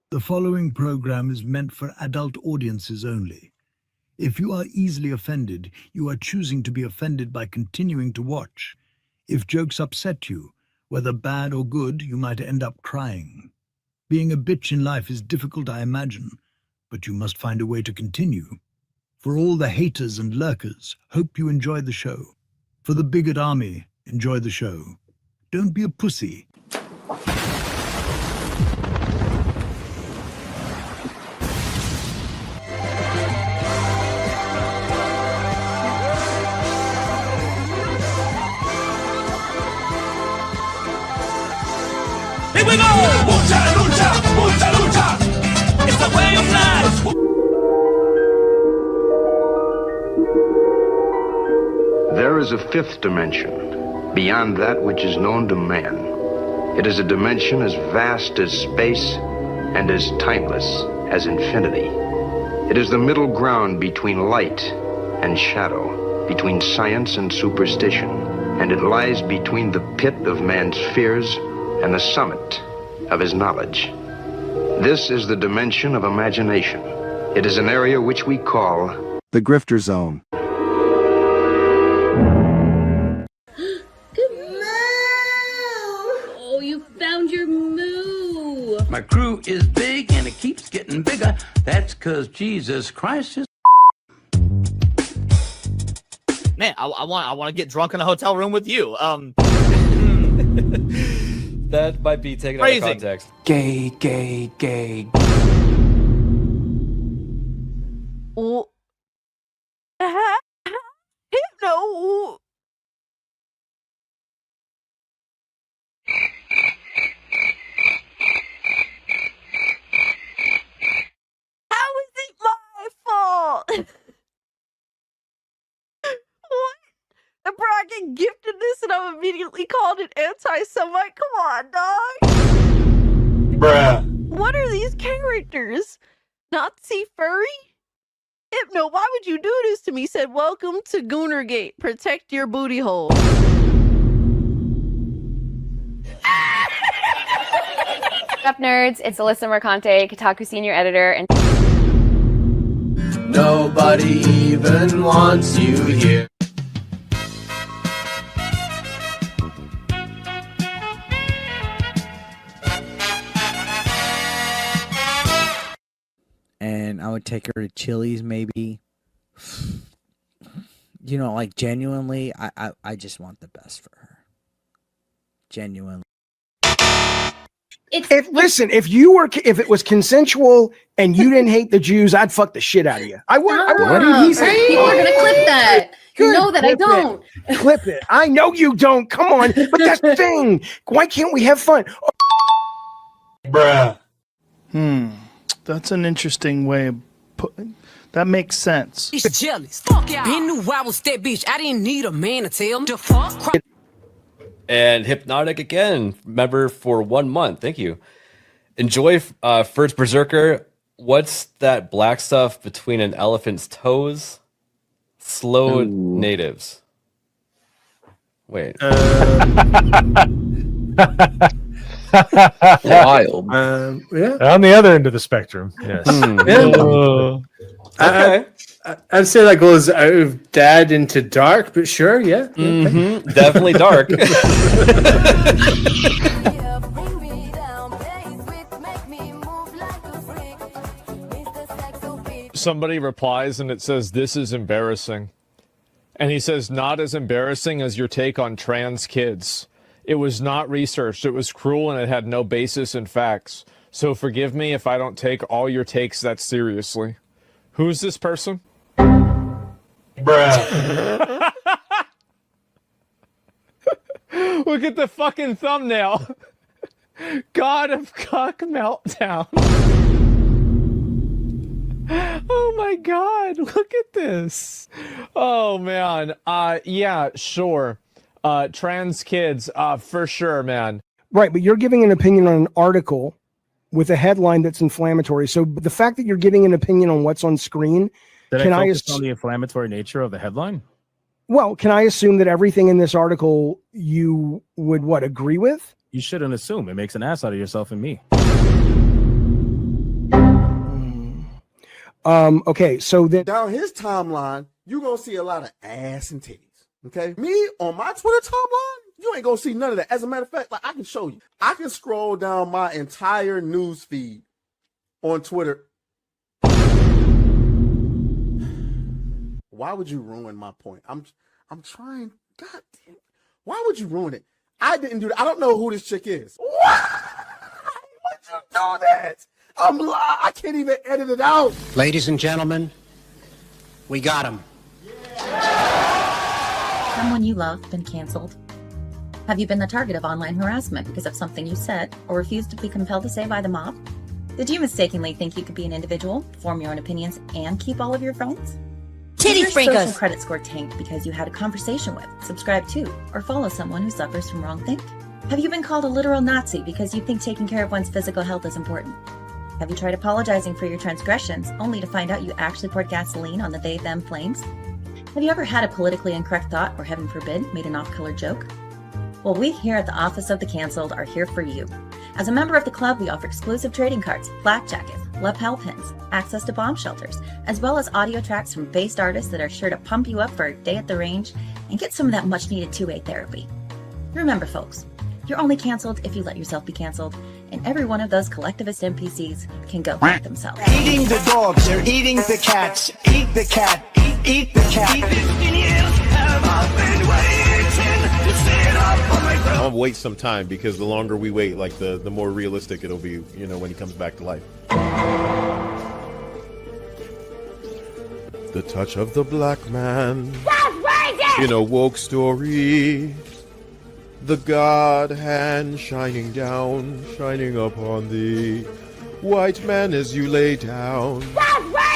The following program is meant for adult audiences only. If you are easily offended, you are choosing to be offended by continuing to watch. If jokes upset you, whether bad or good, you might end up crying. Being a bitch in life is difficult, I imagine, but you must find a way to continue. For all the haters and lurkers, hope you enjoy the show. For the bigot army, enjoy the show. Don't be a pussy. Here we go! Mucha lucha, mucha lucha. It's the way of life. There is a fifth dimension, beyond that which is known to man. It is a dimension as vast as space and as timeless as infinity. It is the middle ground between light and shadow, between science and superstition, and it lies between the pit of man's fears and the summit of his knowledge. This is the dimension of imagination. It is an area which we call the Grifter Zone. Good moo! Oh, you found your moo! My crew is big and it keeps getting bigger. That's because Jesus Christ is. Man, I want to get drunk in a hotel room with you. That might be taken out of context. Gay, gay, gay. Oh. No. How is it my fault? What? The bragging gifted this and I'm immediately called an anti-Semite? Come on, dog. Bruh. What are these characters? Nazi furry? Hypno, why would you do this to me? Said, welcome to Goonergate. Protect your booty hole. What's up, nerds? It's Alyssa Mercante, Kotaku senior editor, and nobody even wants you here. And I would take her to Chili's, maybe. You know, like, genuinely, I just want the best for her. Genuinely. Listen, if it was consensual and you didn't hate the Jews, I'd fuck the shit out of you. I would. What did he say? People are gonna clip that. You know that I don't. Clip it. I know you don't. Come on. But that's the thing. Why can't we have fun? Bruh. That's an interesting way of putting. That makes sense. He's jealous. Fuck yeah. He knew I was that bitch. I didn't need a man to tell him to fuck. And Hypnotic again, member for 1 month. Thank you. Enjoy First Berserker. What's that black stuff between an elephant's toes? Slow natives. Wait. Wild. Yeah. On the other end of the spectrum. Yes. Okay. I'd say that goes out of dad into dark, but sure, yeah. Okay. Definitely dark. Somebody replies and it says, "This is embarrassing." And he says, "Not as embarrassing as your take on trans kids. It was not researched. It was cruel and it had no basis in facts. So forgive me if I don't take all your takes that seriously." Who's this person? Bruh. Look at the fucking thumbnail. God of Cuck Meltdown. Oh my God, look at this. Oh man. Yeah, sure. Trans kids, for sure, man. Right, but you're giving an opinion on an article with a headline that's inflammatory. So the fact that you're giving an opinion on what's on screen, can I focus on the inflammatory nature of the headline? Well, can I assume that everything in this article you would agree with? You shouldn't assume. It makes an ass out of yourself and me. Okay, so then down his timeline, you're gonna see a lot of ass and titties. Okay, me on my Twitter timeline, you ain't gonna see none of that. As a matter of fact, like I can show you, I can scroll down my entire news feed on Twitter. Why would you ruin my point? I'm trying. God damn. Why would you ruin it? I didn't do that. I don't know who this chick is. Why would you do that? I can't even edit it out. Ladies and gentlemen, we got him. Someone you love been canceled? Have you been the target of online harassment because of something you said or refused to be compelled to say by the mob? Did you mistakenly think you could be an individual, form your own opinions, and keep all of your friends? Titty Did your social freakers! credit score tanked because you had a conversation with, subscribe to, or follow someone who suffers from wrongthink? Have you been called a literal Nazi because you think taking care of one's physical health is important? Have you tried apologizing for your transgressions only to find out you actually poured gasoline on the they-them flames? Have you ever had a politically incorrect thought or, heaven forbid, made an off-color joke? Well, we here at the Office of the Cancelled are here for you. As a member of the club, we offer exclusive trading cards, flak jackets, lapel pins, access to bomb shelters, as well as audio tracks from based artists that are sure to pump you up for a day at the range and get some of that much-needed two-way therapy. Remember, folks, you're only canceled if you let yourself be canceled, and every one of those collectivist NPCs can go fuck themselves. Eating the dogs, they're eating the cats. Eat the cat, eat the cat. I'll wait some time because the longer we wait, like the more realistic it'll be, you know, when he comes back to life. The touch of the black man in a woke story. The God hand shining down, shining upon thee. White man as you lay down.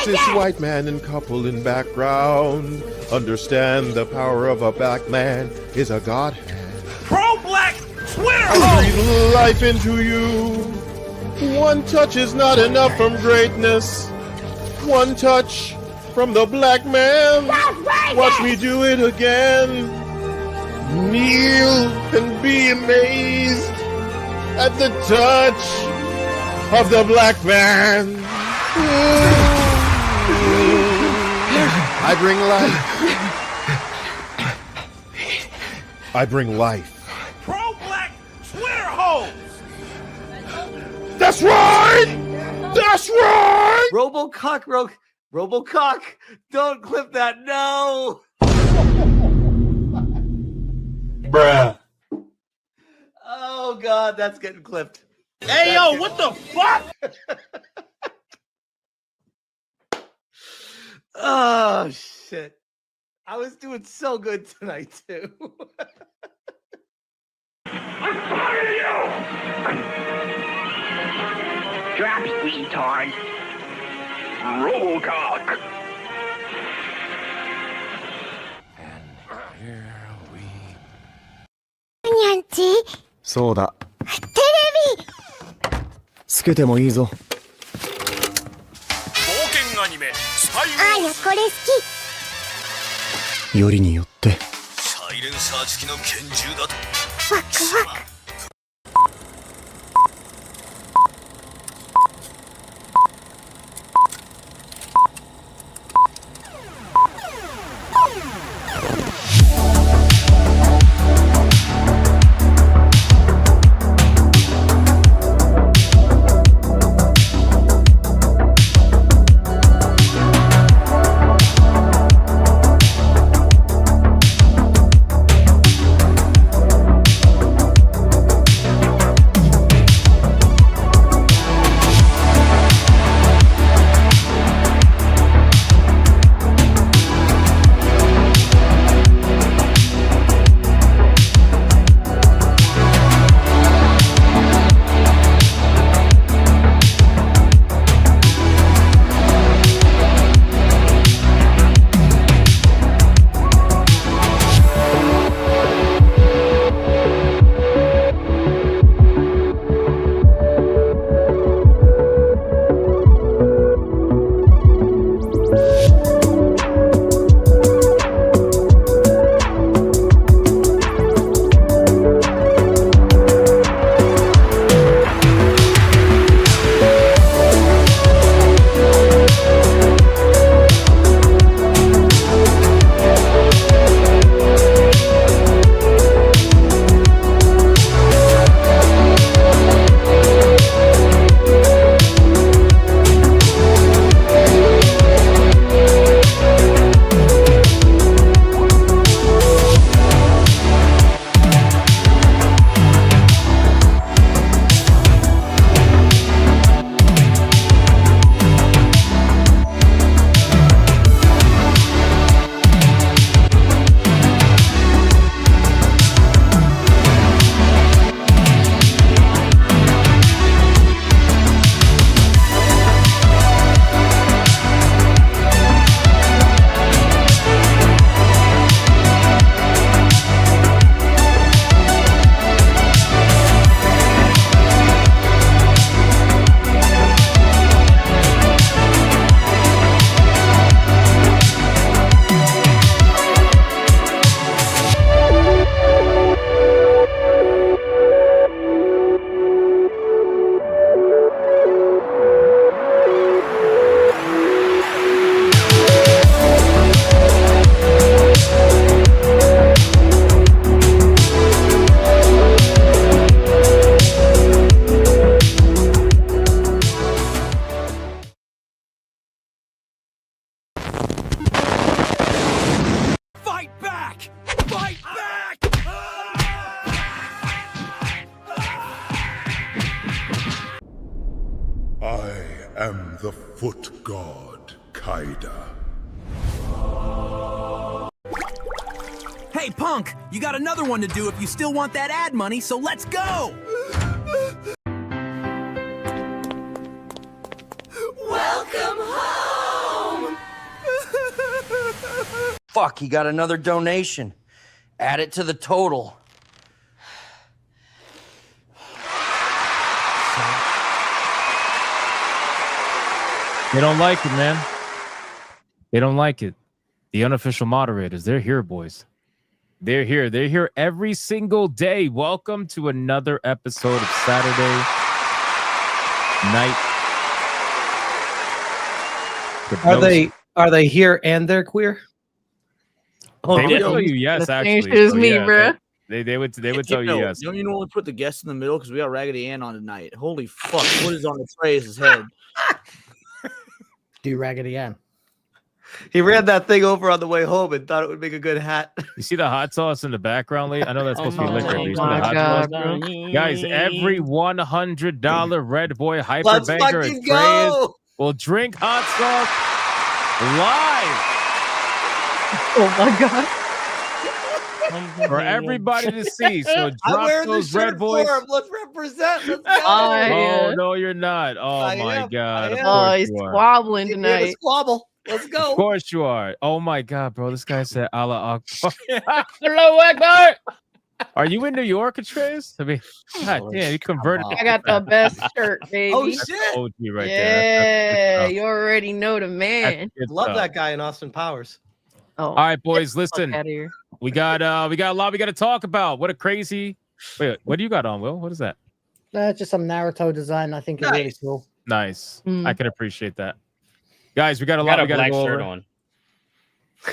Cis white man and couple in background. Understand the power of a black man is a God hand. Pro-black Twitter! I breathe life into you. One touch is not enough from greatness. One touch from the black man. Watch me do it again. Kneel and be amazed at the touch of the black man. Ooh. I bring life. I bring life. Pro-black Twitter hoes! That's right! That's right! Robocock, don't clip that, no! Bruh. Oh God, that's getting clipped. Hey, yo, what the fuck? Oh shit. I was doing so good tonight too. I'm tired of you! Drops, retard. Robocock.そうだ。テレビつけてもいいぞ。冒険アニメスパイあやこれ好き。よりによってサイレンサー付きの拳銃だとワクワク。I am the foot god, Kaida. Hey, punk! You got another one to do if you still want that ad money, so let's go! Welcome home! Fuck, he got another donation. Add it to the total. They don't like it, man. They don't like it. The unofficial moderators, they're here, boys. They're here. They're here every single day. Welcome to another episode of Saturday Night. Are they here and they're queer? They would tell you yes, actually. Excuse So, me, yeah, bruh. They would tell you yes. Don't you normally put the guest in the middle because we got Raggedy Ann on tonight? Holy fuck! What is on the tray is his head? Do Raggedy Ann. He ran that thing over on the way home and thought it would make a good hat. You see the hot sauce in the background, Lee? I know that's supposed to be liquor. But you see the my hot God, sauce? bro. Guys, every $100 Red Boy Hyper Let's Banger fucking and go! will drink hot sauce live Oh my God. for everybody to see. So I'm drop wearing those the shirt Red Boys. for him. Let's represent. Let's go. Oh, no, you're not. Oh, I my am. God. Of I am. Oh, course he's you are. squabbling Give me the tonight. squabble. Let's Of go. course you are. Oh, my God, bro. This guy said Allah Akbar. Hello, Akbar. Are you in New York, Atreus? I mean, God damn, you converted. I got the best shirt, baby. Oh That's shit! the OG right yeah, there. you already know the man. Love that guy in Austin Powers. Oh, All right, boys, listen. out of here. We got a lot we got to talk about. What a crazy. Wait, what do you got on, Will? What is that? Just some Naruto design. I think it's really cool. Nice. Mm. I can appreciate that. Guys, we got a lot we got to go over. on.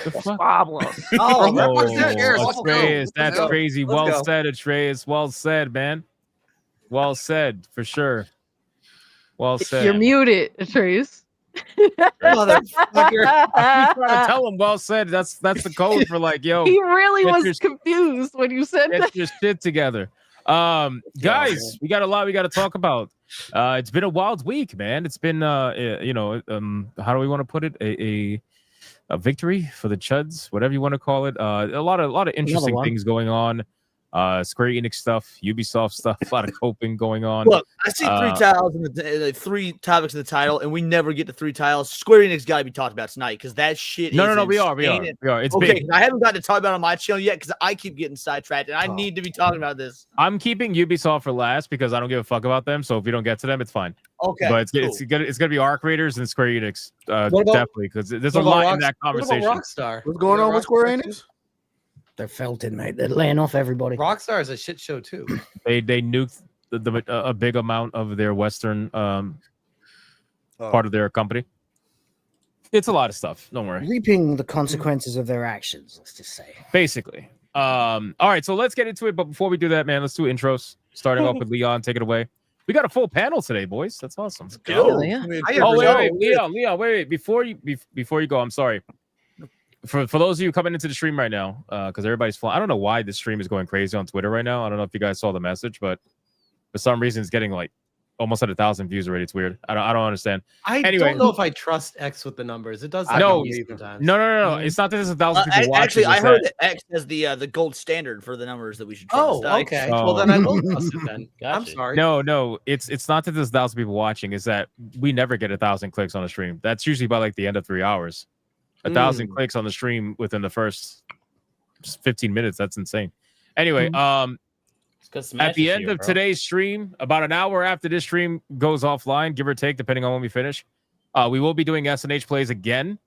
The fuck? Pablo. Oh, Oh, Let's Atreus, go. that's Let's crazy. go. Well said, Atreus. Well said, man. Well said, for sure. Well said. You're muted, Atreus. Motherfucker. I keep trying to tell him well said. That's the code for like, yo, He really get was your- confused when you said that. get your shit together. Guys, we got a lot we got to talk about. It's been a wild week, man. It's been how do we want to put it? A victory for the Chuds, whatever you want to call it. A lot of interesting one. things going on. Square Enix stuff, Ubisoft stuff, a lot of coping going on. Look, I see three titles in the three topics in the title, and we never get to three titles. Square Enix got to be talked about tonight because that shit. No, is we are. insane. It's okay. big. I haven't got to talk about it on my channel yet because I keep getting sidetracked, and I need to be talking about this. I'm keeping Ubisoft for last because I don't give a fuck about them. So if we don't get to them, it's fine. Okay, but cool. it's gonna be Arc Raiders and Square Enix, What about- definitely because there's a lot in that conversation. What about Rockstar? What's going on with Square Enix? They're felted, mate. They're laying off everybody. Rockstar is a shit show too. They nuked a big amount of their Western part of their company. It's a lot of stuff. Don't worry. Reaping the consequences of their actions, let's just say. Basically. All right, so let's get into it. But before we do that, man, let's do intros. Starting off with Leon. Take it away. We got a full panel today, boys. That's awesome. Go. Leon, wait. Before you go, I'm sorry. For those of you coming into the stream right now, because everybody's flying. I don't know why this stream is going crazy on Twitter right now. I don't know if you guys saw the message, but for some reason it's getting like almost at 1,000 views already. It's weird. I don't understand. Anyway, don't know if I trust X with the numbers. It does. No. Sometimes. No. It's not that there's 1,000 people watching. Actually, I heard that X has the gold standard for the numbers that we should trust. Okay. Oh. Well, then I will trust it then. I'm Gotcha. sorry. No. It's not that there's 1,000 people watching. It's that we never get 1,000 clicks on a stream. That's usually by like the end of 3 hours. 1,000 clicks on the stream within the first 15 minutes. That's insane. Anyway, at the end of today's stream, about an hour after this stream goes offline, give or take, depending on when we finish, we will be doing SNH plays again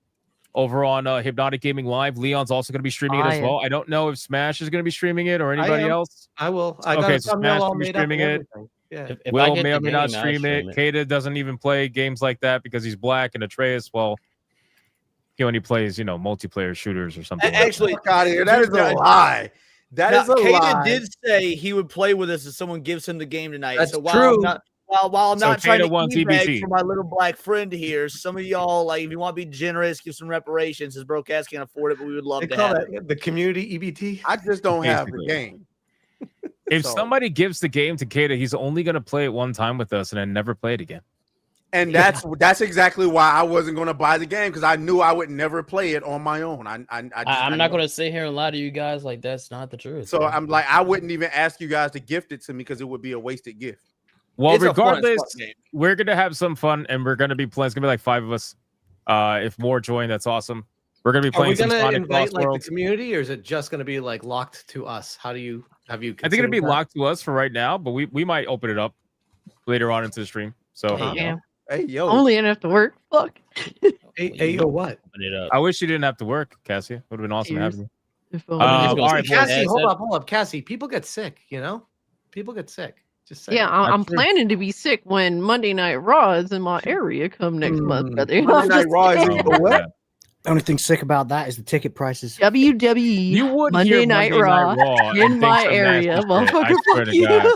over on Hypnotic Gaming Live. Leon's also going to be streaming it as well. I don't know if Smash is going to be streaming it or anybody else. I will. Okay, so Smash will be streaming it. Yeah. Will may or may not stream it. Kata doesn't even play games like that because he's black, and Atreus, well, he only plays, multiplayer shooters or something. Actually, out of here. That is a lie. That is a Kata lie. did say he would play with us if someone gives him the game tonight. That's so while true. I'm not So trying Kata to wants teabag EBT. for my little black friend here, some of y'all, like, if you want to be generous, give some reparations. His broke ass can't afford it, but we would love to have it. the community EBT. I just don't have the Basically. game. If So- somebody gives the game to Kata, he's only going to play it one time with us and then never play it again. And that's exactly why I wasn't going to buy the game, because I knew I would never play it on my own. I'm not going to sit here and lie to you guys like that's not the truth. So I'm like, I wouldn't even ask you guys to gift it to me because it would be a wasted gift. Well, It's a fun regardless, game. we're gonna have some fun, and we're gonna be playing. It's gonna be like 5 of us. If more join, that's awesome. We're gonna be Are playing we some gonna Sonic invite like the Crossworlds. community, or is it just gonna be like locked to us? How do you have you? I think it'll be considered that? locked to us for right now, but we might open it up later on into the stream. So Hey yo, Only enough to work. Fuck. Hey yo, what? I wish you didn't have to work, Cassie. Would have been awesome having you. All right, Cassie, boys. hold up, Cassie. People get sick, you know. People get sick. Just saying. Yeah, I'm planning to be sick when Monday Night Raw is in my area come next month, brother. Monday Night Raw is in the what? The only thing sick about that is the ticket prices. WWE You would Monday hear Night Monday Raw, Night Raw and in think my some area. nasty shit. I Motherfucker, swear fuck to you. God.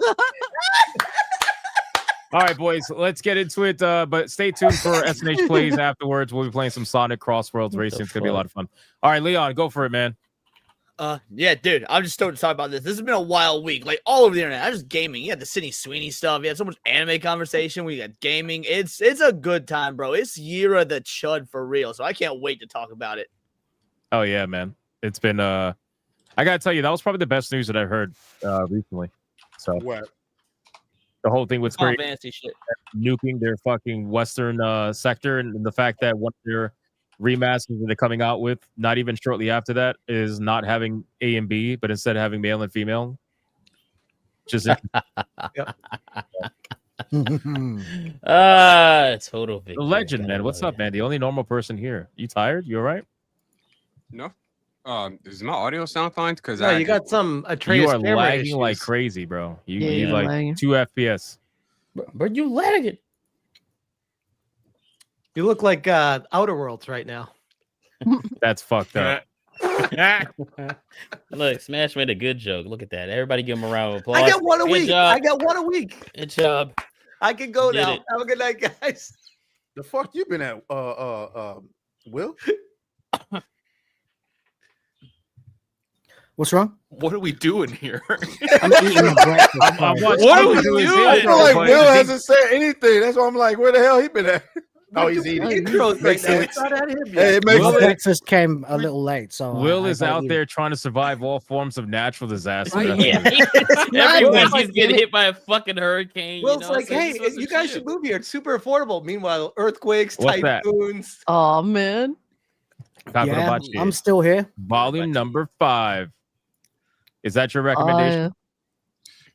All right, boys, let's get into it. But stay tuned for SNH plays afterwards. We'll be playing some Sonic Crossworlds racing. It's gonna be a lot of fun. All right, Leon, go for it, man. Yeah, dude, I'm just stoked to talk about this. This has been a wild week, like all over the internet. Not just gaming. You had the Sydney Sweeney stuff. You had so much anime conversation. We got gaming. It's a good time, bro. It's year of the chud for real. So I can't wait to talk about it. Oh yeah, man. It's been I gotta tell you, that was probably the best news that I've heard recently. So what? The whole thing with Final Square Fantasy shit. nuking their fucking Western sector, and the fact that one of their remasters that they're coming out with, not even shortly after that, is not having A and B, but instead having male and female. Just Total the legend, man. What's up, man? The only normal person here. You tired? You all right? No. Does my audio sound fine? Because No, you got some Atreus You are camera lagging issues. like crazy, bro. You Yeah, need you're like lagging. 2 FPS. But you lagging. You look like Outer Worlds right now. That's fucked up. Look, Smash made a good joke. Look at that. Everybody give him a round of applause. I get one a Good week. job. I get one a week. Good job. I can go Did now. it. Have a good night, guys. The fuck you been at? Will? What's wrong? What are we doing here? I'm eating a breakfast. What are we doing? I feel like Will hasn't said anything. That's why I'm like, where the hell he been at? Oh, he's eating. Intros right Makes now. sense. It's not at him yet. Hey, it makes My sense. breakfast came a little late, so Will I is gotta out eat there it. trying to survive all forms of natural disaster. Right. Yeah. Everyone's Like, getting hit by a fucking hurricane. Will's you know? like, So hey, you're supposed to you guys chill. should move here. It's super affordable. Meanwhile, earthquakes, What's that? typhoons. Oh man. Yeah, I'm still here. Volume number 5. Is that your recommendation?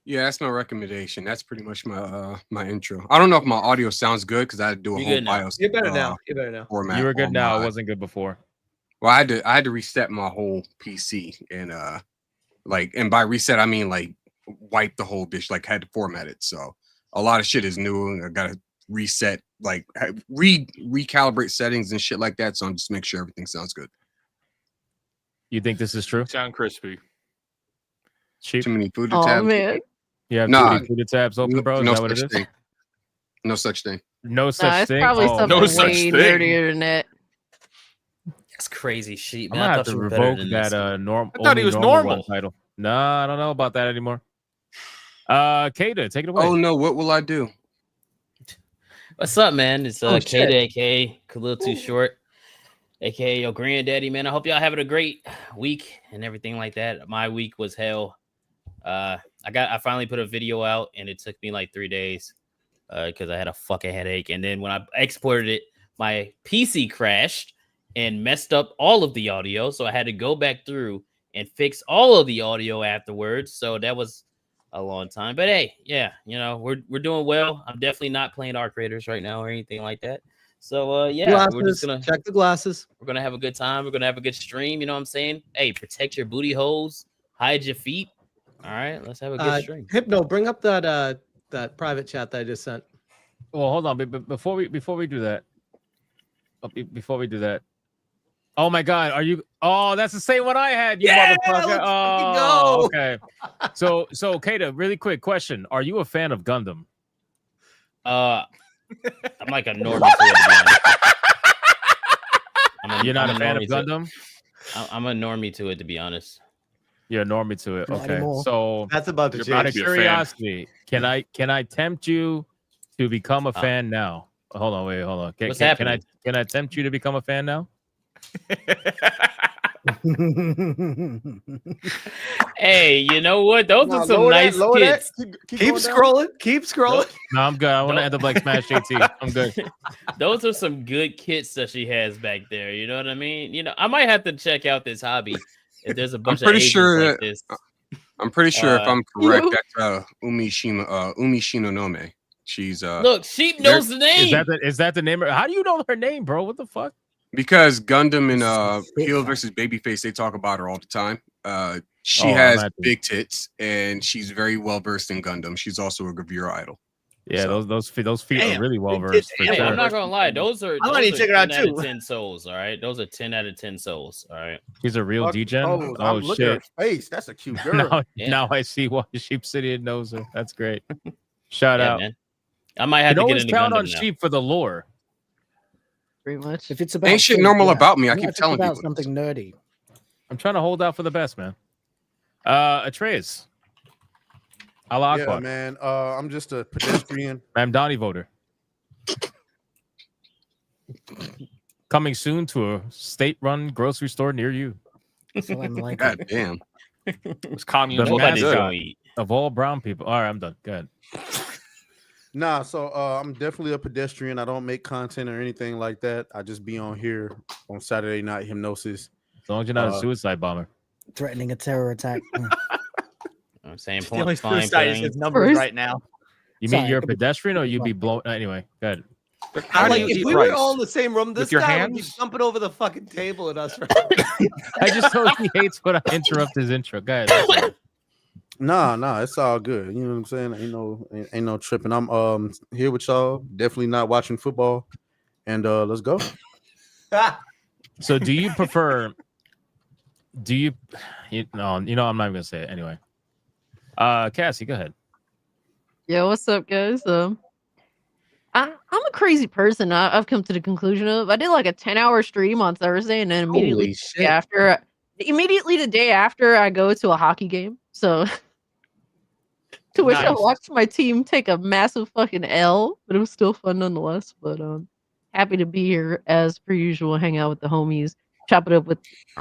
Yeah, that's no recommendation. That's pretty much my my intro. I don't know if my audio sounds good because I had to do a You're whole good now. BIOS. You're better now. You're better now. Format You were good on now. my- It wasn't good before. Well, I had to reset my whole PC and and by reset I mean like wipe the whole bitch, like had to format it. So a lot of shit is new and I gotta reset, like recalibrate settings and shit like that. So I'm just make sure everything sounds good. You think this is true? Sound crispy. Cheap. Too many food Oh tabs. man. You have Nah. too many food tabs open, bro? Is No that what it such is? thing. No such thing. No Nah, such it's thing. probably Oh, something no such way thing. nerdier than that. That's crazy shit, I'm man. gonna I have thought to you were better revoke than that this. normal. I thought he was normal. title. No, I don't know about that anymore. Kata, take it away. Oh no, what will I do? What's up, man? It's Oh, Kata, shit. aka Khalil Too Short, aka your granddaddy, man. I hope y'all having a great week and everything like that. My week was hell. I finally put a video out and it took me like 3 days because I had a fucking headache. And then when I exported it, my PC crashed and messed up all of the audio. So I had to go back through and fix all of the audio afterwards. So that was a long time. But hey, yeah, you know, we're doing well. I'm definitely not playing Arc Raiders right now or anything like that. So yeah, we're just gonna check the glasses. we're gonna have a good time. We're gonna have a good stream. You know what I'm saying? Hey, protect your booty holes, hide your feet. All right, let's have a good stream. Hypno, bring up that that private chat that I just sent. Well, hold on. Before we do that, oh my God, are you? Oh, that's the same one I had. You Yeah, motherfucker. let's fucking Oh, go. okay. So, Kata, really quick question: are you a fan of Gundam? I'm like a normie to it, to be honest. You're not I'm a fan of normie to it. Gundam? I'm a normie to it, to be honest. You're a normie to it. Not Okay. anymore. So That's about to You're about out change. of to be a fan. curiosity, can I tempt you to become a fan now? Hold on, wait, hold on. What's Can I happening? tempt you to become a fan now? Hey, you know what? Those Nah, are some lower that, nice lower that. kits. Keep Keep going down. scrolling. Keep scrolling. No, I'm good. I want to end up like Smash JT. I'm good. Those are some good kits that she has back there. You know what I mean? You know, I might have to check out this hobby if there's a I'm bunch of pretty agents sure. like this. I'm pretty sure if Uh, I'm correct, that's Umi Shinonome. She's Look, Sheep there- knows the name. Is that the name? How do you know her name, bro? What the fuck? because Gundam and Heel versus Babyface, they talk about her all the time. She has imagine. big tits and she's very well versed in Gundam. She's also a Gravure idol. Yeah, So- those feet Damn, are really well big versed. tits. For Hey, sure. I'm not gonna lie. Those are I might need to check it out 10 out of too. 10 souls. All right, those are 10 out of 10 souls. All right. She's a real Fuck degen. those. Oh I'm looking at shit! her face. That's a cute girl. Now, Yeah. now I see why Sheep City knows her. That's great. Shout Yeah, out. man. I might You have can to get always into count Gundam on now. Sheep for the lore. Pretty much. If it's about Ain't shit food, normal yeah. about me. I Not keep if it's telling about people. something nerdy. I'm trying to hold out for the best, man. Atreus. Allah Yeah, Akbar. man. I'm just a pedestrian. Ramdani voter. Coming soon to a state-run grocery store near you. Assalamu alaikum. God damn. It's communist. The Nobody's mascot gonna eat. of all brown people. All right, I'm done. Go ahead. Nah, so I'm definitely a pedestrian. I don't make content or anything like that. I just be on here on Saturday Night Hypnosis. As long as you're not a Uh, suicide bomber. Threatening a terror attack. I'm saying The only flying suicide is plane. his numbers right now. You mean Sorry, you're it a could be- pedestrian or you be blown? Anyway, go ahead. How do Like you if eat we rice? were all in the same room, this your guy would be hands? jumping over the fucking table at us. I just told he hates when I interrupt his intro. Go ahead. That's all. Nah, it's all good. You know what I'm saying? Ain't no tripping. I'm here with y'all. Definitely not watching football. And let's go. So do you prefer I'm not even gonna say it anyway. Cassie, go ahead. Yo, what's up, guys? I'm a crazy person. I've come to the conclusion of I did like a 10-hour stream on Thursday, and then immediately Holy shit. the day after, I go to a hockey game. So to which I Nice. watched my team take a massive fucking L, but it was still fun nonetheless. But happy to be here as per usual, hang out with the homies, chop it up with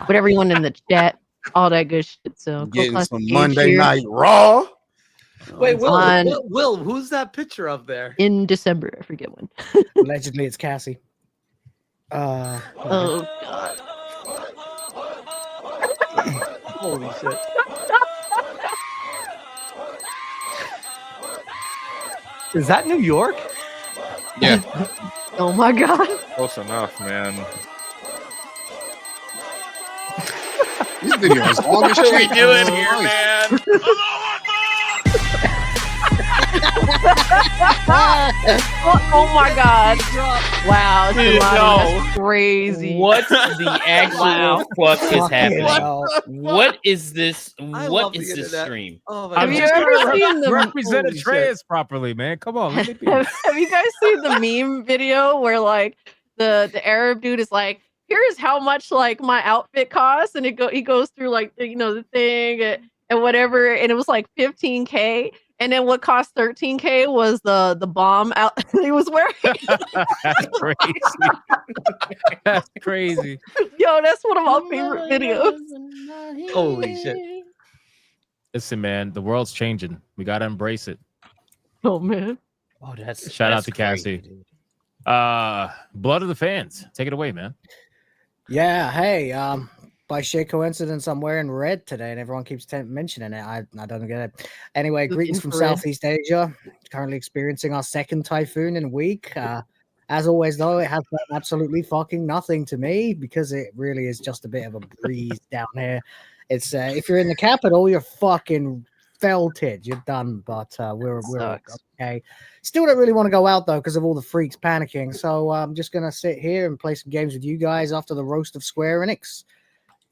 everyone in the chat, all that good shit. So Getting Classic some Gage Monday here Night Raw. Wait, On- Will, who's that picture of there? in December. I forget when. Allegedly, it's Cassie. Oh god. Holy shit. Is that New York? Yeah. Oh my god. Close enough, man. This video is long as What are we shit. doing here, man? Oh my god. Wow, Dude, Solano, no. that's crazy. What the actual Wow. fuck is Fucking happening? hell. What is this? I What love is the this internet. stream? Oh my Have I'm you just ever trying to seen the- represent Holy shit. Atreus properly, man? Come on, let me be. Have you guys seen the meme video where like the Arab dude is like, here's how much like my outfit costs, and he goes through like the thing and whatever, and it was like 15K, and then what cost 13K was the bomb out he was wearing. That's crazy. That's crazy. Yo, that's one of my favorite videos. Holy shit. Listen, man, the world's changing. We gotta embrace it. Oh man. Oh, that's Shout out that's to crazy, Cassie. dude. Blood of the fans. Take it away, man. Yeah, hey, by sheer coincidence, I'm wearing red today, and everyone keeps mentioning it. I don't get it. Anyway, greetings from Infrared. Southeast Asia. Currently experiencing our second typhoon in a week. As always, though, it has done absolutely fucking nothing to me because it really is just a bit of a breeze down here. It's if you're in the capital, you're fucking felted. You're done. But we're Sucks. okay. Still don't really want to go out though because of all the freaks panicking. So I'm just gonna sit here and play some games with you guys after the roast of Square Enix.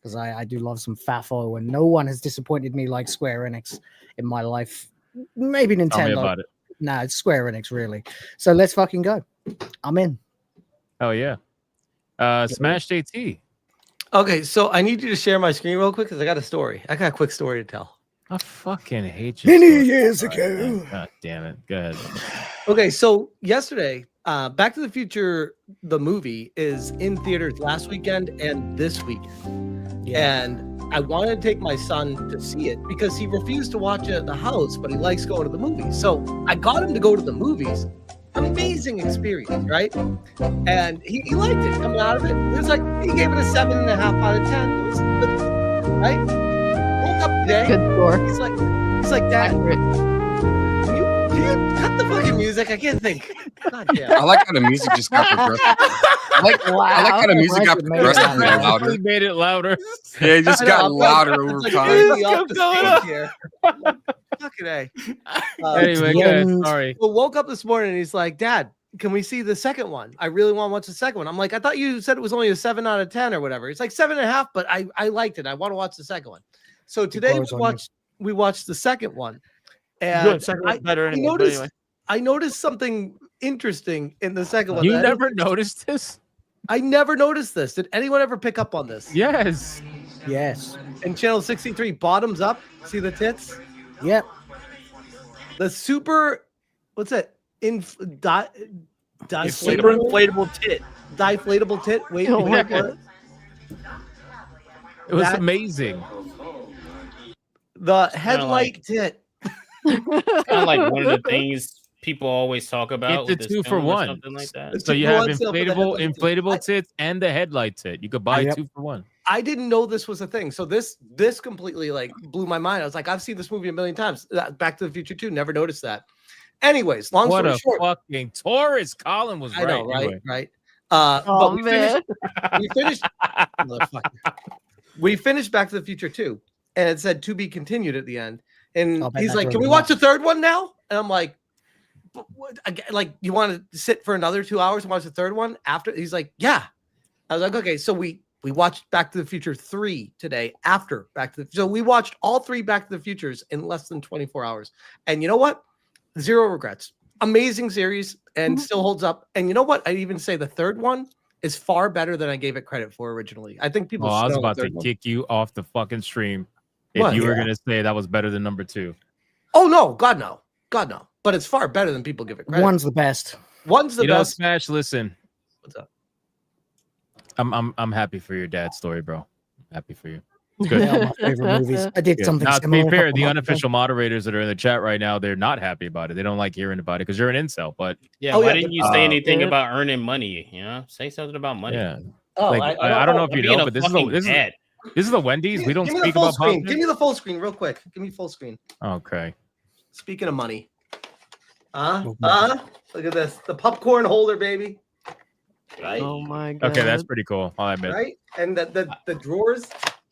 Because I do love some FAFO, and no one has disappointed me like Square Enix in my life. Maybe Nintendo. Tell me about it. Nah, it's Square Enix, really. So let's fucking go. I'm in. Oh yeah. Smash JT. Okay, so I need you to share my screen real quick because I got a story. I got a quick story to tell. I fucking hate you. Many years ago. God damn it. Go ahead. Okay, so yesterday Back to the Future, the movie, is in theaters last weekend and this weekend. Yeah. And I wanted to take my son to see it because he refused to watch it at the house, but he likes going to the movies. So I got him to go to the movies. Amazing experience, right? And he liked it coming out of it. It was like, he gave it a 7.5 out of 10. It was good, right? Woke up today. Good score. He's like, Dad, can you cut the fucking music? I can't think. God damn. I like how the music just got progressive. I like how the music got progressively louder. He made it louder. Yeah, it just got louder over time. Fucking A. Anyway, go ahead. Sorry. Well, woke up this morning and he's like, Dad, can we see the second one? I really want to watch the second one. I'm like, I thought you said it was only a 7 out of 10 or whatever. It's like 7.5, but I liked it. I want to watch the second one. So today we watched the second one. And Good. Second one's better anyway. But anyway. I noticed something interesting in the second one. You never noticed this? I never noticed this. Did anyone ever pick up on this? Yes. Yes. In channel 63, bottoms up. See the tits? Yep. The super, what's that? Super inflatable tit. Deflatable tit. Wait, Oh my what? God. It was amazing. The headlight tit. Kind of like one of the things people always talk about. Get the with this 2 for film or 1. something like that. It's So you 2 for have 1 sale for the inflatable tits and the headlight tit. You could buy 2 for 1. I didn't know this was a thing. So this completely like blew my mind. I was like, I've seen this movie a million times. Back to the Future 2, never noticed that. Anyways, long What story a short. fucking Taurus. Colin was I right. know, right? Anyway. Right. Oh, But we man. finished motherfucker. We finished Back to the Future 2, and it said to be continued at the end. And I'll bet he's that like, drove "Can we me watch nuts. the third one now?" And I'm like, "But what, like, you want to sit for another 2 hours and watch the third one after?" He's like, "Yeah." I was like, "Okay." So we watched Back to the Future 3 today after Back to the. So we watched all 3 Back to the Futures in less than 24 hours. And you know what? 0 regrets. Amazing series and still holds up. And you know what? I'd even say the third one is far better than I gave it credit for originally. I think people. Oh, I was snow the about to third one. kick you off the fucking stream if What? you were Yeah. going to say that was better than number 2. Oh no, God no, God no. But it's far better than people give it credit. One's the best. One's the You know, best. Smash, listen. What's up? I'm happy for your dad's story, bro. Happy for you. It's They're all good. my favorite movies. I did something Now, to similar. be a fair, couple the months ago. unofficial moderators that are in the chat right now, they're not happy about it. They don't like hearing about it because you're an incel. But Yeah, Oh, why yeah, didn't but- you say anything yeah. about earning money? You know, say something about money. yeah, Oh, like I don't know if you Being know, a but this is fucking this dad. the Wendy's. We don't give me speak the full about screen. politics. Give me the full screen real quick. Give me full screen. Okay. Speaking of money. Look at this. The popcorn holder, baby. Right? Oh my God. Okay, that's pretty cool. I'll admit. Right? And the drawers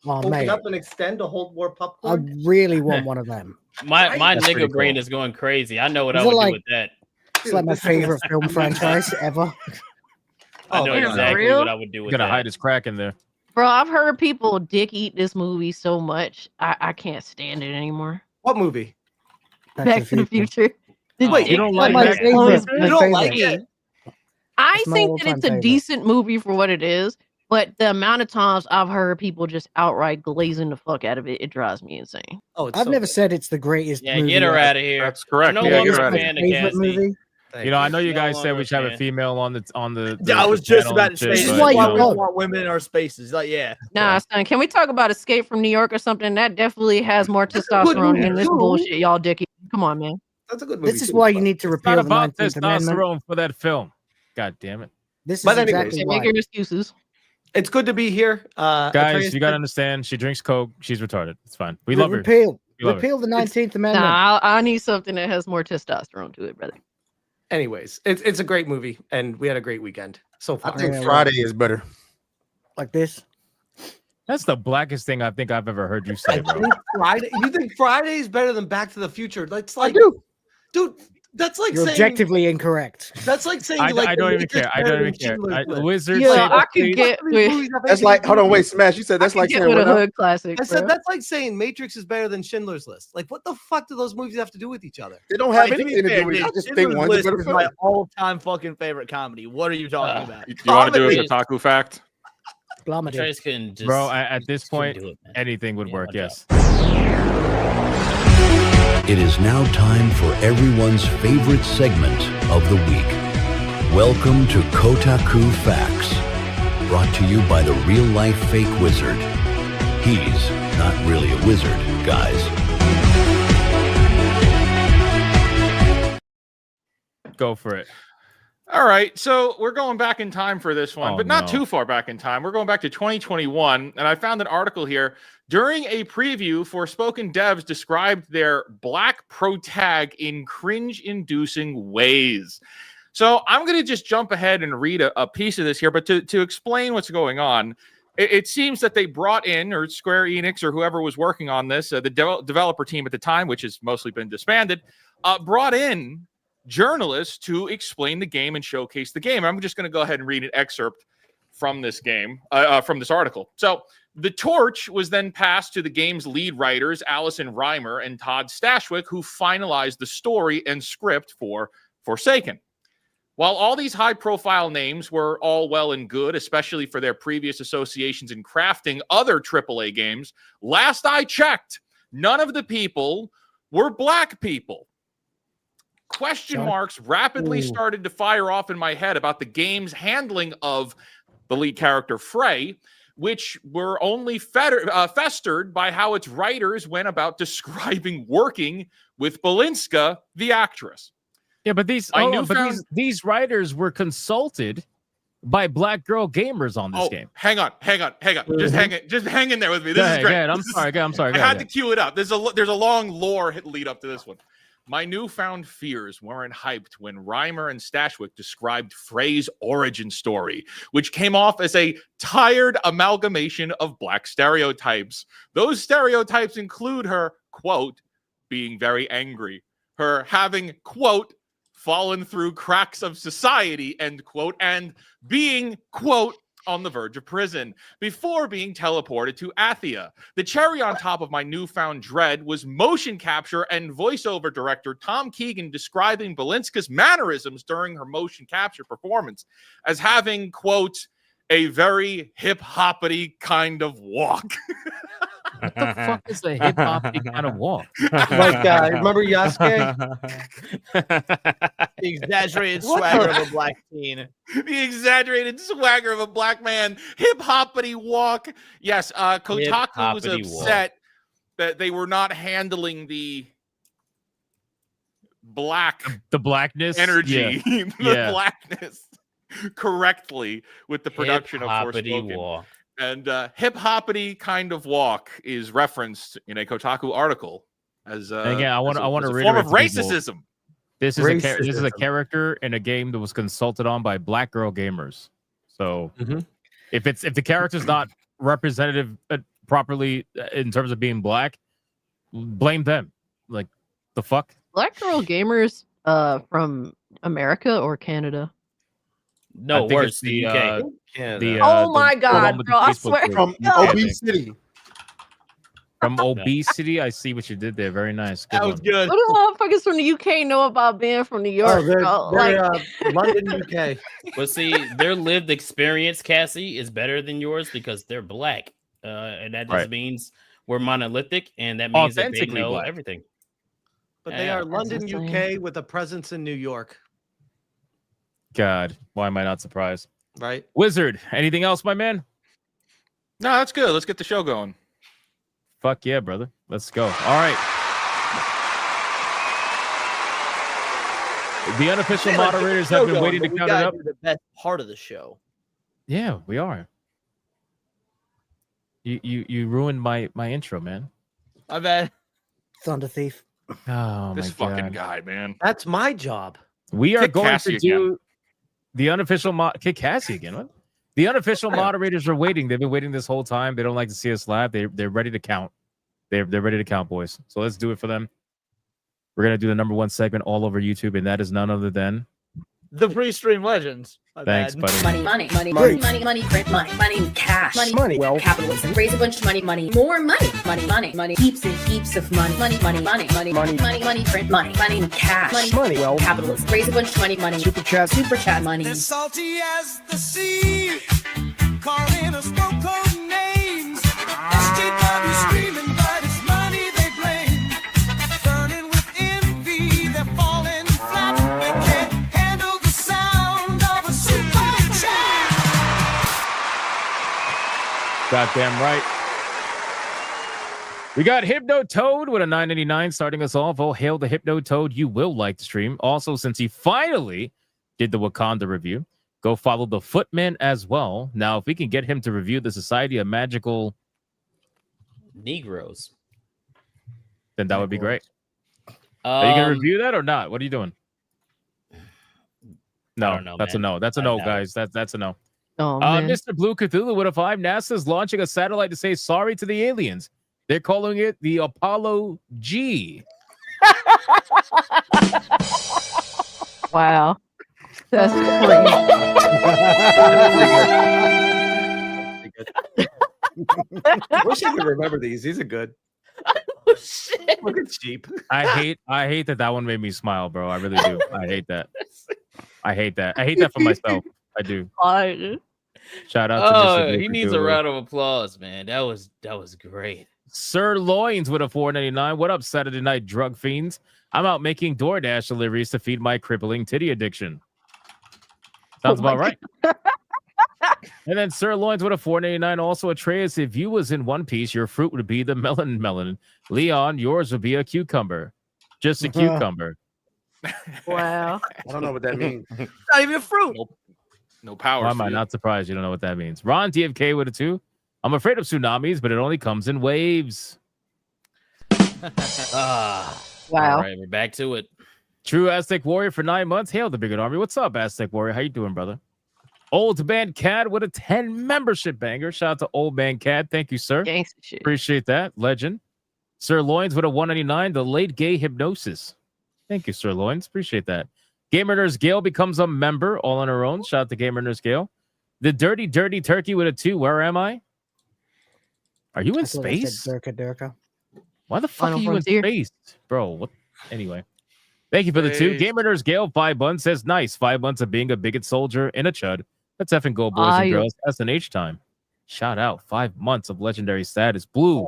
Oh, open mate. up and extend to hold more I popcorn. really want one of them. My That's pretty nigga brain cool. is going crazy. I know what I Is would it like- do with that. It's like my Dude, favorite film franchise ever. I Oh know my God. exactly Real? what I would do You're with gonna that. hide his crack in there. Bro, I've heard people dick eat this movie so much. I can't stand it anymore. What movie? Back to the Future. The Wait, dick you don't like my is that? always favorite. You don't like crazy. it? I It's my think that all-time it's a favorite. decent movie for what it is, but the amount of times I've heard people just outright glazing the fuck out of it, it drives me insane. Oh, it's I've so never good. said it's the greatest Yeah, movie. get her ever. out of here. That's correct. I'm Yeah, no longer get her a out of fan of Favorite Cassie. movie. Thank You know, I know you No guys said longer we should have a fan. female on the Yeah, I was just panel about and to shit, say This is but, why you you know, go. want women in our spaces. Like, yeah. Nah, son, can we talk about Escape from New York or something? That definitely has more testosterone than this bullshit y'all dick eat. Come on, man. That's a good movie. This is too, why but- you need to It's not repeal the about 19th Amendment. testosterone for that film. God damn it. This is But anyways, exactly Make why. your excuses. It's good to be here. Guys, Atreus you gotta said- understand. She drinks Coke. She's retarded. It's fine. We love her. Repeal. We love her. Repeal the 19th Amendment. Nah, I need something that has more testosterone to it, brother. Anyways, it's a great movie, and we had a great weekend so I far. think Yeah, Friday is better. Like this. That's the blackest thing I think I've ever heard you say, bro. Friday, you think Friday is better than Back to the Future? That's like, do. dude. That's like You're saying objectively incorrect. that's like saying I, like I The don't even Matrix care. I better don't than even care. Schindler's List. Wizard Yeah, Saber I could Blade- get with, That's like, hold on, wait, Smash. You said that's like get saying with a what now? hood classic. I said bro. that's like saying Matrix is better than Schindler's List. Like, what the fuck do those movies have to do with each other? They don't have Like, to be anything to fair, do with it. dude, I just think Schindler's one's a List better is film. my all-time fucking favorite comedy. What are you talking about? You want to do a Comedy. Kotaku fact? Blamity. Trace couldn't just, Bro, at this just couldn't point, do it, man. anything would Yeah, work. no Yes. It is now time for everyone's favorite segment of the week. Welcome to Kotaku Facts, brought to you by the real-life fake wizard. He's not really a wizard, guys. Go for it. All right, so we're going back in time for this one, Oh, but not no. too far back in time. We're going back to 2021, and I found an article here. During a preview, Forspoken devs described their black protag in cringe-inducing ways. So I'm going to just jump ahead and read a piece of this here, but to explain what's going on, it seems that they brought in, or Square Enix or whoever was working on this, the developer team at the time, which has mostly been disbanded, brought in journalists to explain the game and showcase the game. I'm just going to go ahead and read an excerpt from this game, from this article. So the torch was then passed to the game's lead writers, Allison Reimer and Todd Stashwick, who finalized the story and script for Forsaken. While all these high-profile names were all well and good, especially for their previous associations in crafting other AAA games, last I checked, none of the people were black people. Question marks rapidly started to fire off in my head about the game's handling of the lead character, Frey, which were only festered by how its writers went about describing working with Balinska, the actress. Yeah, but these these writers were consulted by black girl gamers on this game. Hang on. Just hang in there with me. This is great. I'm sorry. I had to cue it up. There's a long lore lead up to this one. My newfound fears weren't hyped when Reimer and Stashwick described Frey's origin story, which came off as a tired amalgamation of black stereotypes. Those stereotypes include her, quote, being very angry, her having, quote, fallen through cracks of society, end quote, and being, quote, on the verge of prison before being teleported to Athia. The cherry on top of my newfound dread was motion capture and voiceover director Tom Keegan describing Balinska's mannerisms during her motion capture performance as having, quote, a very hip-hoppity kind of walk. What the fuck is a hip-hoppity kind of walk? Like, remember Yasuke? The exaggerated swagger of a black teen. The exaggerated swagger of a black man. Hip-hoppity walk. Yes, Kotaku was upset that they were not handling the blackness energy, the blackness correctly with the production of Forspoken. And hip-hoppity kind of walk is referenced in a Kotaku article as again, I want to reiterate form of racism. This is a character in a game that was consulted on by black girl gamers. So if the character's not representative properly in terms of being black, blame them. Like the fuck. Black girl gamers from America or Canada? No, worse, the UK. Oh my god, bro! I swear. From Obesity. From Obesity, I see what you did there. Very nice. Good That was good. What do motherfuckers from the UK know about being from New York? They're bro? London, UK. Well, see, their lived experience, Cassie, is better than yours because they're black, and that just means we're monolithic, and that means that they know everything. But they are London, UK, with a presence in New York. God, why am I not surprised? Right. Wizard, anything else, my man? No, that's good. Let's get the show going. Fuck yeah, brother. Let's go. All right. The unofficial moderators have been waiting to count it up. The best part of the show. Yeah, we are. You ruined my intro, man. I bet. Thunder Thief. Oh, This my fucking God. guy, man. That's my job. We are Kick going Cassie to do again. the unofficial kick Cassie again. What? The unofficial moderators are waiting. They've been waiting this whole time. They don't like to see us laugh. They're ready to count. They're ready to count, boys. So let's do it for them. We're gonna do the number one segment all over YouTube, and that is none other than The pre-stream legends. My Thanks, bad. buddy. Money, print money, cash, Money, well, capitalism, raise a bunch of money, more money, heaps and heaps of money, print money, cash, money, well, capitalism, raise a bunch of money, super chat, money. Salty as the sea, calling us no-code names. SJW screaming, but it's money they blame. Burning with envy, they're falling flat. They can't handle the sound of Goddamn right. We got Hypno Toad with a $9.99 starting us off. Oh, hail the Hypno Toad. You will like the stream. Also, since he finally did the Wakanda review, go follow the Footman as well. Now, if we can get him to review the Society of Magical Negroes, then that would be great. Are you going to review that or not? What are you doing? No, don't know, that's man. a no. That's a no, guys. That's a no. Oh, man. Mr. Blue Cthulhu with a 5. NASA's launching a satellite to say sorry to the aliens. They're calling it the Apollo G. Wow. That's I wish I could remember these. These are good. Oh, shit. Look at cheap. I hate that one made me smile, bro. I really do. I hate that. I hate that for myself. I do. Shout out to Mr. Blue he needs a Cthulhu. round of applause, man. That was great. Sir Loins with a $4.99. What up, Saturday night drug fiends? I'm out making DoorDash deliveries to feed my crippling titty addiction. Sounds about right. And then Sir Loins with a $4.99. Also, Atreus, if you was in One Piece, your fruit would be the melon. Leon, yours would be a cucumber. Just a cucumber. Wow. I don't know what that means. It's not even a fruit. No power. Why am I not surprised you don't know what that means? Ron TFK with a 2. I'm afraid of tsunamis, but it only comes in waves. Wow. All right, we're back to it. True Aztec Warrior for 9 months. Hail the Bigot Army. What's up, Aztec Warrior? How you doing, brother? Old Man Cad with a 10 membership banger. Shout out to Old Man Cad. Thank you, sir. Gangsta shit. Appreciate that. Legend. Sir Loins with a 199. The late gay hypnosis. Thank you, Sir Loins. Appreciate that. Gamer Nurse Gale becomes a member all on her own. Shout out to Gamer Nurse Gale. The Dirty Turkey with a 2. Where am I? Are you in space? Durka. Why the fuck are you in space? Bro, what? Anyway. Thank you for the 2. Gamer Nurse Gale, 5 months, says, nice. 5 months of being a bigot soldier in a chud. Let's effing go, boys and girls. SNH time. Shout out. 5 months of legendary status. Blue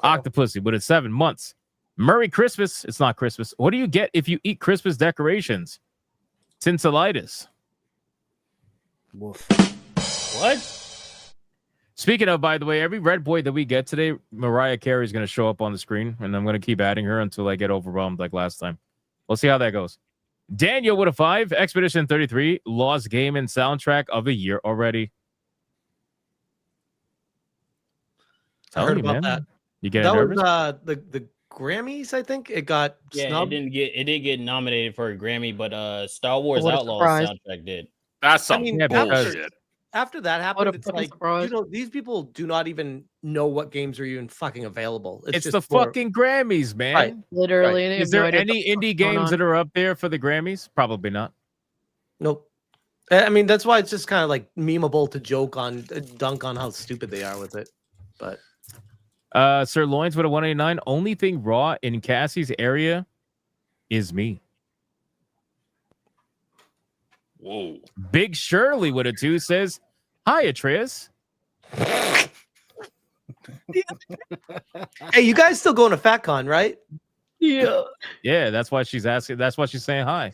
Octopussy with it 7 months. Merry Christmas. It's not Christmas. What do you get if you eat Christmas decorations? Tinselitis. Woof. What? Speaking of, by the way, every red boy that we get today, Mariah Carey is going to show up on the screen, and I'm going to keep adding her until I get overwhelmed like last time. We'll see how that goes. Daniel with a 5. Expedition 33. Lost game and soundtrack of the year already. I heard about that. You get that nervous? was the Grammys, I think. It got snubbed. it did get nominated for a Grammy, but Star Wars What a Outlaws surprise. soundtrack did. That's I mean, bullshit. after that happened, What a it's fucking like, surprise. these people do not even know what games are even fucking available. It's just the for- fucking Grammys, man. Right. Literally. they Is have no there idea any what the indie fuck's going games on. that are up there for the Grammys? Probably not. Nope. I mean, that's why it's just kind of like memeable to joke on, dunk on how stupid they are with it. But Sir Loins with a 189. Only thing raw in Cassie's area is me. Whoa. Big Shirley with a 2 says, hi, Atreus. hey, you guys still going to FatCon, right? Yeah. Yeah, that's why she's asking. That's why she's saying hi.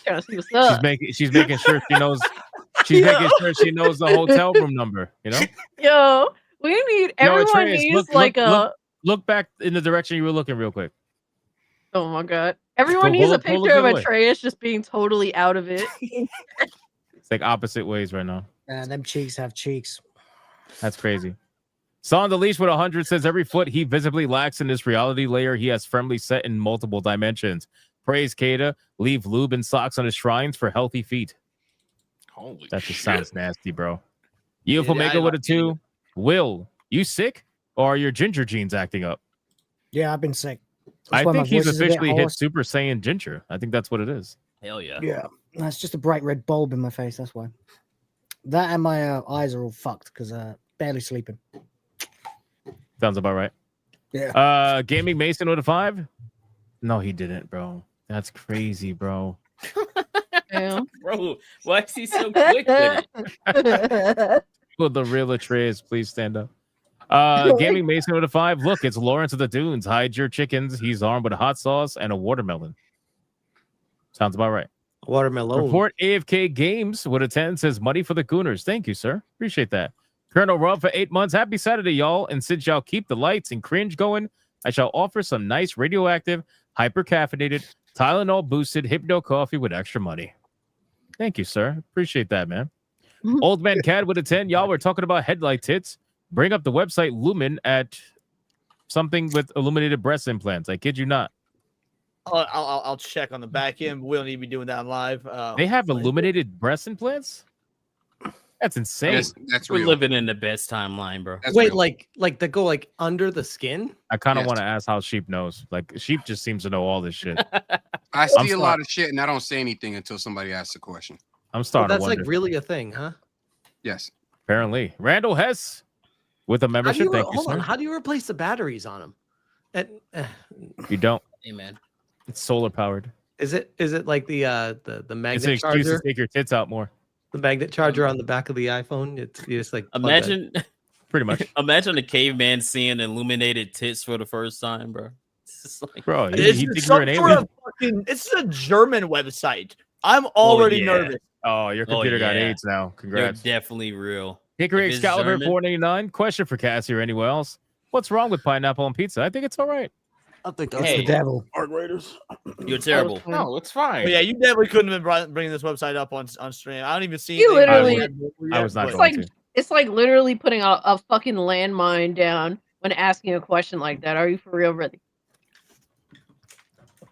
Yeah, see what's up. She's making sure she knows. She's making sure she knows the hotel room number. You know. Yo, we need Yo, everyone Atreus, needs like a. look back in the direction you were looking real quick. Oh my god! Everyone Go needs a pull picture of the other way. Atreus just being totally out of it. It's like opposite ways right now. Them cheeks have cheeks. That's crazy. Saw on the leash with 100 says every foot he visibly lacks in this reality layer he has firmly set in multiple dimensions. Praise Kada. Leave lube and socks on his shrines for healthy feet. Holy That just shit. sounds nasty, bro. UFO Yeah, Maker I'm with a not kidding 2. Will, you sick? Or are your ginger genes acting up? Yeah, I've been sick. I That's why my think he's voice is a bit officially hit hoarse. Super Saiyan Ginger. I think that's what it is. Hell yeah. Yeah, that's just a bright red bulb in my face. That's why. That and my eyes are all fucked because barely sleeping. Sounds about right. Yeah. Gaming Mason with a 5. No, he didn't, bro. That's crazy, bro. Damn. Bro, why is he so quick with it? Will the real Atreus please stand up? Gaming Mason with a 5. Look, it's Lawrence of the Dunes. Hide your chickens. He's armed with a hot sauce and a watermelon. Sounds about right. Watermelon. Report AFK Games with a 10 says money for the Gooners. Thank you, sir. Appreciate that. Colonel Rob for 8 months. Happy Saturday, y'all. And since y'all keep the lights and cringe going, I shall offer some nice radioactive, hyper-caffeinated, Tylenol boosted Hypno coffee with extra money. Thank you, sir. Appreciate that, man. Old Man Cad with a 10. Y'all were talking about headlight tits. Bring up the website Lumen at something with illuminated breast implants. I kid you not. I'll check on the back end. We don't need to be doing that live. They have illuminated breast implants? That's insane. That's We're real. living in the best timeline, bro. That's Wait, real. like they go like under the skin? I kind of Yes. want to ask how Sheep knows. Like, Sheep just seems to know all this shit. I see a lot of shit and I don't say anything until somebody asks a question. I'm Well, starting to that's wonder. like really a thing, huh? Yes. Apparently. Randall Hess with a membership. Thank you, hold on. sir. How do you replace the batteries on them? You don't. Hey, man. It's solar powered. Is it like the It's an magnet excuse charger? to take your tits out more. The magnet charger on the back of the iPhone. It's you just like plug that- Imagine, Pretty much. imagine a caveman seeing illuminated tits for the first time, bro. It's just like, Bro, It's you think you're some an sort alien? of fucking. It's a German website. I'm already yeah. nervous. Oh, your computer got yeah. AIDS now. You're Congrats. definitely real. Hickory If it's Excalibur German- 499. Question for Cassie or anyone else. What's wrong with pineapple on pizza? I think it's all right. I think It's Hey. the devil. Art Raiders. You're terrible. No, it's fine. But yeah, you definitely couldn't have been bringing this website up on stream. I don't even see. You anything. literally- I was not It's going like to. it's like literally putting a fucking landmine down when asking a question like that. Are you for real, brother?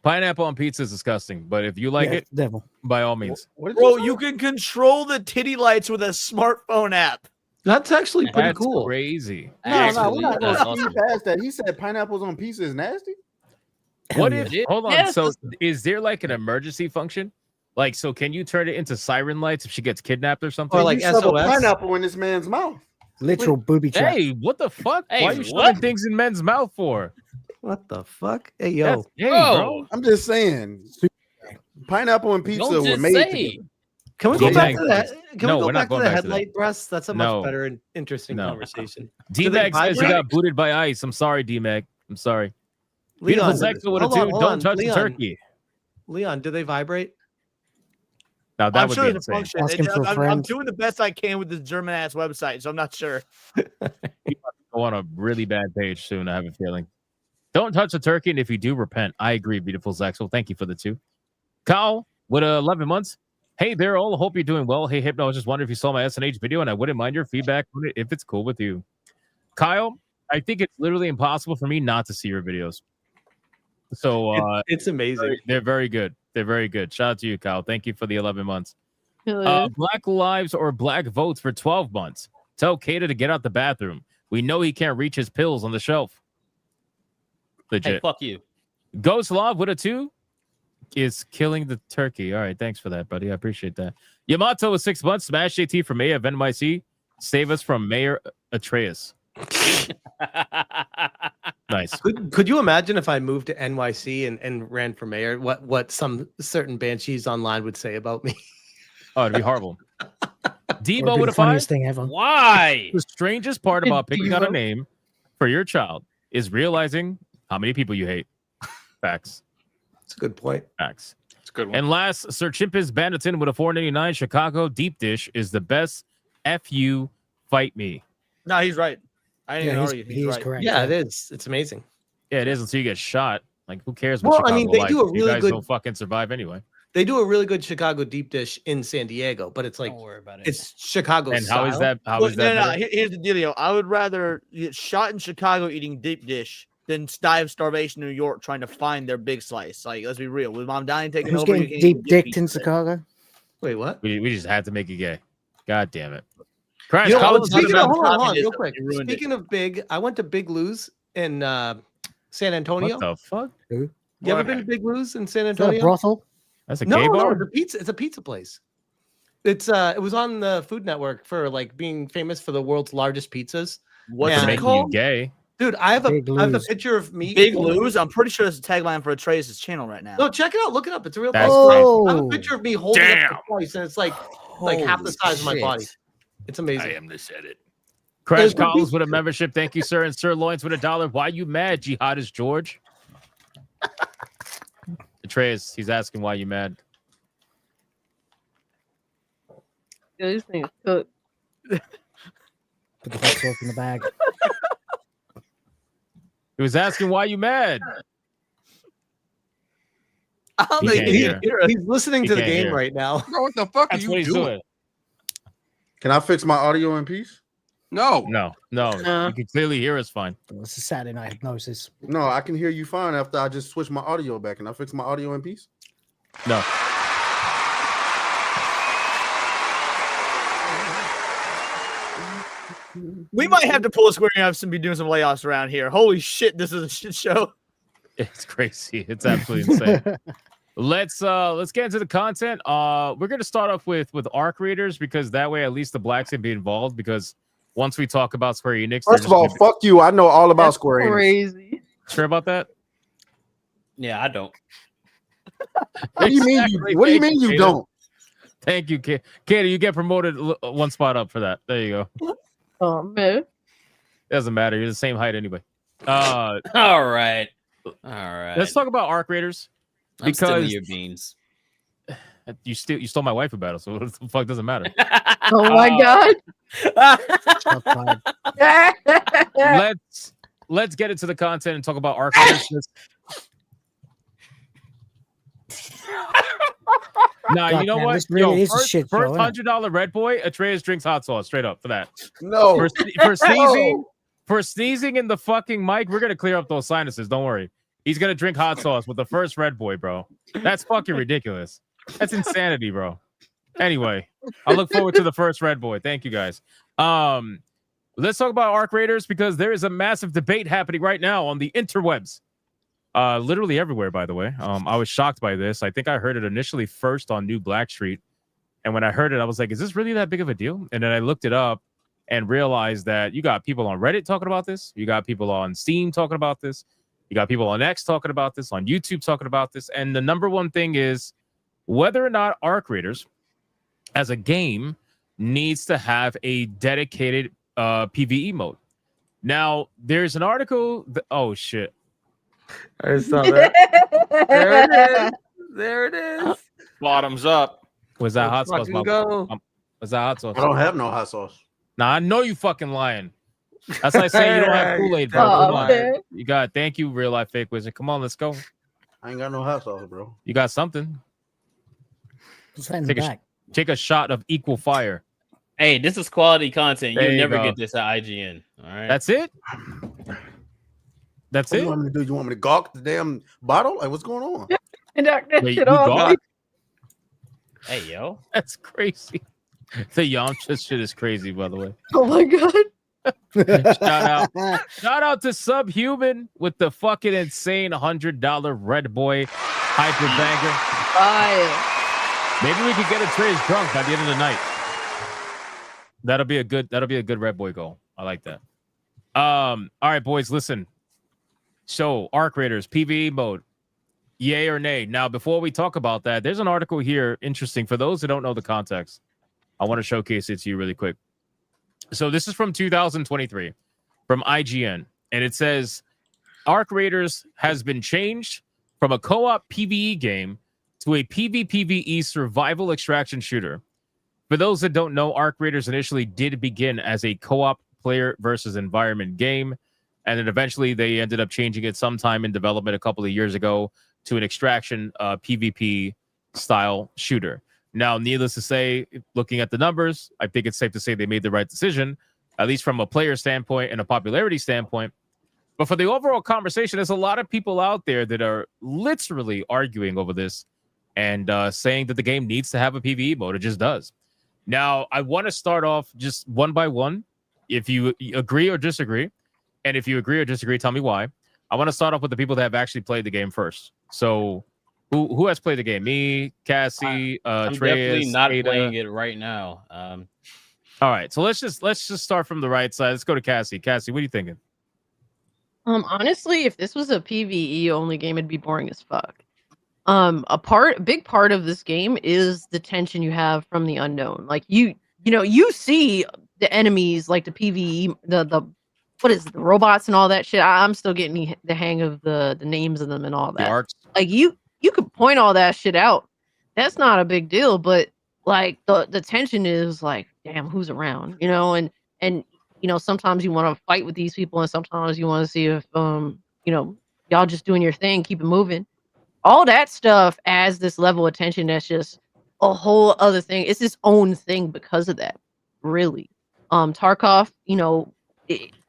Pineapple on pizza is disgusting, but if you like Yeah, it, devil. by all means. Bro, you can control the titty lights with a smartphone app. That's actually pretty That's cool. crazy. No, we're Actually, not that's going to speed past that. He said pineapples on pizza is nasty. What Hell if, yeah. hold on, Yes, so is there like an emergency function? Like, so can you turn it into siren lights if she gets kidnapped or something? Or like you shove a SOS? pineapple in this man's mouth. Literal booby trap. Hey, what the fuck? Hey, Why are you what? shoving things in men's mouth for? What the fuck? Hey yo, That's gay, Bro. bro. I'm just saying, pineapple and pizza Don't were just made say. together. can we Go go back back. to that? Can No, we we're go not back to going the back to that. headlight breasts? That's a No. much better and interesting No. conversation. D-Mag says you vibrate? got booted by ICE. I'm sorry, D-Mag. I'm sorry. Beautiful Leon, sex with a hold on, two. hold Don't on. touch Leon, the turkey. Leon, do they vibrate? Now that I'm would sure be there's a insane. function. Ask him for a I'm friend. doing the best I can with this German ass website, so I'm not sure. Go on a really bad page soon. I have a feeling. Don't touch the turkey, and if you do, repent. I agree, beautiful Zexel. Thank you for the 2. Kyle with 11 months. Hey there, all. Hope you're doing well. Hey, Hypno, I was just wondering if you saw my SNH video, and I wouldn't mind your feedback on it if it's cool with you. Kyle, I think it's literally impossible for me not to see your videos. So It's amazing. they're very good. They're very good. Shout out to you, Kyle. Thank you for the 11 months. Hell yeah. Black lives or black votes for 12 months. Tell Kata to get out the bathroom. We know he can't reach his pills on the shelf. Legit. Hey, fuck you. Ghost Love with a 2 is killing the turkey. All right, thanks for that, buddy. I appreciate that. Yamato with 6 months. Smash JT for Mayor of NYC. Save us from Mayor Atreus. Nice. Could you imagine if I moved to NYC and ran for mayor? What some certain banshees online would say about me? Oh, it'd be horrible. Would Debo be with the a 5. funniest thing ever. Why? The strangest part about picking out a Devo. name for your child is realizing how many people you hate. Facts. That's a good point. Facts. It's a good one. And last, Sir Chimpus Bannerton with a 499. Chicago deep dish is the best. FU fight me. No, he's right. I didn't Yeah, even he's, argue. He's he is right. correct. Yeah, it is. It's amazing. Yeah, it is until you get shot. Like, who cares what Well, Chicago I mean, they like? do a You really guys good- don't fucking survive anyway. They do a really good Chicago deep dish in San Diego, but it's like Don't worry about it. it's Chicago And style. how is that? How Well, is that? no. better? Here's the dealio. I would rather get shot in Chicago eating deep dish than die of starvation in New York trying to find their big slice. Like, let's be real. With mom dying taking Who's over, you getting can't deep even get dicked in pizza. Chicago? Wait, what? We just had to make it gay. God damn it. Crash You know, Collins speaking with of, a- hold on, real communism. quick. You ruined it. Speaking of big, I went to Big Lou's in San Antonio. What the fuck? You ever What? been to Big Lou's in San Is that a Antonio? brothel? That's a No, gay no, bar? it's a pizza. It's a pizza place. It was on the Food Network for like being famous for the world's largest pizzas. What's Yeah. it Making you called? gay. Dude, I have a Big I have a Lou's. picture of me. Big Lou's. I'm pretty sure it's a tagline for Atreus' channel right now. No, check it out. Look it up. It's a real That's place. Oh, I have a picture of me holding Damn. up the price, and it's like half the size of my body. It's amazing. am the said it. Crash There's no Collins pizza. with a membership. Thank you, sir. And Sir Lawrence with $1. Why you mad, Jihadist George? Atreus, he's asking why you mad. These things cook. Put the hot sauce in the bag. He was asking why you mad. Oh, He can't hear. he's listening He to the can't game hear. right now. Bro, what the fuck That's are what you he's doing. Can I fix my audio in peace? No. No. You can clearly hear us fine. It's a Saturday night hypnosis. No, I can hear you fine after I just switch my audio back. Can I fix my audio in peace? No. We might have to pull a Square Enix and be doing some layoffs around here. Holy shit, this is a shit show. It's crazy. It's absolutely insane. Let's get into the content. We're gonna start off with ARC readers because that way at least the blacks can be involved. Because once we talk about Square Enix, First of all, fuck you. I know all about Square Enix. Crazy. Sure about that? Yeah, I don't. What do you mean? What do you mean you don't? Thank you, Katie. You get promoted one spot up for that. There you go. Oh man. Doesn't matter. You're the same height anyway. All right. Let's talk about ARC raiders. I'm stealing Because your beans. you stole my wife a battle, so what the fuck doesn't matter. Oh my god. Let's get into the content and talk about ARC raiders. Nah, God, you know man, what? this really is a shit show, first isn't it? $100 Red Boy, Atreus drinks hot sauce straight up for that. No. For sneezing in the fucking mic, we're gonna clear up those sinuses. Don't worry. He's gonna drink hot sauce with the first Red Boy, bro. That's fucking ridiculous. That's insanity, bro. Anyway, I look forward to the first Red Boy. Thank you guys. Let's talk about ARC raiders because there is a massive debate happening right now on the interwebs. Literally everywhere, by the way. I was shocked by this. I think I heard it initially first on New Blackstreet. And when I heard it, I was like, is this really that big of a deal? And then I looked it up and realized that you got people on Reddit talking about this. You got people on Steam talking about this. You got people on X talking about this, on YouTube talking about this. And the number one thing is whether or not ARC raiders as a game needs to have a dedicated PVE mode. Now, there's an article. Oh, shit. I saw that. There it is. There it is. Bottoms up. Was that hot sauce? fucking go. Was that hot sauce? I don't have no hot sauce. Nah, I know you fucking lying. That's like saying you don't have Kool-Aid, bro. Come on. Okay. You got thank you, real life fake wizard. Come on, let's go. I ain't got no hot sauce, bro. You got something. Just in the back. Take a shot of equal fire. Hey, this is quality content. There You'll you never go. get this at IGN. All right. That's it. That's What it. you want me to do? You want me to gawk the damn bottle? Like, what's going on? And knock that Wait, shit you off. gawk? Hey, yo. That's crazy. The Yamcha shit is crazy, by the way. Oh my god. Shout out to Subhuman with the fucking insane $100 Red Boy hyper banger. Maybe we could get a Trace drunk by the end of the night. That'll be a good Red Boy goal. I like that. All right, boys, listen. So, ARC Raiders, PvE mode, yay or nay? Now, before we talk about that, there's an article here, interesting. For those who don't know the context, I want to showcase it to you really quick. So this is from 2023 from IGN, and it says ARC Raiders has been changed from a co-op PvE game to a PvPvE survival extraction shooter. For those that don't know, ARC Raiders initially did begin as a co-op player versus environment game, and then eventually they ended up changing it sometime in development a couple of years ago to an extraction PvP style shooter. Now, needless to say, looking at the numbers, I think it's safe to say they made the right decision, at least from a player standpoint and a popularity standpoint. But for the overall conversation, there's a lot of people out there that are literally arguing over this and saying that the game needs to have a PvE mode. It just does. Now, I want to start off just one by one, if you agree or disagree. And if you agree or disagree, tell me why. I want to start off with the people that have actually played the game first. So who has played the game? Me, Cassie, I'm Treyas, definitely not Ada. playing it right now. All right, so let's just start from the right side. Let's go to Cassie. Cassie, what are you thinking? Honestly, if this was a PvE only game, it'd be boring as fuck. A big part of this game is the tension you have from the unknown. Like you see the enemies, like the PvE, the what is it, the robots and all that shit. I'm still getting the hang of the names of them and all that. The arcs. Like you could point all that shit out. That's not a big deal, but like the tension is like, damn, who's around, and sometimes you want to fight with these people, and sometimes you want to see if y'all just doing your thing, keep it moving. All that stuff adds this level of tension that's just a whole other thing. It's its own thing because of that, really. Tarkov,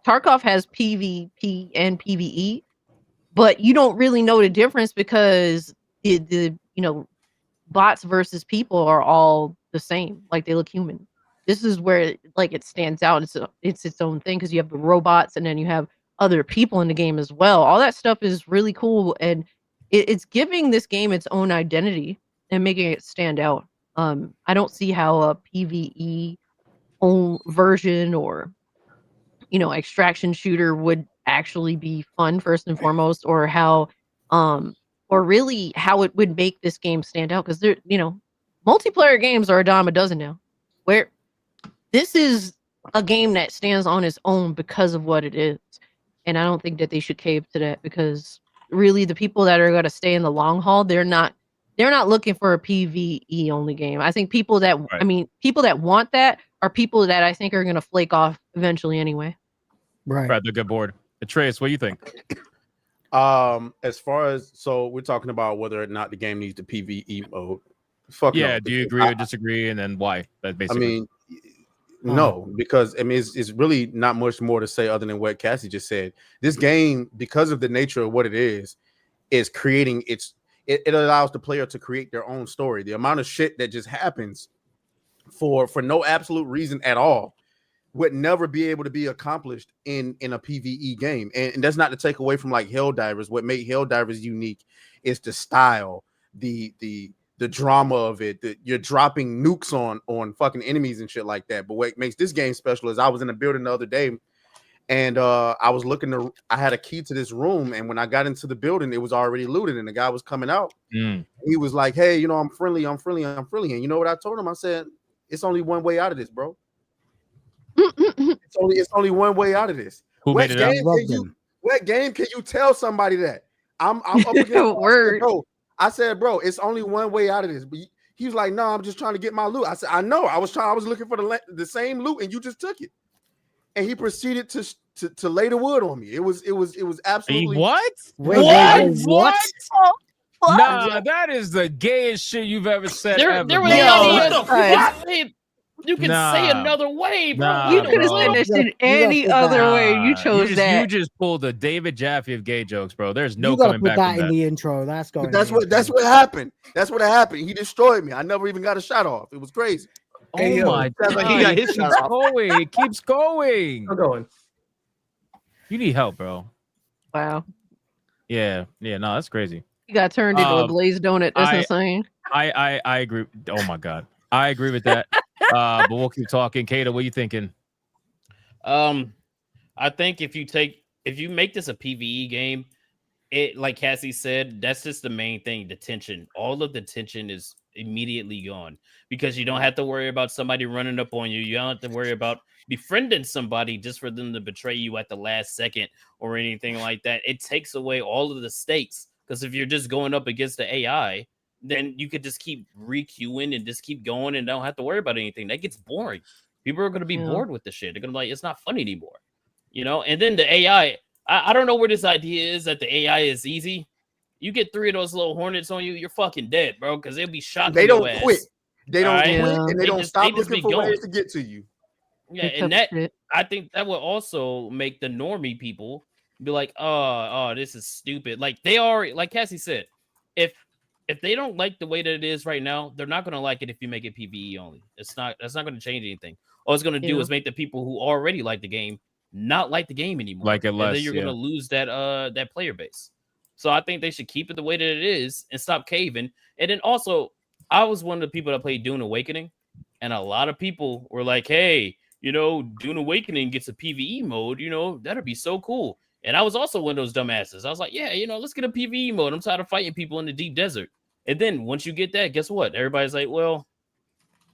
Tarkov has PvP and PvE, but you don't really know the difference because the bots versus people are all the same. Like, they look human. This is where it stands out. It's its own thing because you have the robots and then you have other people in the game as well. All that stuff is really cool, and it's giving this game its own identity and making it stand out. I don't see how a PvE own version or extraction shooter would actually be fun first and foremost, or how or really how it would make this game stand out, because multiplayer games are a dime a dozen now, where this is a game that stands on its own because of what it is. And I don't think that they should cave to that, because really the people that are going to stay in the long haul, they're not looking for a PvE only game. I think people that people that want that are people that I think are going to flake off eventually anyway. Right, they're good board. Atreus, what do you think? As far as, so we're talking about whether or not the game needs the PvE mode. Fuck Yeah, no. do you agree or disagree, and then why? That basically. No, because it's really not much more to say other than what Cassie just said. This game, because of the nature of what it is creating it allows the player to create their own story. The amount of shit that just happens for no absolute reason at all would never be able to be accomplished in a PvE game. And that's not to take away from like Helldivers. What made Helldivers unique is the style, the drama of it, that you're dropping nukes on fucking enemies and shit like that. But what makes this game special is I was in a building the other day, and I was I had a key to this room, and when I got into the building, it was already looted, and the guy was coming out. He was like, "Hey, I'm friendly." And you know what I told him? I said, "It's only one way out of this, bro. It's only one way out of this." Who made it up? What game can you tell somebody that? I'm up against word. I said, bro, it's only one way out of this. But he was like, no, I'm just trying to get my loot. I said, I know. I was looking for the same loot, and you just took it. And he proceeded to lay the wood on me. It was absolutely what? What? Nah, that is the gayest shit you've ever said. There was you can say another way, bro. You could have said this in any other way. You chose that. You just pulled a David Jaffe of gay jokes, bro. There's no You gotta coming put back that from in that. the intro. That's going. That's what happened. That's what happened. He destroyed me. I never even got a shot off. It was crazy. Oh my god! like he got his It shot keeps off. going. It keeps going. I'm going. You need help, bro. Wow. Yeah. No, that's crazy. You got turned into a glazed donut. That's insane. I agree. Oh my god, I agree with that. But we'll keep talking. Kato, what are you thinking? I think if you make this a PvE game, it, like Cassie said, that's just the main thing. The tension, all of the tension is immediately gone, because you don't have to worry about somebody running up on you. You don't have to worry about befriending somebody just for them to betray you at the last second or anything like that. It takes away all of the stakes, because if you're just going up against the AI, then you could just keep requeuing and just keep going and don't have to worry about anything. That gets boring. People are going to be bored with the shit. They're going to be like, it's not fun anymore, And then the AI, I don't know where this idea is that the AI is easy. You get 3 of those little hornets on you, you're fucking dead, bro, because they'll be shot. They don't quit. They don't Right? quit, and they don't stop just looking be for ways going. to get to you. Yeah, and that I think that will also make the normie people be like, oh, this is stupid. Like they already, like Cassie said, if they don't like the way that it is right now, they're not going to like it if you make it PvE only. That's not going to change anything. All it's going to do is make the people who already like the game not like the game anymore. Like it less, and then you're going to lose that player base. So I think they should keep it the way that it is and stop caving. And then also, I was one of the people that played Dune Awakening, and a lot of people were like, hey, Dune Awakening gets a PvE mode, that'd be so cool. And I was also one of those dumbasses. I was like, yeah, let's get a PvE mode. I'm tired of fighting people in the deep desert. And then once you get that, guess what? Everybody's like, well,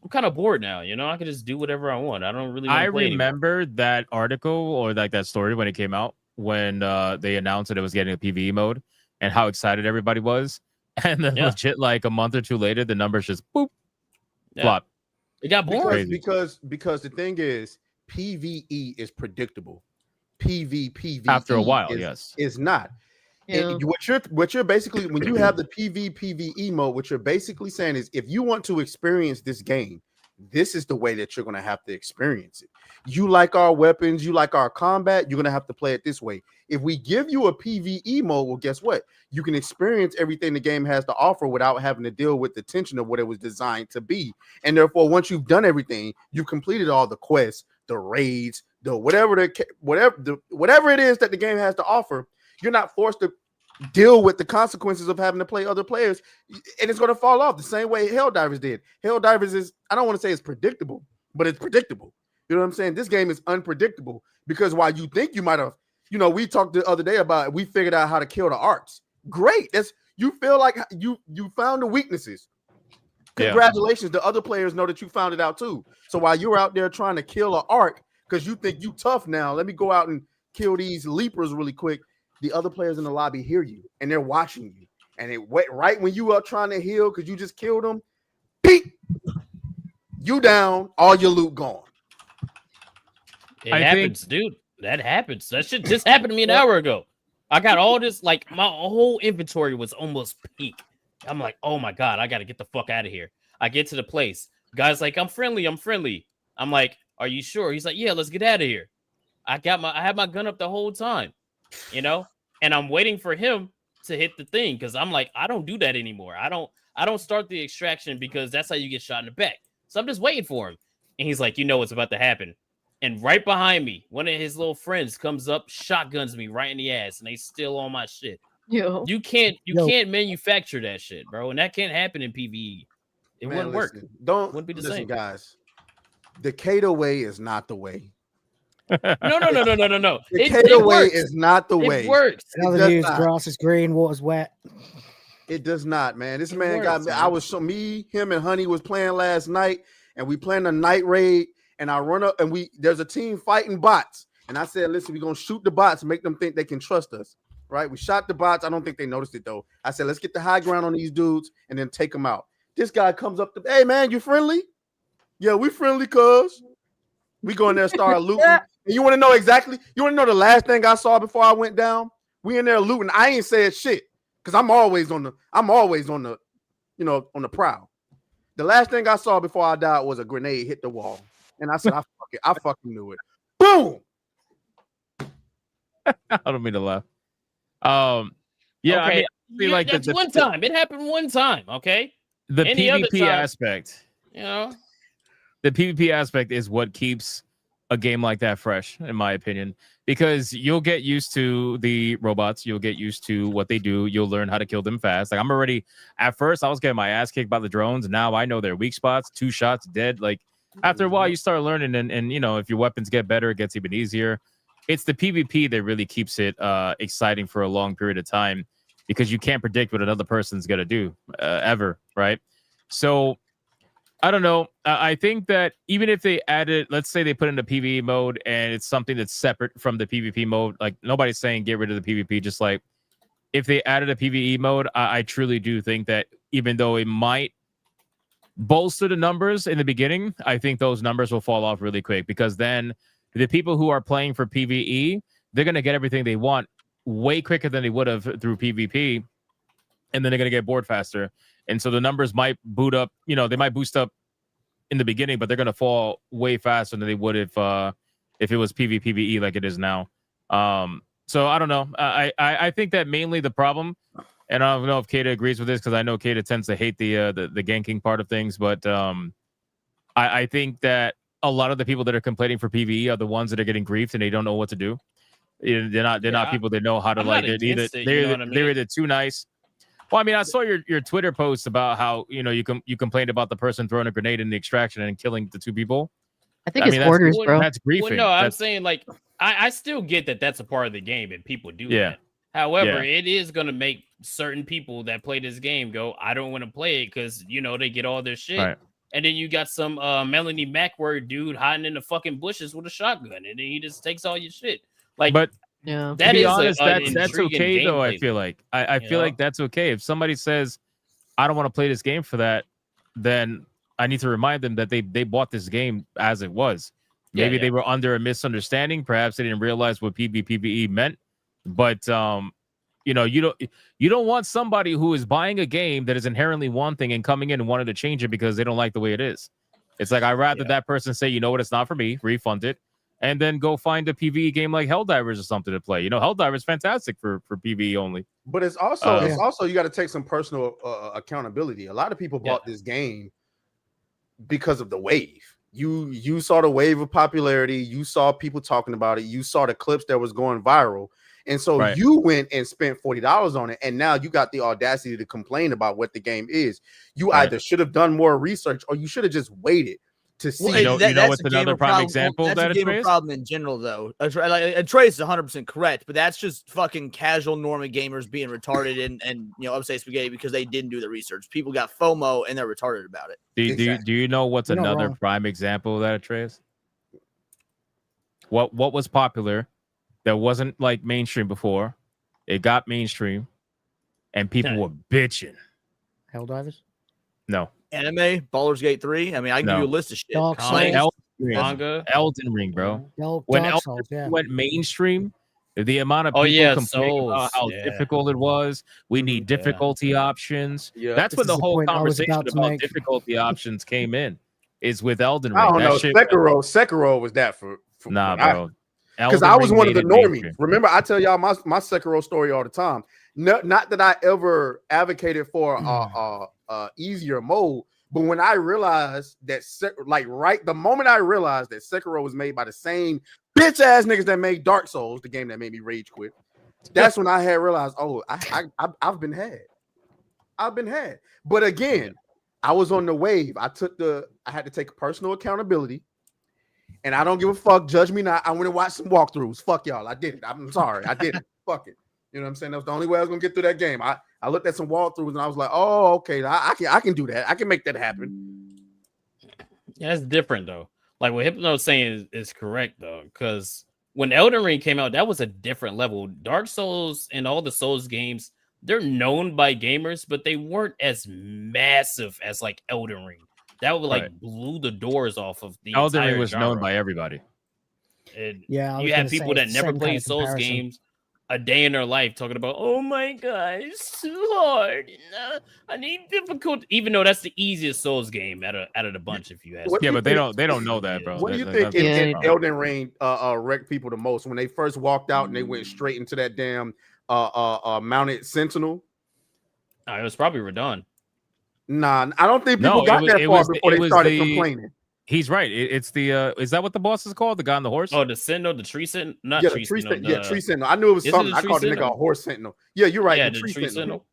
I'm kind of bored now. I can just do whatever I want. I don't really want to play remember that article or like that story when it came out, when they announced that it was getting a PvE mode and how excited everybody was. And then legit like a month or two later, the numbers just flop. It got boring. Because the thing is, PVE is predictable. PvPvE After a while, yes. is not. Yeah. And what you're basically, when you have the PvPvE mode, what you're basically saying is, if you want to experience this game, this is the way that you're going to have to experience it. You like our weapons, you like our combat, you're going to have to play it this way. If we give you a PvE mode, well, guess what? You can experience everything the game has to offer without having to deal with the tension of what it was designed to be. And therefore, once you've done everything, you've completed all the quests, the raids, the whatever it is that the game has to offer. You're not forced to deal with the consequences of having to play other players, and it's going to fall off the same way Helldivers did. Helldivers is, I don't want to say it's predictable, but it's predictable. You know what I'm saying? This game is unpredictable because while you think you might have, we talked the other day about, we figured out how to kill the arcs. Great. You feel like you found the weaknesses. Congratulations. The other players know that you found it out too. So while you're out there trying to kill an arc because you think you tough now, let me go out and kill these leapers really quick. The other players in the lobby hear you and they're watching you. And it went right when you are trying to heal because you just killed them. Beep! You down, all your loot gone. It happens, dude. That happens. That shit just happened to me an hour ago. I got all this, like, my whole inventory was almost peak. I'm like, oh my God, I got to get the fuck out of here. I get to the place. Guy's like, I'm friendly. I'm like, are you sure? He's like, yeah, let's get out of here. I had my gun up the whole time, and I'm waiting for him to hit the thing because I'm like, I don't do that anymore. I don't start the extraction because that's how you get shot in the back. So I'm just waiting for him. And he's like, you know what's about to happen. And right behind me, one of his little friends comes up, shotguns me right in the ass, and they steal all my shit. Yo. You can't manufacture that shit, bro. And that can't happen in PvE. It wouldn't work. Wouldn't be the listen, same. guys. The Cato way is not the way. No. The Cato way is not the way. It works. Another news, grass is green, water's wet. It does not, man. This man got me. Him and Honey was playing last night, and we playing a night raid. And I run up, and there's a team fighting bots. And I said, listen, we're gonna shoot the bots, make them think they can trust us. Right? We shot the bots. I don't think they noticed it though. I said, let's get the high ground on these dudes and then take them out. This guy comes up to, hey man, you friendly? Yeah, we friendly, cuz. We go in there and start looting. And you want to know the last thing I saw before I went down? We in there looting. I ain't said shit because I'm always on the on the prowl. The last thing I saw before I died was a grenade hit the wall. And I said, I fucking knew it. Boom. I don't mean to laugh. Yeah, okay. I mean, like that's one time. It happened one time. Okay. The Any other PvP time, aspect. The PvP aspect is what keeps a game like that fresh, in my opinion, because you'll get used to the robots, you'll get used to what they do, you'll learn how to kill them fast. Like at first I was getting my ass kicked by the drones, and now I know their weak spots, 2 shots dead. Like after a while you start learning, and if your weapons get better, it gets even easier. It's the PvP that really keeps it exciting for a long period of time, because you can't predict what another person's gonna do ever, right? So I don't know. I think that even if they added, let's say they put in a PvE mode and it's something that's separate from the PvP mode, like nobody's saying get rid of the PvP, just like if they added a PvE mode, I truly do think that even though it might bolster the numbers in the beginning, I think those numbers will fall off really quick, because then the people who are playing for PvE, they're going to get everything they want way quicker than they would have through PvP, and then they're going to get bored faster. And so the numbers might boot up, they might boost up in the beginning, but they're going to fall way faster than they would if it was PvPvE like it is now. So I don't know. I think that mainly the problem, and I don't know if Kata agrees with this, because I know Kata tends to hate the ganking part of things, but I think that a lot of the people that are complaining for PvE are the ones that are getting griefed and they don't know what to do. They're not people that know how to they're either too nice. Well, I mean, I saw your Twitter post about how you complained about the person throwing a grenade in the extraction and killing the 2 people. I think it's hoarders, bro. That's griefing. Well, no, I'm saying, like, I still get that that's a part of the game and people do that. However, it is going to make certain people that play this game go, I don't want to play it because, they get all their shit. Right. And then you got some Melanie Macword dude hiding in the fucking bushes with a shotgun, and then he just takes all your shit. Like, but yeah, that to be is honest, that's okay though. I feel like I feel like that's okay. If somebody says, I don't want to play this game for that, then I need to remind them that they bought this game as it was. Maybe they were under a misunderstanding. Perhaps they didn't realize what PvE meant. But you know, you don't want somebody who is buying a game that is inherently one thing and coming in and wanting to change it because they don't like the way it is. It's like I'd rather that person say, you know what, it's not for me, refund it, and then go find a PvE game like Helldivers or something to play. You know, Helldivers fantastic for PvE only. But it's also you got to take some personal accountability. A lot of people bought this game because of the wave. You saw the wave of popularity. You saw people talking about it. You saw the clips that was going viral. And so you went and spent $40 on it, and now you got the audacity to complain about what the game is. You either should have done more research, or you should have just waited to see. Well, you know what's another prime example? That's a gamer problem in general, though. Trace is 100% correct, but that's just fucking casual normie gamers being retarded and upstate spaghetti because they didn't do the research. People got FOMO and they're retarded about it. Do you know what's another prime example of that, Trace? What was popular that wasn't like mainstream before? It got mainstream, and people were bitching. Helldivers? No. Anime, Baldur's Gate 3. I mean, I can give you a list of shit. Dark Souls. Elden Ring, bro. When Dark Elden Souls, Ring went mainstream, the amount of people complaining about how difficult it was. We need difficulty options. That's when the whole conversation about difficulty options came in. Is with Elden Ring. I don't know. Sekiro was that for nah, bro. Because I was one of the normies. Remember, I tell y'all my Sekiro story all the time. Not that I ever advocated for easier mode, but when I realized that, the moment I realized that Sekiro was made by the same bitch ass niggas that made Dark Souls, the game that made me rage quit, that's when I had realized, I've been had. I've been had. But again, I was on the wave. I had to take personal accountability. And I don't give a fuck. Judge me not. I went and watched some walkthroughs. Fuck y'all. I did it. I'm sorry. I did it. Fuck it. You know what I'm saying? That was the only way I was gonna get through that game. I looked at some walkthroughs and I was like, oh, okay. I can do that. I can make that happen. Yeah, that's different though. Like what Hypno's saying is correct though, because when Elden Ring came out, that was a different level. Dark Souls and all the Souls games, they're known by gamers, but they weren't as massive as like Elden Ring. That would blew the doors off of the Elden Ring entire was genre. known by everybody. And yeah, you have people that never played Souls games a day in their life talking about, oh my god, it's too hard. I need difficult, even though that's the easiest Souls game out of the bunch. If you ask, but they don't know that, bro. What do you think in Elden Ring wrecked people the most when they first walked out and they went straight into that damn mounted sentinel? It was probably Radon. Nah, I don't think people got that far before they started complaining. He's right. It's the is that what the boss is called? The guy on the horse? Oh, the Sentinel, the tree sentinel, not tree tree sentinel. Yeah, tree sentinel. I knew it was something. I called the nigga a horse sentinel. Yeah, you're right. Yeah, the tree sentinel.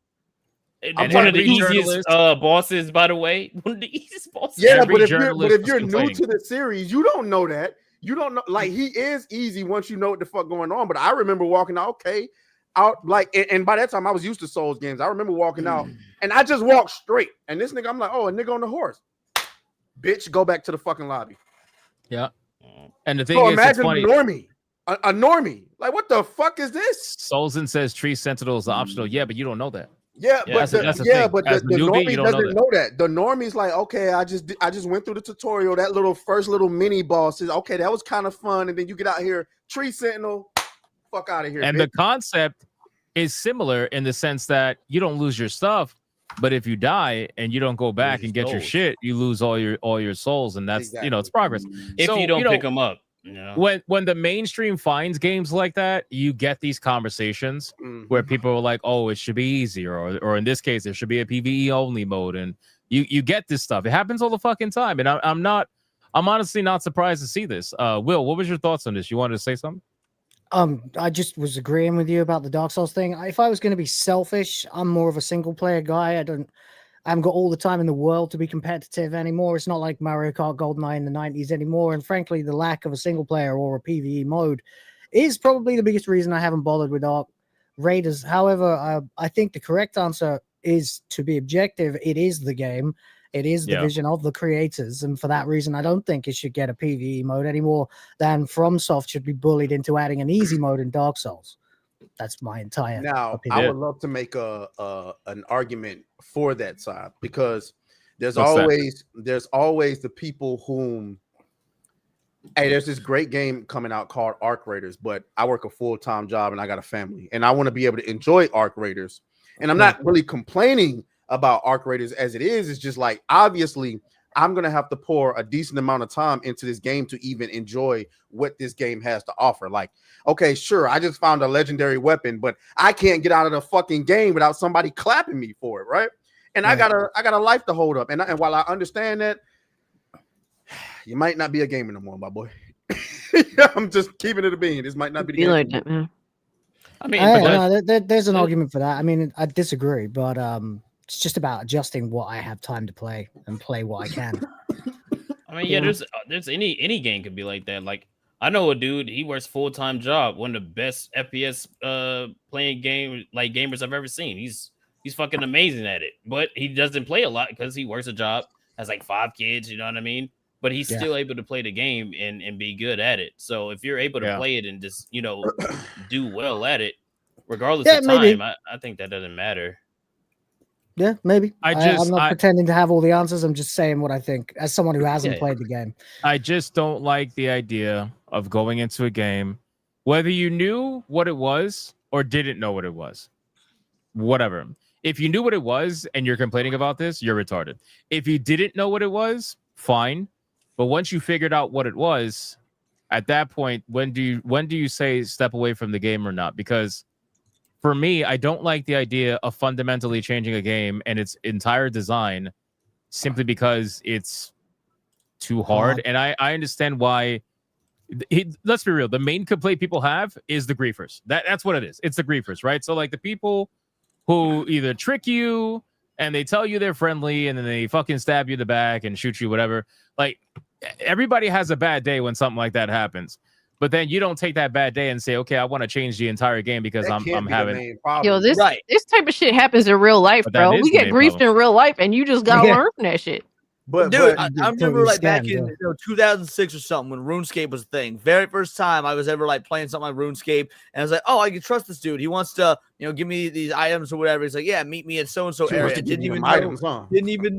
I'm one of the easiest bosses, by the way. One of the easiest bosses. Yeah, but if you're new to the series, you don't know that. You don't know. Like, he is easy once you know what the fuck going on. But I remember walking out. And by that time I was used to Souls games. I remember walking out and I just walked straight. And this nigga, I'm like, oh, a nigga on the horse. Bitch, go back to the fucking lobby. Yeah. And the thing is, imagine a normie. A normie. Like, what the fuck is this? Soulson says Tree Sentinel is optional. Yeah, but you don't know that. Yeah, but the normie doesn't know that. The normie's like, okay, I just went through the tutorial. That first little mini boss is okay. That was kind of fun. And then you get out here, Tree Sentinel. Fuck out of here. And bitch. The concept is similar in the sense that you don't lose your stuff, but if you die and you don't go back and get your shit, you lose all your souls, and that's it's progress. If you don't pick them up. Yeah. When the mainstream finds games like that, you get these conversations where people are like, "Oh, it should be easier," or in this case, there should be a PVE only mode, and you get this stuff. It happens all the fucking time, and I'm honestly not surprised to see this. Will, what was your thoughts on this? You wanted to say something? I just was agreeing with you about the Dark Souls thing. If I was going to be selfish, I'm more of a single player guy. I haven't got all the time in the world to be competitive anymore. It's not like Mario Kart GoldenEye in the 90s anymore. And frankly, the lack of a single player or a PvE mode is probably the biggest reason I haven't bothered with Ark Raiders. However, I think the correct answer is to be objective. It is the game. It is the vision of the creators, and for that reason, I don't think it should get a PvE mode any more than FromSoft should be bullied into adding an easy mode in Dark Souls. That's my entire opinion. I would love to make an argument for that side, because there's always the people whom Hey, there's this great game coming out called Arc Raiders, but I work a full-time job and I got a family, and I want to be able to enjoy Arc Raiders. And I'm not really complaining about Arc Raiders as it is. It's just like, obviously, I'm gonna have to pour a decent amount of time into this game to even enjoy what this game has to offer. Like, okay, sure, I just found a legendary weapon, but I can't get out of the fucking game without somebody clapping me for it, right? And I got a life to hold up. And while I understand that, you might not be a gamer no more, my boy. I'm just keeping it a bean. This might not be the game. like that, man. I mean, there's an argument for that. I mean, I disagree, but it's just about adjusting what I have time to play and play what I can. I mean, yeah, there's any game could be like that. Like, I know a dude, he works full-time job, one of the best FPS playing gamers I've ever seen. He's fucking amazing at it, but he doesn't play a lot because he works a job, has like 5 kids, you know what I mean? But he's still able to play the game and be good at it. So if you're able to play it and just, do well at it, regardless of time, I think that doesn't matter. Yeah, maybe. I'm not pretending to have all the answers. I'm just saying what I think as someone who hasn't played the game. I just don't like the idea of going into a game, whether you knew what it was or didn't know what it was. Whatever. If you knew what it was and you're complaining about this, you're retarded. If you didn't know what it was, fine. But once you figured out what it was, at that point, when do you say step away from the game or not? Because for me, I don't like the idea of fundamentally changing a game and its entire design simply because it's too hard. And I understand why. Let's be real. The main complaint people have is the griefers. That's what it is. It's the griefers, right? So like the people who either trick you and they tell you they're friendly and then they fucking stab you in the back and shoot you, whatever. Like, everybody has a bad day when something like that happens. But then you don't take that bad day and say, okay, I want to change the entire game because I'm having... Yo, this type of shit happens in real life, bro. We get griefed in real life and you just gotta learn from that shit. But dude, I remember like back in 2006 or something when RuneScape was a thing. Very first time I was ever like playing something like RuneScape, and I was like, "Oh, I can trust this dude. He wants to, give me these items or whatever." He's like, "Yeah, meet me at so and so area." Didn't even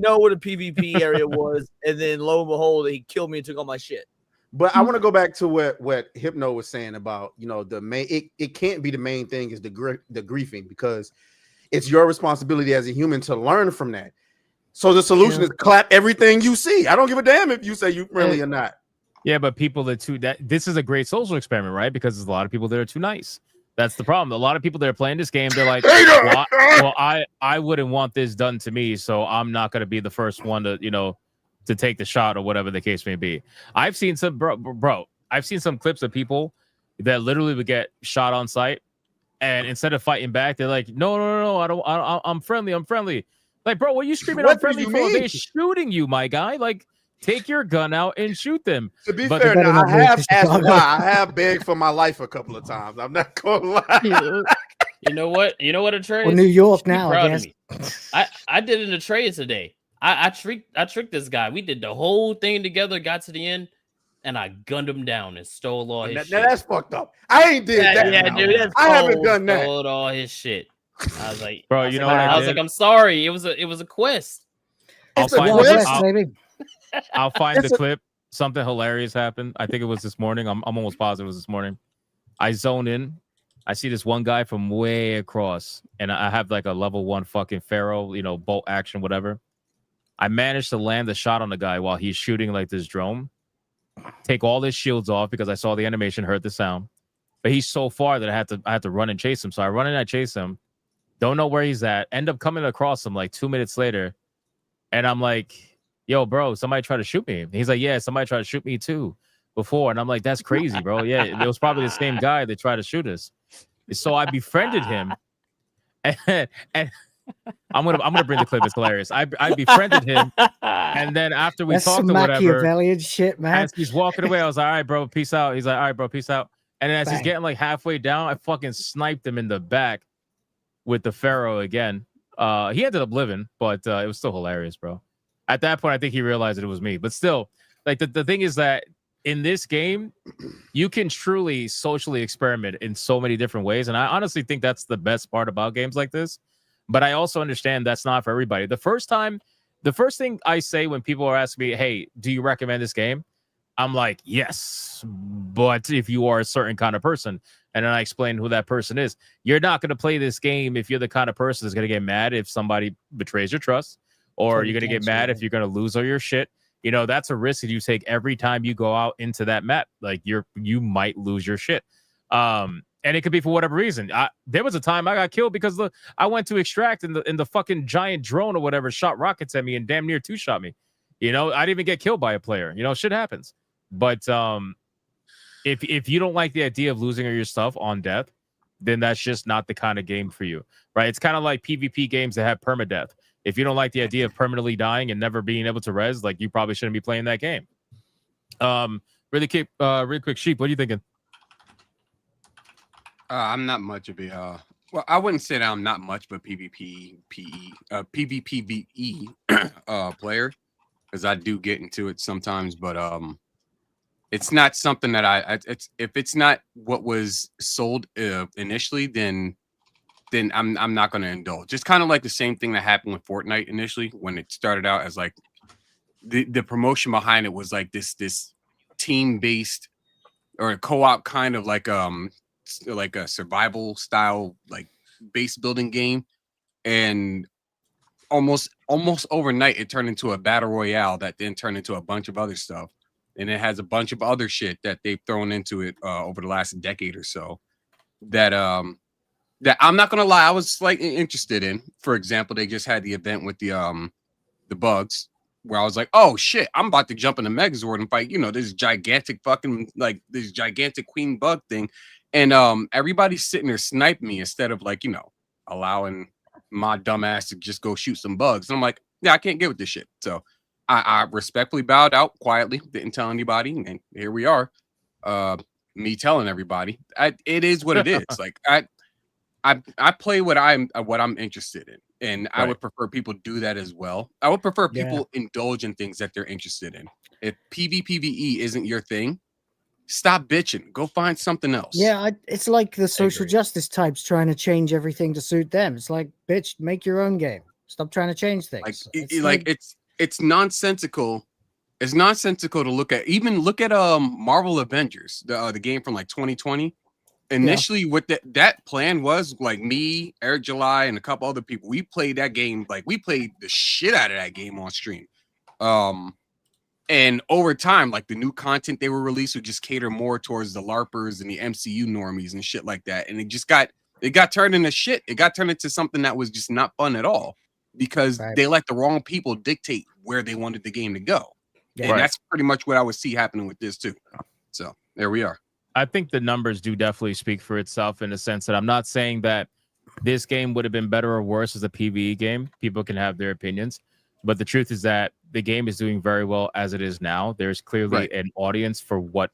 know what a PvP area was, and then lo and behold, he killed me and took all my shit. But I want to go back to what Hypno was saying about the main. It can't be the main thing is the griefing, because it's your responsibility as a human to learn from that. So the solution is clap everything you see. I don't give a damn if you say you friendly or not. Yeah, but people this is a great social experiment, right? Because there's a lot of people that are too nice. That's the problem. A lot of people that are playing this game, they're like, well, I wouldn't want this done to me, so I'm not going to be the first one to, to take the shot or whatever the case may be. I've seen some bro. I've seen some clips of people that literally would get shot on sight, and instead of fighting back, they're like, no, I'm friendly. Like, bro, what are you screaming I'm friendly for? They're shooting you, my guy. Like, take your gun out and shoot them. To be fair, now, I have asked why. I have begged for my life a couple of times. I'm not gonna lie. You know what, Atreus? Well, New York now, I guess. I did an Atreus today. I tricked this guy. We did the whole thing together, got to the end, and I gunned him down and stole all his shit. Now that's fucked up. I ain't did that. Yeah, dude, I haven't done that. Stole all his shit. I was like, bro, you know what I was like, I'm sorry. It was a quest. I'll find the clip. Something hilarious happened. I think it was this morning. I'm almost positive it was this morning. I zone in. I see this one guy from way across, and I have like a level 1 fucking Pharaoh, bolt action, whatever. I managed to land the shot on the guy while he's shooting like this drone. Take all his shields off because I saw the animation, heard the sound. But he's so far that I had to run and chase him. So I run and I chase him. Don't know where he's at. End up coming across him like 2 minutes later. And I'm like, yo, bro, somebody tried to shoot me. And he's like, yeah, somebody tried to shoot me too before. And I'm like, that's crazy, bro. Yeah, it was probably the same guy that tried to shoot us. So I befriended him. And I'm gonna bring the clip. It's hilarious. I befriended him. And then after we talked or whatever, Machiavellian shit, man. As he's walking away, I was like, all right, bro, peace out. He's like, all right, bro, peace out. And then as he's getting like halfway down, I fucking sniped him in the back with the Pharaoh again. He ended up living, but it was still hilarious, bro. At that point, I think he realized that it was me. But still, like the thing is that in this game, you can truly socially experiment in so many different ways. And I honestly think that's the best part about games like this. But I also understand that's not for everybody. The first thing I say when people are asking me, hey, do you recommend this game? I'm like, yes, but if you are a certain kind of person, and then I explain who that person is, you're not going to play this game if you're the kind of person that's going to get mad if somebody betrays your trust, or you're going to get mad if you're going to lose all your shit. You know, that's a risk that you take every time you go out into that map. Like you might lose your shit. And it could be for whatever reason. There was a time I got killed because I went to extract and the fucking giant drone or whatever shot rockets at me and damn near two shot me. You know, I didn't even get killed by a player. You know, shit happens. But if you don't like the idea of losing all your stuff on death, then that's just not the kind of game for you, right? It's kind of like PvP games that have permadeath. If you don't like the idea of permanently dying and never being able to res, like you probably shouldn't be playing that game. Really quick, Sheep, what are you thinking? I'm not much of a well, I wouldn't say that I'm not much of a PvP PvE player, because I do get into it sometimes, but it's not something that if it's not what was sold initially, then I'm not going to indulge. It's kind of like the same thing that happened with Fortnite initially when it started out as like the promotion behind it was like this team based or a co-op kind of like a survival style like base building game, and almost overnight it turned into a battle royale that then turned into a bunch of other stuff, and it has a bunch of other shit that they've thrown into it over the last decade or so that I'm not gonna lie, I was slightly interested in. For example, they just had the event with the bugs where I was like, oh shit, I'm about to jump in the Megazord and fight, this gigantic fucking like this gigantic queen bug thing. And everybody's sitting there sniping me instead of like, allowing my dumb ass to just go shoot some bugs. And I'm like, yeah, I can't get with this shit. So I respectfully bowed out quietly, didn't tell anybody, and here we are. Me telling everybody. It is what it is. Like I play what I'm interested in. And I would prefer people do that as well. I would prefer people indulge in things that there interested in. If PvE isn't your thing, stop bitching. Go find something else. Yeah, it's like the social justice types trying to change everything to suit them. It's like, bitch, make your own game. Stop trying to change things. It's nonsensical. It's nonsensical to look at. Even look at Marvel Avengers, the game from like 2020. Initially, what that plan was, like me, Eric July, and a couple other people, we played that game. Like we played the shit out of that game on stream. And over time, like the new content they were released would just cater more towards the LARPers and the MCU normies and shit like that. And it got turned into shit. It got turned into something that was just not fun at all because they let the wrong people dictate where they wanted the game to go. Yeah. And that's pretty much what I would see happening with this too. So there we are. I think the numbers do definitely speak for itself in the sense that I'm not saying that this game would have been better or worse as a PvE game. People can have their opinions. But the truth is that the game is doing very well as it is now. There's clearly an audience for what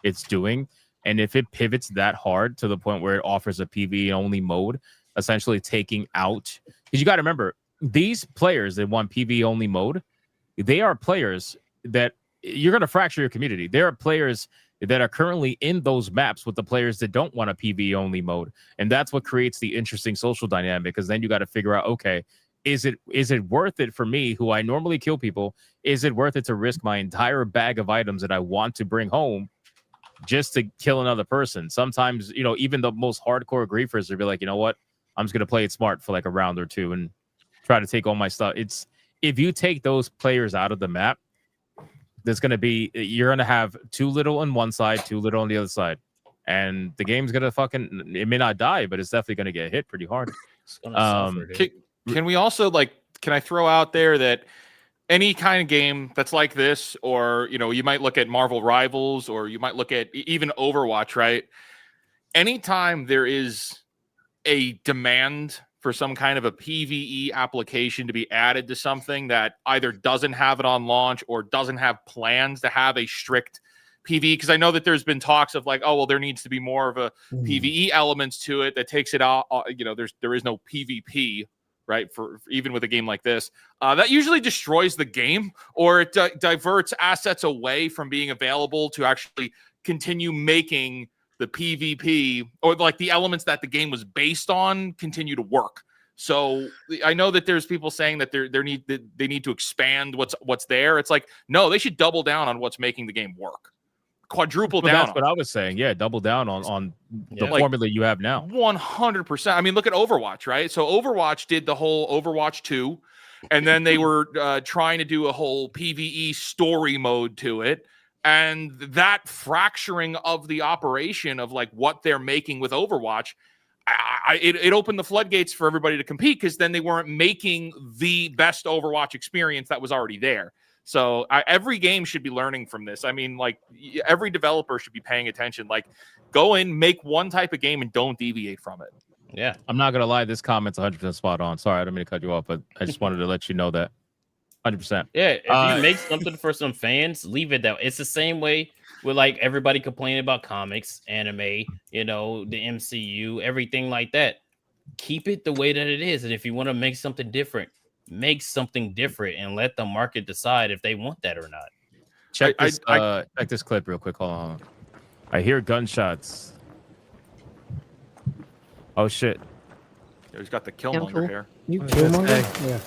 it's doing. And if it pivots that hard to the point where it offers a PvE only mode, essentially taking out, because you got to remember, these players that want PvE only mode, they are players that you're going to fracture your community. There are players that are currently in those maps with the players that don't want a PvE only mode. And that's what creates the interesting social dynamic, because then you got to figure out, okay, is it worth it for me, who I normally kill people? Is it worth it to risk my entire bag of items that I want to bring home just to kill another person? Sometimes, even the most hardcore griefers will be like, you know what? I'm just going to play it smart for like a round or two and try to take all my stuff. If you take those players out of the map, you're going to have too little on one side, too little on the other side. And the game's going to it may not die, but it's definitely going to get hit pretty hard. It's gonna suffer, dude. Can we also can I throw out there that any kind of game that's like this, or, you might look at Marvel Rivals, or you might look at even Overwatch, right? Anytime there is a demand for some kind of a PvE application to be added to something that either doesn't have it on launch or doesn't have plans to have a strict PvE, because I know that there's been talks of like, oh, well, there needs to be more of a PvE elements to it that takes it out. There is no PvP, right? For even with a game like this, that usually destroys the game, or it diverts assets away from being available to actually continue making the PvP or like the elements that the game was based on continue to work. So I know that there's people saying that they need to expand what's there. It's like, no, they should double down on what's making the game work. Quadruple down. That's what I was saying. Yeah, double down on the formula you have now. 100%. I mean, look at Overwatch, right? So Overwatch did the whole Overwatch 2, and then they were trying to do a whole PVE story mode to it. And that fracturing of the operation of like what they're making with Overwatch, it opened the floodgates for everybody to compete, because then they weren't making the best Overwatch experience that was already there. So every game should be learning from this. I mean, like every developer should be paying attention. Like, go in, make one type of game, and don't deviate from it. Yeah, I'm not gonna lie. This comment's 100% spot on. Sorry, I don't mean to cut you off, but I just wanted to let you know that 100%. Yeah, if you make something for some fans, leave it that way. It's the same way with like everybody complaining about comics, anime, you know, the MCU, everything like that. Keep it the way that it is, and if you want to make something different, make something different and let the market decide if they want that or not. Check this clip real quick. Hold on. I hear gunshots. Oh shit. Yeah, he's got the Killmonger here. You Killmonger? Yeah.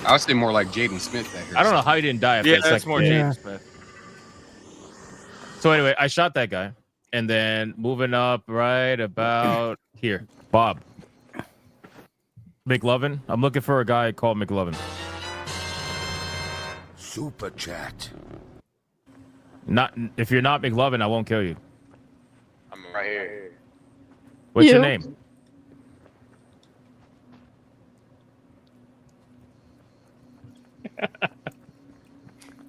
I would say more like Jaden Smith back here. I don't know how he didn't die. Yeah, that's more Jaden Smith. So anyway, I shot that guy, and then moving up right about here, Bob McLovin. I'm looking for a guy called McLovin. Super chat. Not if you're not McLovin, I won't kill you. I'm right here. What's your name?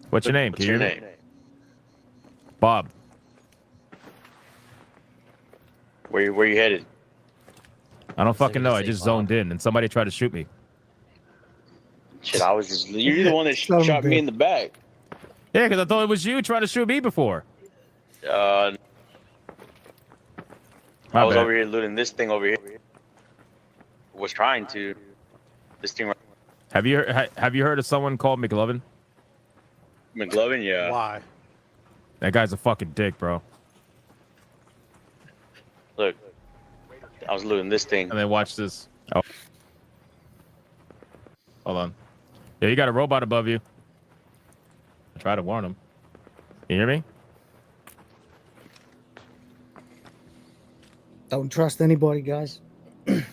What's your name? What's your name? Bob. Where you headed? I don't fucking know. I just zoned in, and somebody tried to shoot me. Shit, I was just. You're the one that shot me in the back. Yeah, because I thought it was you trying to shoot me before. I My was bad. over here looting this thing over here. Was trying to. This thing. Have you heard of someone called McLovin? McLovin, yeah. Why? That guy's a fucking dick, bro. Look, I was looting this thing. And then watch this. Oh. Hold on. Yeah, you got a robot above you. I try to warn him. You hear me? Don't trust anybody, guys. Piece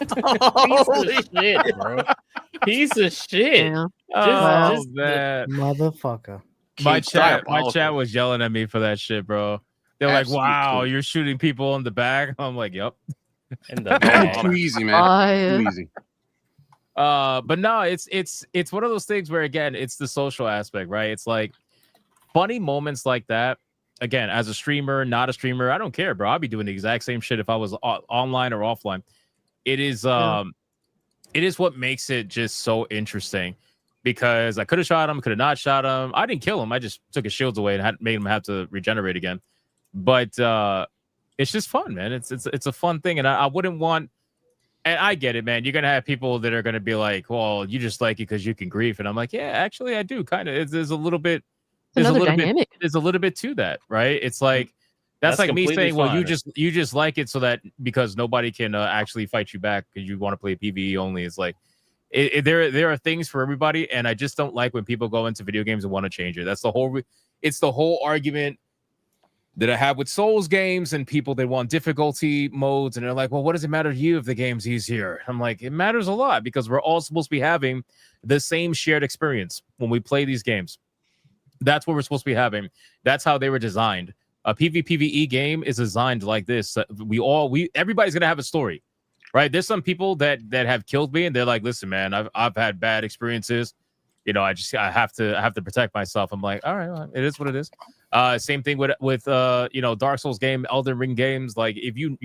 of shit, bro. Piece of shit. Yeah. Just man. Motherfucker. My chat was yelling at me for that shit, bro. They're like, "Wow, you're shooting people in the back." I'm like, "Yep." In the back. Too easy, man. Too easy. But no, it's one of those things where, again, it's the social aspect, right? It's like funny moments like that. Again, as a streamer, not a streamer, I don't care, bro. I'd be doing the exact same shit if I was online or offline. It is what makes it just so interesting, because I could have shot him, could have not shot him. I didn't kill him. I just took his shields away and made him have to regenerate again. But it's just fun, man. It's a fun thing, and I wouldn't want. And I get it, man. You're gonna have people that are gonna be like, "Well, you just like it because you can grief," and I'm like, "Yeah, actually, I do kind of." There's a little bit. There's a little bit to that, right? It's like that's like me saying, "Well, you just like it so that because nobody can actually fight you back because you want to play PVE only." It's like there are things for everybody, and I just don't like when people go into video games and want to change it. That's the whole. It's the whole argument that I have with Souls games and people that want difficulty modes, and they're like, "Well, what does it matter to you if the game's easier?" I'm like, it matters a lot, because we're all supposed to be having the same shared experience when we play these games. That's what we're supposed to be having. That's how they were designed. A PvE game is designed like this. Everybody's gonna have a story, right? There's some people that have killed me, and they're like, "Listen, man, I've had bad experiences. You know, I have to protect myself." I'm like, all right, it is what it is. Same thing with Dark Souls game, Elden Ring games. Like, if you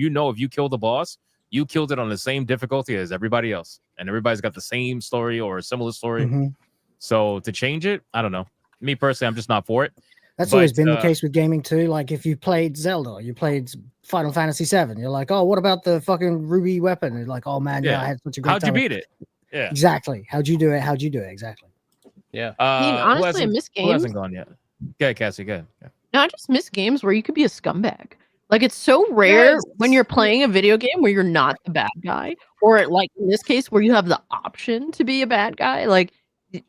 killed the boss, you killed it on the same difficulty as everybody else, and everybody's got the same story or a similar story. Mm-hmm. So to change it, I don't know. Me personally, I'm just not for it. That's always been the case with gaming too. Like, if you played Zelda, you played Final Fantasy VII, you're like, "Oh, what about the fucking ruby weapon?" And you're like, "Oh man, yeah, I had such a great How'd time." you beat it? Yeah, exactly. How'd you do it? Exactly. Yeah. I mean, honestly, I miss Who games. hasn't gone yet? Okay, Cassie, go ahead. I just miss games where you could be a scumbag. Like it's so rare when you're playing a video game where you're not the bad guy, or like in this case where you have the option to be a bad guy. Like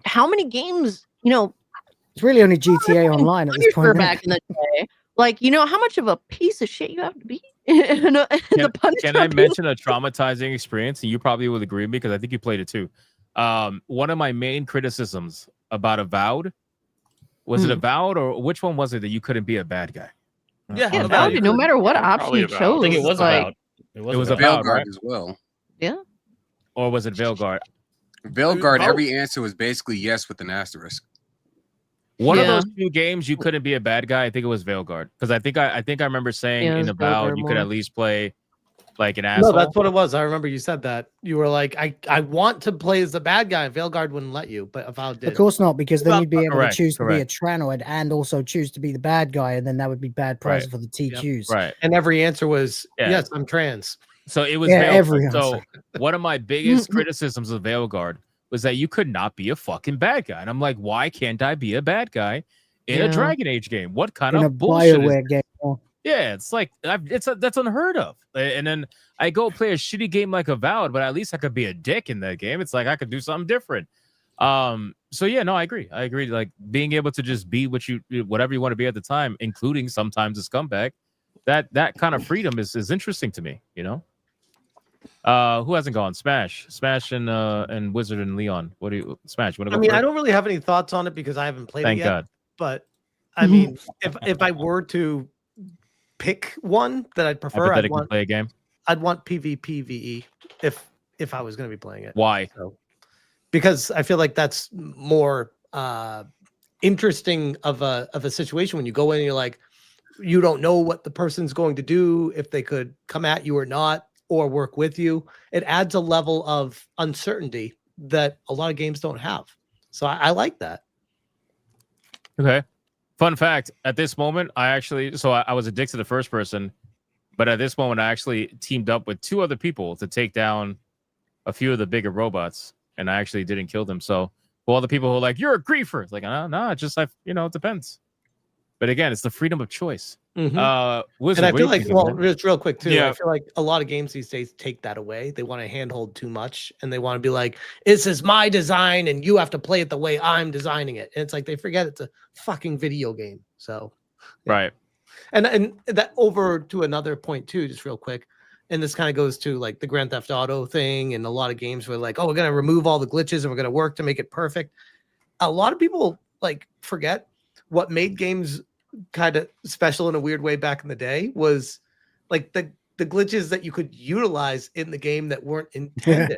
how many games, It's really only GTA Online at this point. isn't back it? in the day. Like, how much of a piece of shit you have to be in the Can I mention a traumatizing experience? And you probably will agree with me because I think you played it too. One of my main criticisms about Avowed was it Avowed or which one was it that you couldn't be a bad guy? Yeah, Avowed, no matter what option you chose. I think it was like, Avowed. It was Veilguard Avowed, right? as well. Yeah. Or was it Veilguard? Veilguard, every answer was basically yes with an asterisk. One of those two games you couldn't be a bad guy. I think it was Veilguard because I think I remember saying in Avowed you could at least play like an asshole. No, that's what it was. I remember you said that. You were like, I want to play as the bad guy. Veilguard wouldn't let you, but Avowed did. Of course not, because then you'd be able Correct, to choose to be a correct. Tranoid and also choose to be the bad guy, and then that would be bad prize for the TQs. Right. And every answer was Yeah. yes, I'm trans. So it was Yeah, Veilguard. every So answer. one of my biggest criticisms of Veilguard was that you could not be a fucking bad guy. And I'm like, why can't I be a bad guy in a Dragon Age game? What kind In a of bullshit is BioWare game. Yeah, it's like that's unheard of. And then I go play a shitty game like Avowed, but at least I could be a dick in that game. It's like I could do something different. So yeah, no, I agree. Like being able to just be whatever you want to be at the time, including sometimes a scumbag. That kind of freedom is interesting to me. Who hasn't gone? Smash and Wizard and Leon. What do you Smash? You wanna go I first? don't really have any thoughts on it because I haven't played Thank it yet. God. But I mean, if I were to pick one that I'd prefer, Hypothetically play a game. I'd want PvE if I was going to be playing it. Why? Because I feel like that's more interesting of a situation when you go in and you're like, you don't know what the person's going to do, if they could come at you or not, or work with you. It adds a level of uncertainty that a lot of games don't have. So I like that. Okay. Fun fact, at this moment, I was addicted to the first person, but at this moment, I actually teamed up with 2 other people to take down a few of the bigger robots, and I actually didn't kill them. So for all the people who are like, you're a griefer, it's like, no, it just, it depends. But again, it's the freedom of choice. Mhm. Wizard, And I what do feel you like, think, well, man? just real quick too. Yeah. I feel like a lot of games these days take that away. They want to handhold too much, and they want to be like, "This is my design, and you have to play it the way I'm designing it." And it's like they forget it's a fucking video game. So, Right. and that over to another point too, just real quick. And this kind of goes to like the Grand Theft Auto thing, and a lot of games where like, oh, we're gonna remove all the glitches and we're gonna work to make it perfect. A lot of people like forget what made games kind of special in a weird way back in the day was like the glitches that you could utilize in the game that weren't intended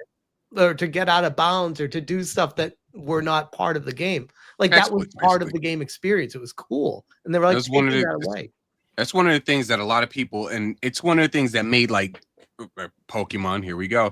or to get out of bounds or to do stuff that were not part of the game. Like that was part of the game experience. It was cool. And they were like, taking that away. That's one of the things that a lot of people, and it's one of the things that made like Pokemon, here we go,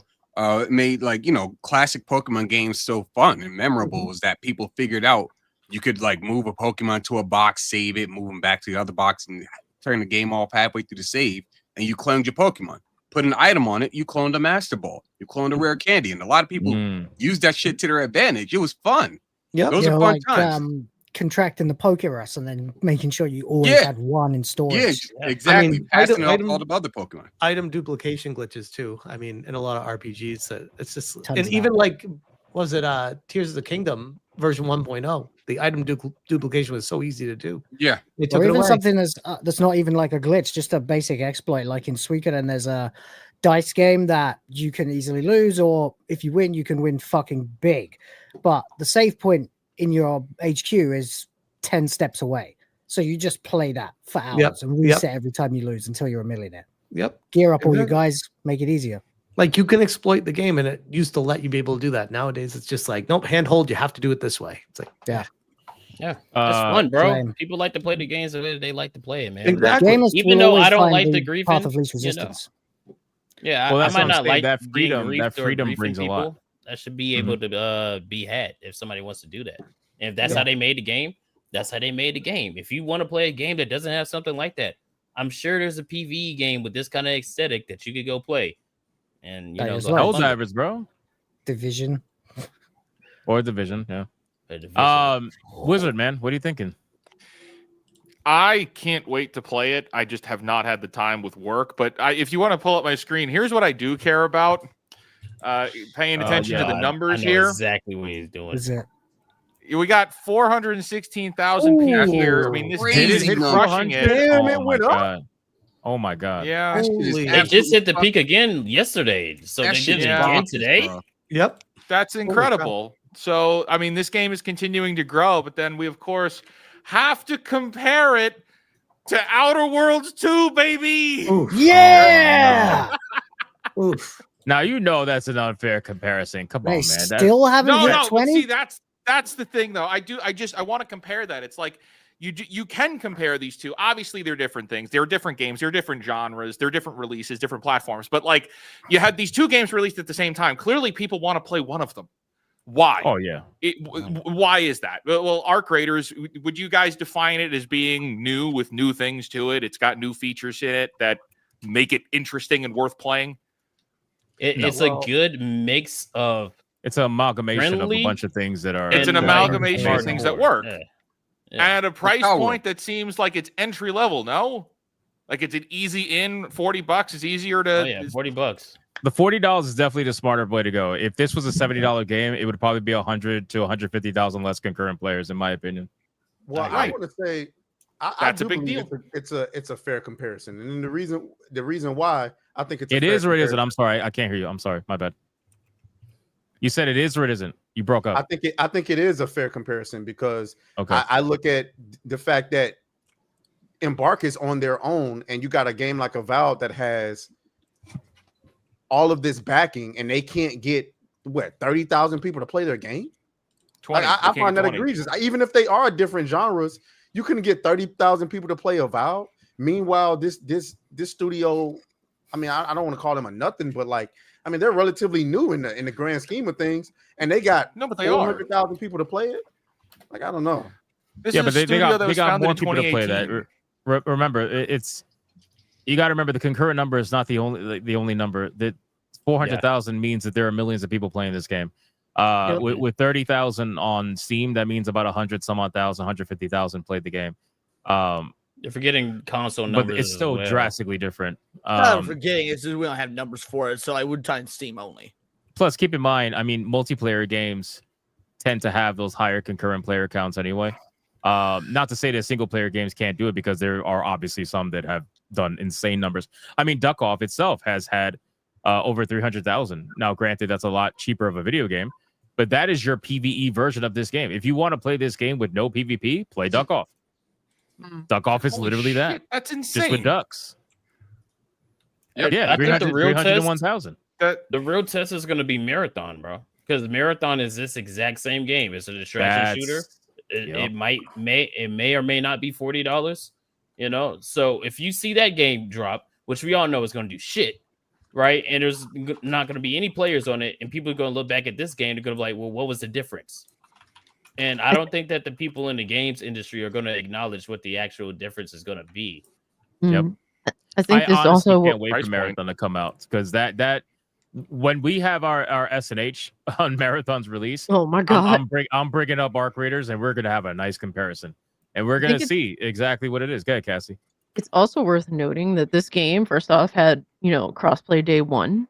made like, classic Pokemon games so fun and memorable was that people figured out you could like move a Pokemon to a box, save it, move them back to the other box, and turn the game off halfway through the save, and you cloned your Pokemon. Put an item on it, you cloned a Master Ball, you cloned a rare candy, and a lot of people use that shit to their advantage. It was fun. Yeah, those are fun times. Contracting the Pokerus and then making sure you always had one in storage. Yeah, exactly. I mean, Passing it off to all the other Pokemon. Item duplication glitches too. I mean, in a lot of RPGs, that it's just, Tons and of even like, was it Tears of the Kingdom version 1.0? The item duplication was so easy to do. Yeah, they took Or it even away. something that's not even like a glitch, just a basic exploit. Like in Suikoden, there's a dice game that you can easily lose, or if you win, you can win fucking big. But the save point in your HQ is 10 steps away. So you just play that for hours and reset every time you lose until you're a millionaire. Yep. Gear up all you Exactly. guys, make it easier. Like you can exploit the game, and it used to let you be able to do that. Nowadays, it's just like, nope, handhold. You have to do it this way. It's like, yeah. Yeah, it's fun, bro. Same. People like to play the games the way they like to play it, man. Exactly. Gamers Even will though I always don't find like the the griefing, path of least you know. resistance. Yeah, Well, I that's might what I'm not saying, like that being freedom- griefed that or freedom griefing brings a lot. people. That should be able to be had if somebody wants to do that. And if that's Yeah. how they made the game, that's how they made the game. If you want to play a game that doesn't have something like that, I'm sure there's a PvE game with this kind of aesthetic that you could go play. And you That know, is go right. have fun with Helldivers, bro. Division. Or Division, yeah. it. Wizard, man, what are you thinking? I can't wait to play it. I just have not had the time with work. But if you want to pull up my screen, here's what I do care about. Paying attention to the numbers I know here. exactly what he's doing. Is it? We got 416,000 peaks here. I mean, this game is crushing it. Damn, it went up. God. Oh my god. Yeah. They just hit the peak again yesterday. So they did it again today. Yep. That's incredible. So, I mean, this game is continuing to grow, but then we, of course, have to compare it to Outer Worlds 2, baby. Oof. Yeah. Oof. Now you know that's an unfair comparison. Come on, man. Still haven't hit but 20. see, that's the thing, though. I want to compare that. It's like you can compare these two. Obviously, they're different things. They're different games. They're different genres. They're different releases, different platforms. But like, you had these two games released at the same time. Clearly, people want to play one of them. Why? Oh yeah. Why is that? Well, Arc Raiders, would you guys define it as being new with new things to it? It's got new features in it that make it interesting and worth playing. It's a good mix of. It's an amalgamation friendly, of a bunch of things that are. It's an amalgamation of things that work Yeah. at a price point that seems like it's entry level. No, like it's an easy in. $40 is easier to. Oh yeah, $40. The $40 is definitely the smarter way to go. If this was a $70 game, it would probably be 100 to 150,000 less concurrent players, in my opinion. Well, I want to say that's I a big believe deal. It's a fair comparison, and the reason why I think it's a It fair is or it isn't. comparison- I'm sorry, I can't hear you. I'm sorry, my bad. You said it is or it isn't. You broke up. I think it is a fair comparison because Okay. I look at the fact that Embark is on their own, and you got a game like Avowed that has all of this backing, and they can't get 30,000 people to play their game. 20. I They can't find get that 20. egregious. Even if they are different genres, you couldn't get 30,000 people to play Avowed. Meanwhile, this studio, I mean, I don't want to call them a nothing, but like, I mean, they're relatively new in the grand scheme of things, and they got but they 400,000 people to play it. Like, I don't know. Yeah, but they got more people to play that. Remember, it's you got to remember the concurrent number is not the only number. That 400,000 means that there are millions of people playing this game. With 30,000 on Steam, that means about 150,000 played the game. You're forgetting console numbers, but it's still as well. drastically different. I'm forgetting it's just we don't have numbers for it, so I would time Steam only. Plus, keep in mind, I mean, multiplayer games tend to have those higher concurrent player counts anyway. Not to say that single player games can't do it, because there are obviously some that have done insane numbers. I mean, Duck Off itself has had over 300,000. Now, granted, that's a lot cheaper of a video game, but that is your PVE version of this game. If you want to play this game with no PvP, play Duck Off. Duck Off is literally that. That's insane. Just with ducks. Yeah, Yeah, I think the real 300 to test, 1,000. the real test is going to be Marathon, bro. Because Marathon is this exact same game. It's a distraction shooter. It may or may not be $40. You know, so if you see that game drop, which we all know is going to do shit, right? And there's not going to be any players on it, and people are going to look back at this game. They're going to be like, "Well, what was the difference?" And I don't think that the people in the games industry are going to acknowledge what the actual difference is going to be. Yep. I think this honestly also can't wait for Marathon to come out, because that when we have our SNH on Marathon's release, oh my god, I'm bringing up Arc Raiders, and we're gonna have a nice comparison, and we're gonna see exactly what it is. Go ahead, Cassie. it's also worth noting that this game, first off, had crossplay day one,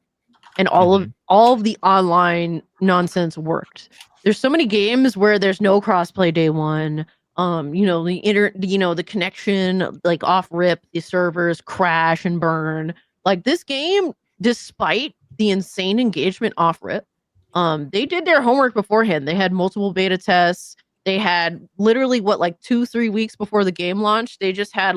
and all of the online nonsense worked. There's so many games where there's no crossplay day one. The connection, like off rip, the servers crash and burn. Like this game, despite the insane engagement off rip, they did their homework beforehand. They had multiple beta tests. They had literally 2-3 weeks before the game launched, they just had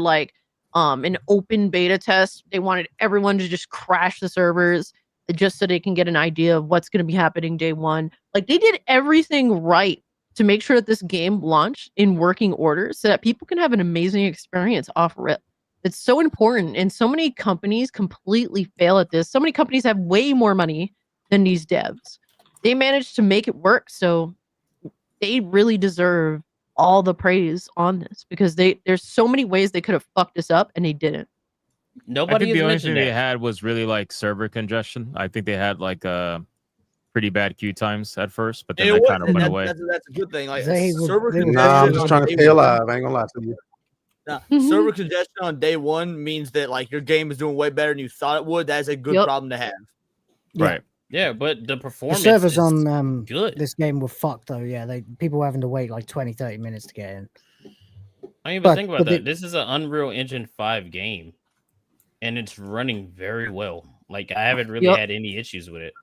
an open beta test. They wanted everyone to just crash the servers just so they can get an idea of what's going to be happening day one. Like they did everything right to make sure that this game launched in working order so that people can have an amazing experience off rip. It's so important. And so many companies completely fail at this. So many companies have way more money than these devs. They managed to make it work. So they really deserve all the praise on this, because there's so many ways they could have fucked this up and they didn't. Nobody I think the only mentioned thing they that. had was really server congestion. I think they had pretty bad queue times at first, but then that kind of went away. That's a good thing. Like They would- server they would- congestion Nah, I'm just on trying to day stay one. alive. I ain't gonna lie to you. Now, server congestion on day one means that like your game is doing way better than you thought it would. That is a good problem to have. Right. Yeah, but the The performance servers is on good. this game were fucked though. Yeah, people were having to wait like 20-30 minutes to get in. I mean, but But- think about but that. This is an Unreal Engine 5 game, and it's running very well. Like I haven't really had any issues with it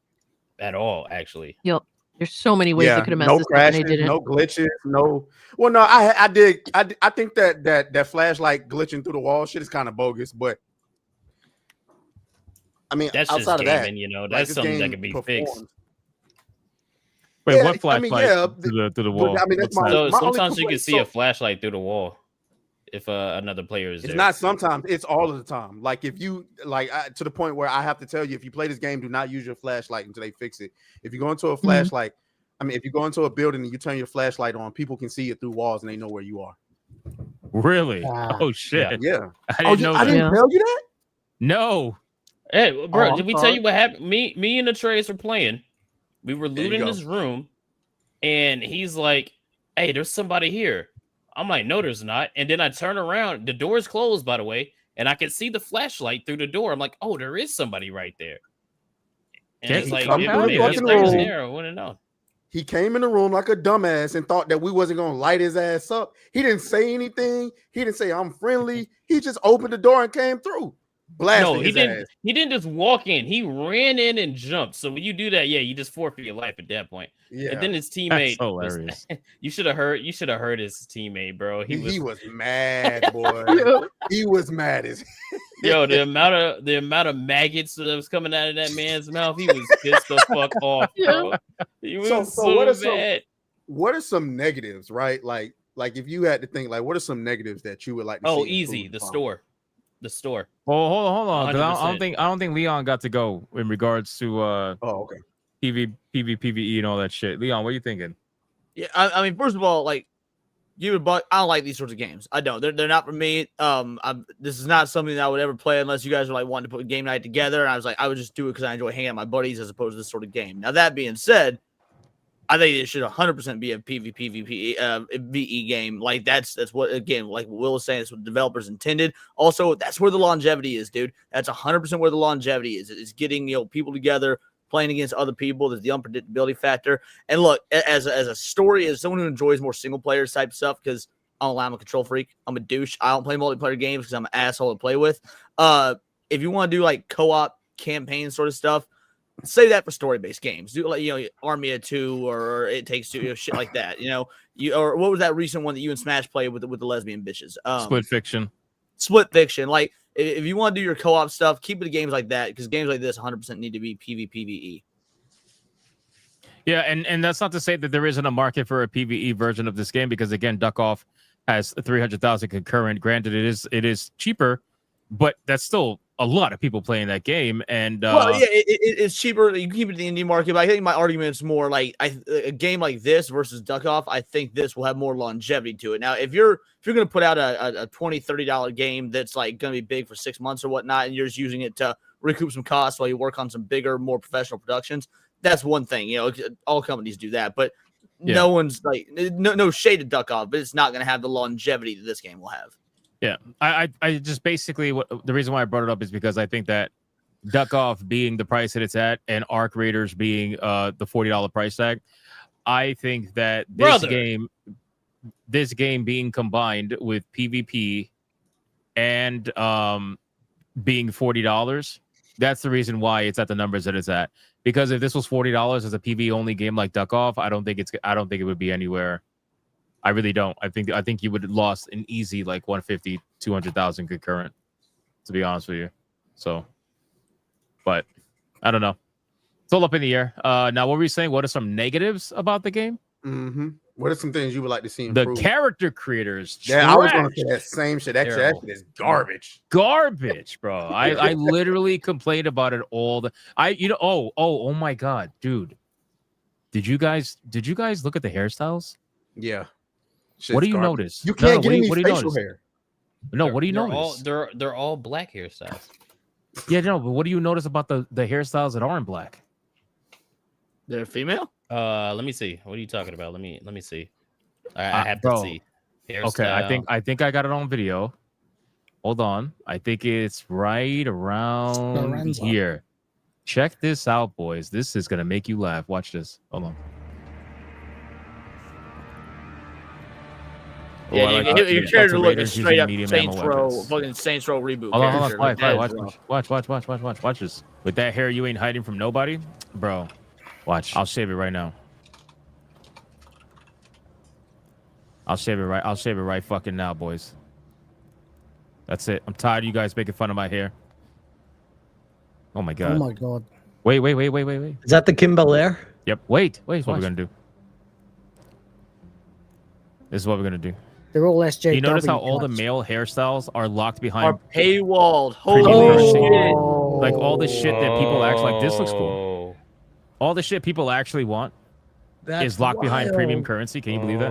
at all, actually. Yep. There's so many ways they could have messed no this up and they crashes, didn't. no glitches, no. Well, no, I did. I think that flashlight glitching through the wall shit is kind of bogus, but I mean, That's just outside of gaming, that, you know. like, That's this something that game can be performs. fixed. Wait, Yeah, what flashlight to the wall? I mean, that's What's my, that? So my only sometimes you can complaint- see a flashlight through the wall if another player is It's there. not sometimes. It's all of the time. Like if you to the point where I have to tell you, if you play this game, do not use your flashlight until they fix it. If you go into a flashlight, I mean, if you go into a building and you turn your flashlight on, people can see it through walls and they know where you are. Really? Wow. Oh shit! Yeah. I didn't know I that. didn't tell you that. No. Hey, bro, Oh, did we I'm tell sorry. you what happened? Me and the Trace were playing. We were There you looting go. this room, and he's like, "Hey, there's somebody here." I'm like, "No, there's not." And then I turn around. The door's closed, by the way, and I can see the flashlight through the door. I'm like, "Oh, there is somebody right there." And Yeah, it's like, come if down it here, was that's there, crazy. I wouldn't know. He came in the room like a dumbass and thought that we wasn't gonna light his ass up. He didn't say anything. He didn't say I'm friendly. He just opened the door and came through. Blasted No, he his didn't. ass. He didn't just walk in. He ran in and jumped. So when you do that, yeah, you just forfeit your life at that point. Yeah. And then his That's teammate, hilarious. you should have heard. You should have heard his teammate, bro. He was mad, boy. He was mad as Yo, the amount of maggots that was coming out of that man's mouth, he was pissed the fuck off, bro. He was so what are bad. what are some negatives, right? Like if you had to think, like, what are some negatives that you would like to see? Oh, improved easy. The upon? store. Well, hold on, because I 100%. don't think Leon got to go in regards to Oh, okay. PVE and all that shit. Leon, what are you thinking? Yeah, I mean, first of all, like I don't like these sorts of games. I don't. They're not for me. This is not something that I would ever play unless you guys are like wanting to put a game night together. And I was like, I would just do it because I enjoy hanging out with my buddies as opposed to this sort of game. Now that being said, I think it should 100% be a PvE VE game. Like that's what, again, like what Will was saying, it's what the developers intended. Also, that's where the longevity is, dude. That's 100% where the longevity is. It's getting people together, playing against other people. There's the unpredictability factor. And look, as a story, as someone who enjoys more single player type stuff, because I'm a control freak. I'm a douche. I don't play multiplayer games because I'm an asshole to play with. If you want to do like co-op campaign sort of stuff, save that for story-based games. Do like Army of Two or It Takes Two, shit like that. Or what was that recent one that you and Smash played with the lesbian bitches? Split Fiction. Split Fiction. Like if you want to do your co-op stuff, keep it to games like that because games like this 100% need to be PvE. Yeah, and that's not to say that there isn't a market for a PvE version of this game because again, Duck Off has 300,000 concurrent. Granted, it is cheaper, but that's still a lot of people playing that game. And well, yeah, it's cheaper. You can keep it in the indie market, but I think my argument is more like a game like this versus Duck Off. I think this will have more longevity to it. Now, if you're going to put out a $20-$30 game that's like going to be big for 6 months or whatnot, and you're just using it to recoup some costs while you work on some bigger, more professional productions, that's one thing. All companies do that, but no one's like no shade to Duck Off, but it's not going to have the longevity that this game will have. Yeah, I just basically the reason why I brought it up is because I think that Duck Off being the price that it's at and Arc Raiders being the $40 price tag, I think that this game being combined with PvP and being $40, that's the reason why it's at the numbers that it's at. Because if this was $40 as a PvE only game like Duck Off, I don't think it would be anywhere. I really don't. I think you would have lost an easy like 150, 200,000 concurrent, to be honest with you. So, but I don't know. It's all up in the air. Now, what were you saying? What are some negatives about the game? Mm-hmm. What are some things you would like to see The improved? character creators. Yeah, I was going to trash. say that same shit. That shit is garbage. Garbage, bro. I literally complained about it all the. Oh my god, dude. Did you guys look at the hairstyles? Yeah. What do you notice? You can't get any what do you facial notice? hair. No, what do you notice? They're all black hairstyles. Yeah, no, but what do you notice about the hairstyles that aren't black? They're female? Let me see. What are you talking about? Let me see. I have bro, to see. Okay, I think I got it on video. Hold on. I think it's right around Lorenzo. here. Check this out, boys. This is gonna make you laugh. Watch this. Hold on. Yeah, you're trying to look at straight up medium Saints ammo Row, weapons. fucking Saints Row reboot. Hold on, character. Like, that is rough. watch this. With that hair, you ain't hiding from nobody, bro. Watch. I'll shave it right now. I'll shave it right fucking now, boys. That's it. I'm tired of you guys making fun of my hair. Oh my god. Oh my god. Wait. Is that the Kim Belair? Yep. Wait. What we're gonna do? This is what we're gonna do. They're all SJW. You notice how all the male hairstyles are locked behind Are paywalled. premium Holy currency? shit. Like all the shit that people act like this looks cool. All the shit people actually want is locked behind premium currency. Can you believe that?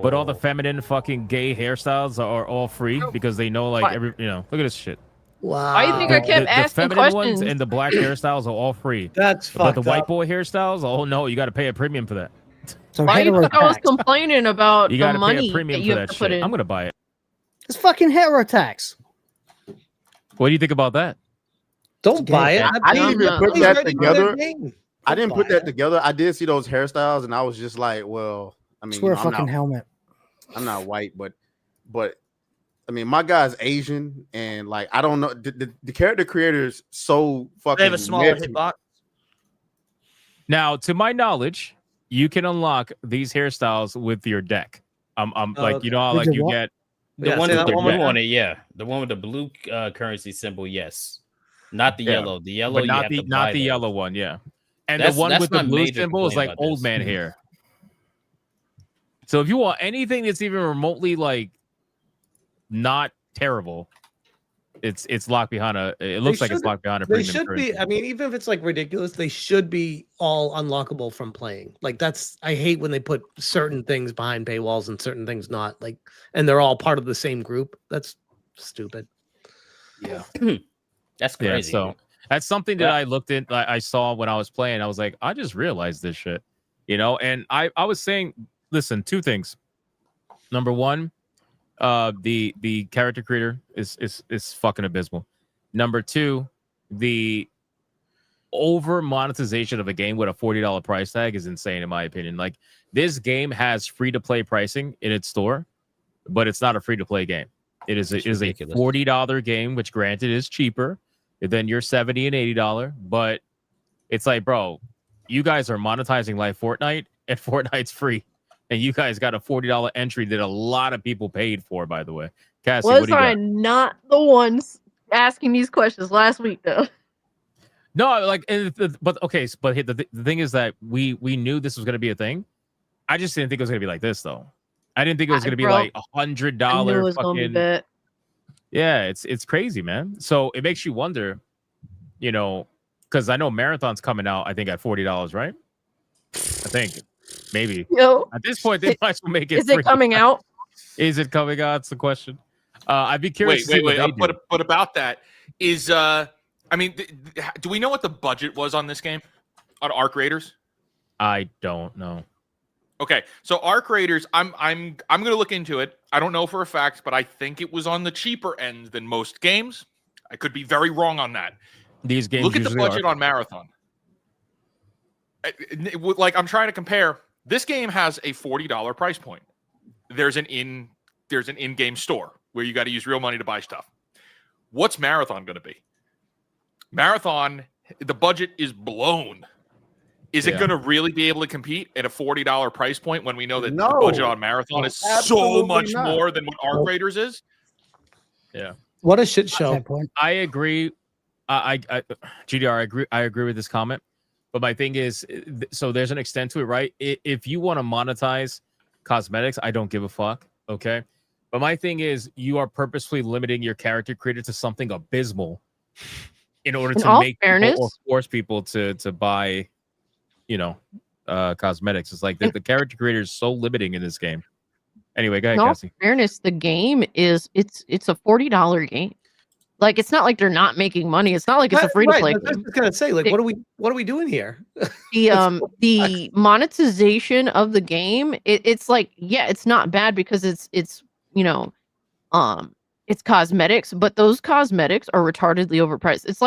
But all the feminine fucking gay hairstyles are all free because they know like look at this shit. Wow. Why do you think I kept The asking feminine questions? ones and the black hairstyles are all free. That's But fucked the white up. boy hairstyles, oh no, you got to pay a premium for that. So Why do you think I was heterotax. complaining about You the got to pay money a premium that for you have that to put shit. in? I'm gonna buy it. It's fucking heterotax. What do you think about that? Don't buy it. I didn't even put that Ready for together. their game. I didn't Don't put buy that it. together. I did see those hairstyles, and I was just like, well, I mean, Just wear a I'm fucking not, helmet. I'm not white, but I mean, my guy's Asian, and like, I don't know the character creators so fucking. They have a smaller messy. hitbox. Now, to my knowledge, you can unlock these hairstyles with your deck. Like you know how With like your you what? get The Yeah, one say with that the one more red time. on it, yeah. The one with the blue currency symbol, yes. Not the Yeah. yellow. The yellow, but you not have the to not buy the those. yellow one, yeah. And That's- the one that's with the my blue major symbol is complaint like about old this. man hair. So if you want anything that's even remotely like not terrible, it's locked behind a. It looks like it's should- locked behind a They premium should currency. be. I mean, even if it's like ridiculous, they should be all unlockable from playing. Like that's. I hate when they put certain things behind paywalls and certain things not. Like, and they're all part of the same group. That's stupid. Yeah. That's Yeah, crazy. so that's something that I looked at. I saw when I was playing. I was like, I just realized this shit, you know. And I was saying, listen, two things. Number one, the character creator is fucking abysmal. Number two, the over monetization of a game with a $40 price tag is insane in my opinion. Like this game has free to play pricing in its store, but it's not a free to play game. It is a $40 game, which granted is cheaper than your $70 and $80. But it's like, bro, you guys are monetizing like Fortnite, and Fortnite's free, and you guys got a $40 entry that a lot of people paid for. By the way, Cassie, what Was do you I got? not the ones asking these questions last week though? No, like, but okay, but the thing is that we knew this was going to be a thing. I just didn't think it was going to be like this, though. I didn't think it was going to be Bro, like I knew it $100 was gonna be fucking. that. Yeah, it's crazy, man. So it makes you wonder, you know, because I know Marathon's coming out. I think at $40, right? I think maybe. Yo, At this point, they might as well make it. is it free. coming out? Is it coming out? It's the question. I'd be curious. Wait. to see what they do. But about that is, I mean, do we know what the budget was on this game, on Arc Raiders? I don't know. Okay, so Arc Raiders, I'm gonna look into it. I don't know for a fact, but I think it was on the cheaper end than most games. I could be very wrong on that. These games Look at the usually budget are. on Marathon. Like I'm trying to compare. This game has a $40 price point. There's an in-game store where you got to use real money to buy stuff. What's Marathon going to be? Marathon, the budget is blown. Is it Yeah. going to really be able to compete at a $40 price point when we know that the No. budget on Marathon is so Absolutely much not. more than what Arc Raiders is? Yeah. What a shit show. Fair point. I agree. GDR, I agree with this comment. But my thing is, so there's an extent to it, right? If you want to monetize cosmetics, I don't give a fuck. Okay. But my thing is, you are purposefully limiting your character creator to something abysmal in order In to all make people fairness- or force people to buy, you know, cosmetics. It's like the character creator is so limiting in this game. Anyway, go ahead, In all Cassie. fairness, the game is it's a $40 game. Like it's not like they're not making money. It's not like it's a free to play Right, I was game. just gonna say, like, what are we doing here? The monetization of the game, it's like, yeah, it's not bad because it's you know, it's cosmetics, but those cosmetics are retardedly overpriced. It's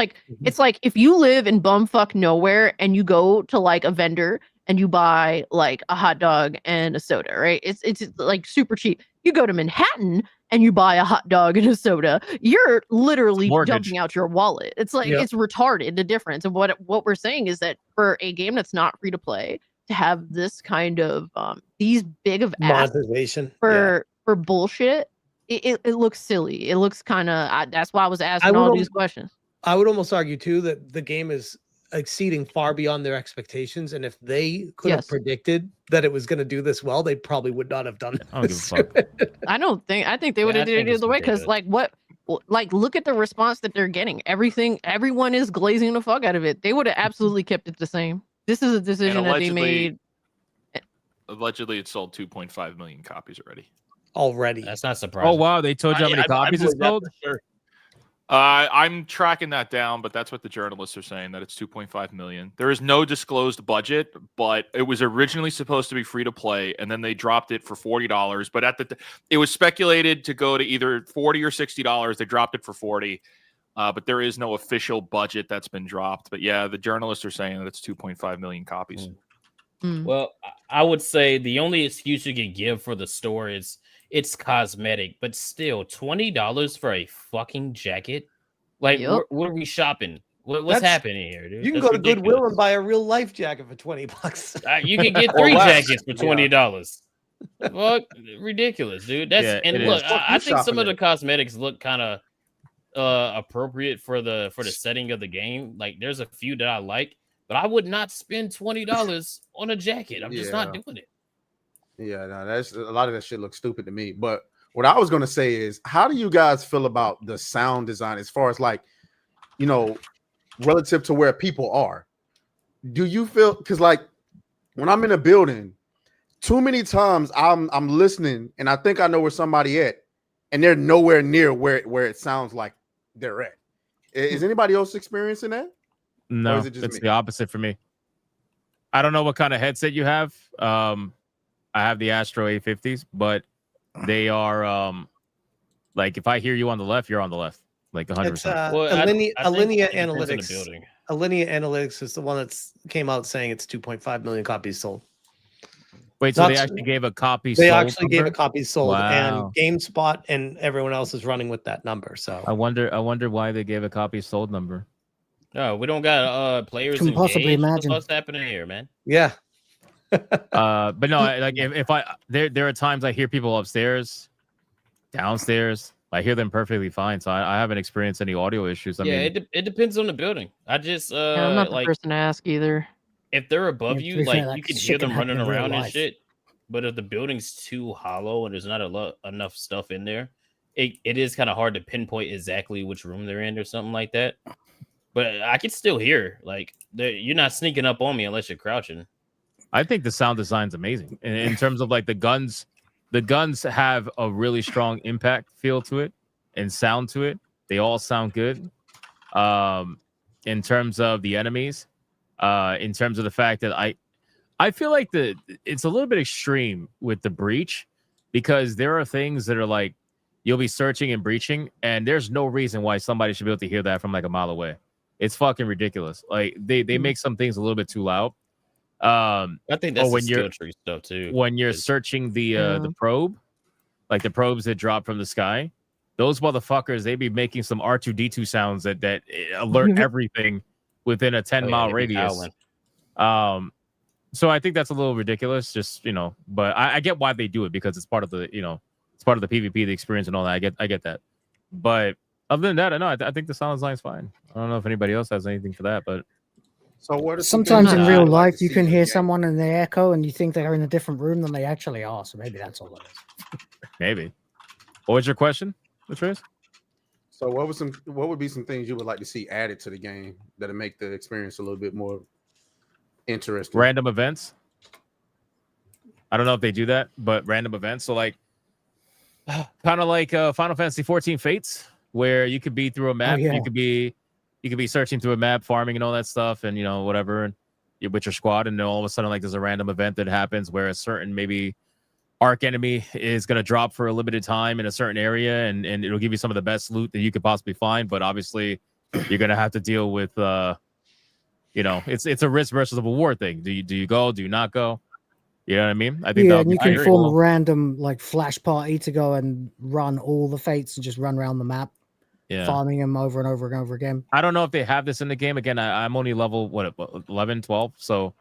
like if you live in bumfuck nowhere and you go to like a vendor and you buy like a hot dog and a soda, right? It's like super cheap. You go to Manhattan and you buy a hot dog and a soda, you're literally dumping out your wallet. It's like it's retarded, the difference. And what we're saying is that for a game that's not free to play, to have this kind of these big of asks Monetization for bullshit, it looks silly. It looks kind of that's why I was asking all these questions. I would almost argue too that the game is exceeding far beyond their expectations, and if they could have predicted that it was going to do this well, they probably would not have done this. I think they would have did it either way, because like look at the response that they're getting. Everyone is glazing the fuck out of it. They would have absolutely kept it the same. This is a decision that they made. Allegedly, it sold 2.5 million copies already. That's not surprising. Oh wow, they told you how many copies it's sold. Sure. I'm tracking that down, but that's what the journalists are saying, that it's 2.5 million. There is no disclosed budget, but it was originally supposed to be free to play, and then they dropped it for $40. But it was speculated to go to either $40 or $60. They dropped it for $40, but there is no official budget that's been dropped. But yeah, the journalists are saying that it's 2.5 million copies. Well, I would say the only excuse you can give for the store is it's cosmetic, but still $20 for a fucking jacket. Like, what are we shopping? What's happening here, dude? You can That's go to ridiculous. Goodwill and buy a real life jacket for $20. You can get 3 jackets for $20. Fuck, ridiculous, dude. And look, I think some of the cosmetics look kind of appropriate for the setting of the game. Like, there's a few that I like, but I would not spend $20 on a jacket. I'm just not doing it. Yeah, no, that's a lot of that shit looks stupid to me. But what I was gonna say is, how do you guys feel about the sound design as far as like, you know, relative to where people are? Do you feel, because like when I'm in a building, too many times I'm listening and I think I know where somebody at, and they're nowhere near where it sounds like they're at. Is anybody else experiencing that? No, is it just it's me? the opposite for me. I don't know what kind of headset you have. I have the Astro A50s, but they are like if I hear you on the left, you're on the left, like 100%. It's Alinea Analytics. Alinea Analytics is the one that's came out saying it's 2.5 million copies sold. Wait, so they actually gave a copy They sold actually gave a number? copy sold, Wow. and GameSpot and everyone else is running with that number. So I wonder why they gave a copy sold number. No, we don't got players. Can possibly engaged. imagine. What's happening here, man? Yeah. But no, like if I there are times I hear people upstairs, downstairs. I hear them perfectly fine, so I haven't experienced any audio issues. I mean, it depends on the building. I just I'm not the like person to ask either. if they're above Yeah, to you, be fair, like that you can shit hear can them happen running in real around and life. shit. But if the building's too hollow and there's not enough stuff in there, it is kind of hard to pinpoint exactly which room they're in or something like that. But I can still hear, like, you're not sneaking up on me unless you're crouching. I think the sound design's amazing in terms of like the guns. The guns have a really strong impact feel to it and sound to it. They all sound good. In terms of the enemies, in terms of the fact that I feel like it's a little bit extreme with the breach, because there are things that are like you'll be searching and breaching, and there's no reason why somebody should be able to hear that from like a mile away. It's fucking ridiculous. Like they make some things a little bit too loud. I think that's when the you're skill tree stuff too. when you're searching the probe, like the probes that drop from the sky, those motherfuckers, they be making some R2D2 sounds that alert everything within a 10-mile radius. So I think that's a little ridiculous, just, but I get why they do it, because it's part of the, it's part of the PvP, the experience and all that. I get that. But other than that, I think the sound design's fine. I don't know if anybody else has anything for that, but so what? Sometimes in real life, you can hear someone in the echo, and you think they're in a different room than they actually are. So maybe that's all it is. maybe. What was your question, Latrice? So what would be some things you would like to see added to the game that'll make the experience a little bit more interesting? Random events. I don't know if they do that, but random events. So like, kind of like Final Fantasy 14 Fates. where you could be through a map. yeah. You could be searching through a map, farming and all that stuff, and whatever, and you're with your squad, and then all of a sudden, like, there's a random event that happens where a certain maybe arc enemy is going to drop for a limited time in a certain area, and it'll give you some of the best loot that you could possibly find. But obviously, you're going to have to deal with, it's a risk versus a reward thing. Do you go? Do you not go? You know what I mean? I think and you can form a random like flash party to go and run all the fates and just run around the map, farming them over and over and over again. I don't know if they have this in the game. Again, I'm only level 11, 12, so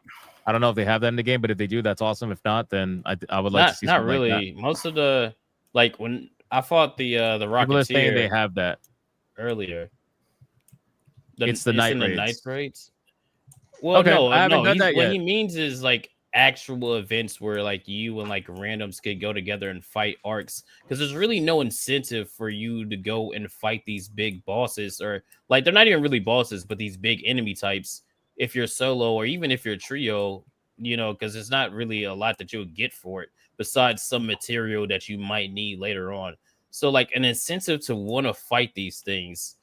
I don't know if they have that in the game. But if they do, that's awesome. If not, then I would like to see. Not really. Like most of the when I fought the Rocketeer, people are saying they have that earlier. It's the night raids. Well, okay, no, I haven't done that what yet. he means is like actual events where like you and like randoms could go together and fight arcs, because there's really no incentive for you to go and fight these big bosses, or like they're not even really bosses, but these big enemy types if you're solo or even if you're trio, because there's not really a lot that you'll get for it besides some material that you might need later on. So like an incentive to want to fight these things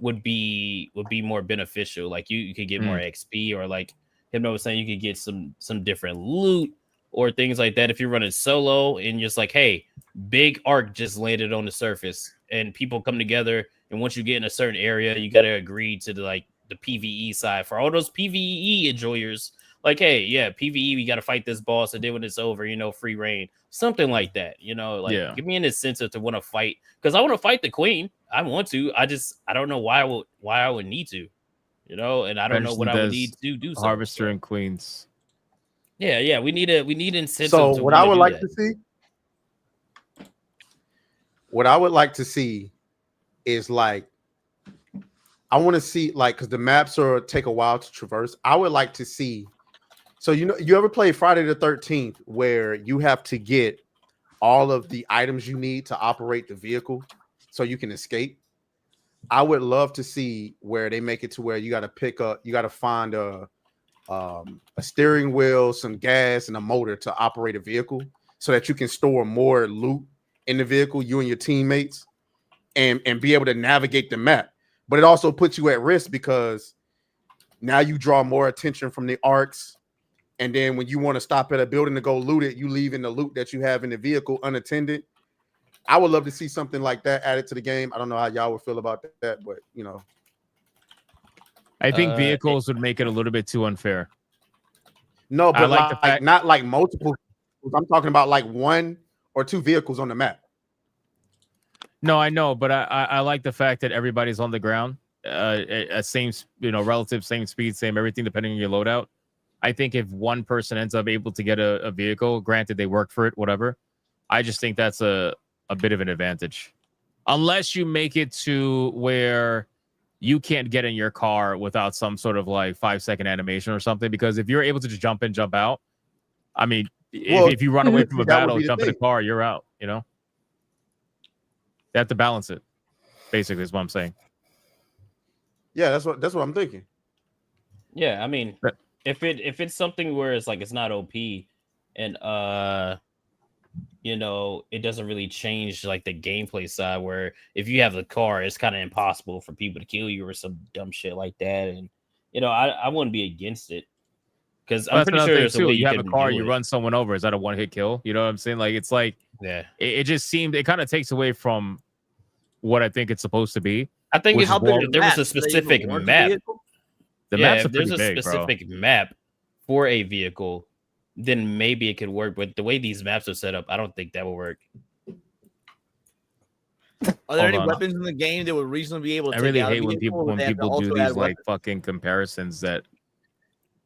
would be more beneficial. Like you could get more XP, or like Hypno was saying, you could get some different loot or things like that if you're running solo and just like, hey, big arc just landed on the surface and people come together, and once you get in a certain area, you got to agree to the PVE side for all those PVE enjoyers. Like, hey, yeah, PVE, we got to fight this boss, and then when it's over, free reign, something like that. Give me an incentive to want to fight, because I want to fight the queen. I want to. I don't know why I would need to. And I don't know what I would need to do. Harvester and Queens. Yeah. We need incentive. So what I would like to see is like, I want to see because the maps take a while to traverse. I would like to see. So you ever play Friday the 13th where you have to get all of the items you need to operate the vehicle so you can escape? I would love to see where they make it to where you got to find a steering wheel, some gas, and a motor to operate a vehicle so that you can store more loot in the vehicle, you and your teammates, and be able to navigate the map. But it also puts you at risk because now you draw more attention from the arcs. And then when you want to stop at a building to go loot it, you leave in the loot that you have in the vehicle unattended. I would love to see something like that added to the game. I don't know how y'all would feel about that, but I think vehicles would make it a little bit too unfair. No, but not like multiple. I'm talking about like 1 or 2 vehicles on the map. No, I know, but I like the fact that everybody's on the ground, same relative, same speed, same everything, depending on your loadout. I think if one person ends up able to get a vehicle, granted they work for it, whatever, I just think that's a bit of an advantage. Unless you make it to where you can't get in your car without some sort of like 5-second animation or something, because if you're able to just jump in, jump out, I mean, if you run away from a battle, jump in a car, you're out, They have to balance it, basically, is what I'm saying. Yeah, that's what I'm thinking. Yeah, I mean, if it's something where it's like it's not OP and it doesn't really change like the gameplay side, where if you have the car, it's kind of impossible for people to kill you or some dumb shit like that. And I wouldn't be against it, because I'm pretty sure there's a way you have a car, you run someone over. Is that a one-hit kill? You know what I'm saying? Like, it's like, yeah, it just seemed, it kind of takes away from what I think it's supposed to be. I think there was a specific map. The maps are if there's pretty a big, specific map for a vehicle, then maybe it could work. But the way these maps are set up, I don't think that will work. Are there any weapons in the game that would reasonably be able to I take really out hate a when vehicle, people do these like weapons? fucking comparisons that.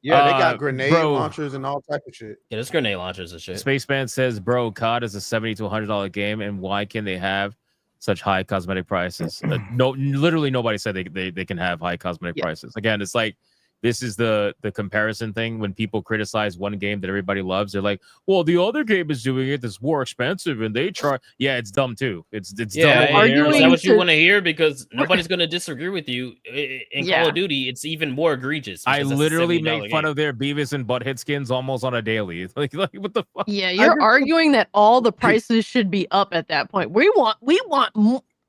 Yeah, they got grenade launchers and all type of shit. Yeah, there's grenade launchers and shit. Spaceman says, "Bro, COD is a $70 to $100 game, and why can they have such high cosmetic prices?" No, literally nobody said they can have high cosmetic prices. Again, it's like, this is the comparison thing. When people criticize one game that everybody loves, they're like, well, the other game is doing it that's more expensive and they charge. Yeah, it's dumb too. It's dumb. Is that what you want to hear? Because nobody's going to disagree with you. In Call of Duty, it's even more egregious. I literally make fun of their Beavis and Butthead skins almost on a daily. Like what the fuck? Yeah, you're arguing that all the prices should be up at that point. We want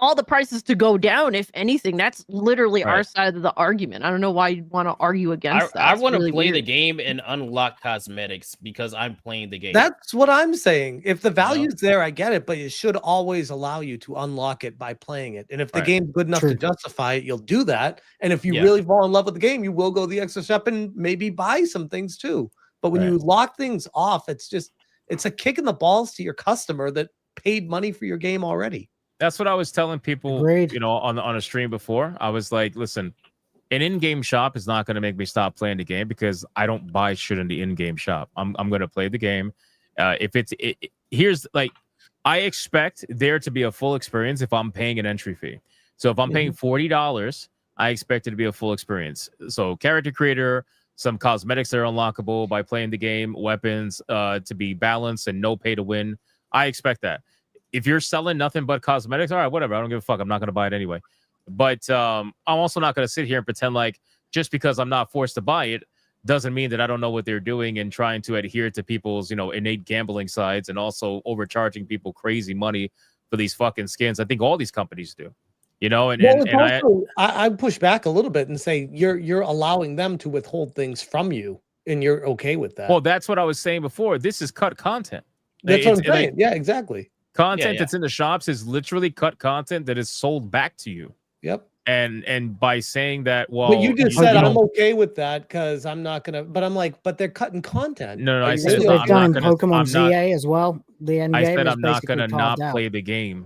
all the prices to go down. If anything, that's literally our Right. side of the argument. I don't know why you'd want to argue against that. I It's want to really play the weird. game and unlock cosmetics because I'm playing the game. That's what I'm saying. If the value's there, I get it, but it should always allow you to unlock it by playing it. And if the Right. game's good enough True. to justify it, you'll do that. And if you Yeah. really fall in love with the game, you will go the extra step and maybe buy some things too. But when you lock things off, it's a kick in the balls to your customer that paid money for your game already. That's what I was telling people, Agreed. you know, on a stream before. I was like, listen, an in-game shop is not going to make me stop playing the game because I don't buy shit in the in-game shop. I'm going to play the game. If it's here's like, I expect there to be a full experience if I'm paying an entry fee. So if I'm paying $40, I expect it to be a full experience. So character creator, some cosmetics that are unlockable by playing the game, weapons to be balanced and no pay to win. I expect that. If you're selling nothing but cosmetics, all right, whatever. I don't give a fuck. I'm not going to buy it anyway. But I'm also not going to sit here and pretend like just because I'm not forced to buy it doesn't mean that I don't know what they're doing and trying to adhere to people's, you know, innate gambling sides and also overcharging people crazy money for these fucking skins. I think all these companies do, you know, and I push back a little bit and say you're allowing them to withhold things from you, and you're okay with that. well, that's what I was saying before. This is cut content. That's what I'm It's- saying. Yeah, exactly. Content that's in the shops is literally cut content that is sold back to you. Yep. And by saying that, well, But you just you said know- I'm okay with that because I'm not gonna. But I'm like, but they're cutting content. No, Are I you said really I'm They've done in not gonna- Pokemon I'm not- ZA as well. The end I game said is I'm not basically gonna not carved out. play the game,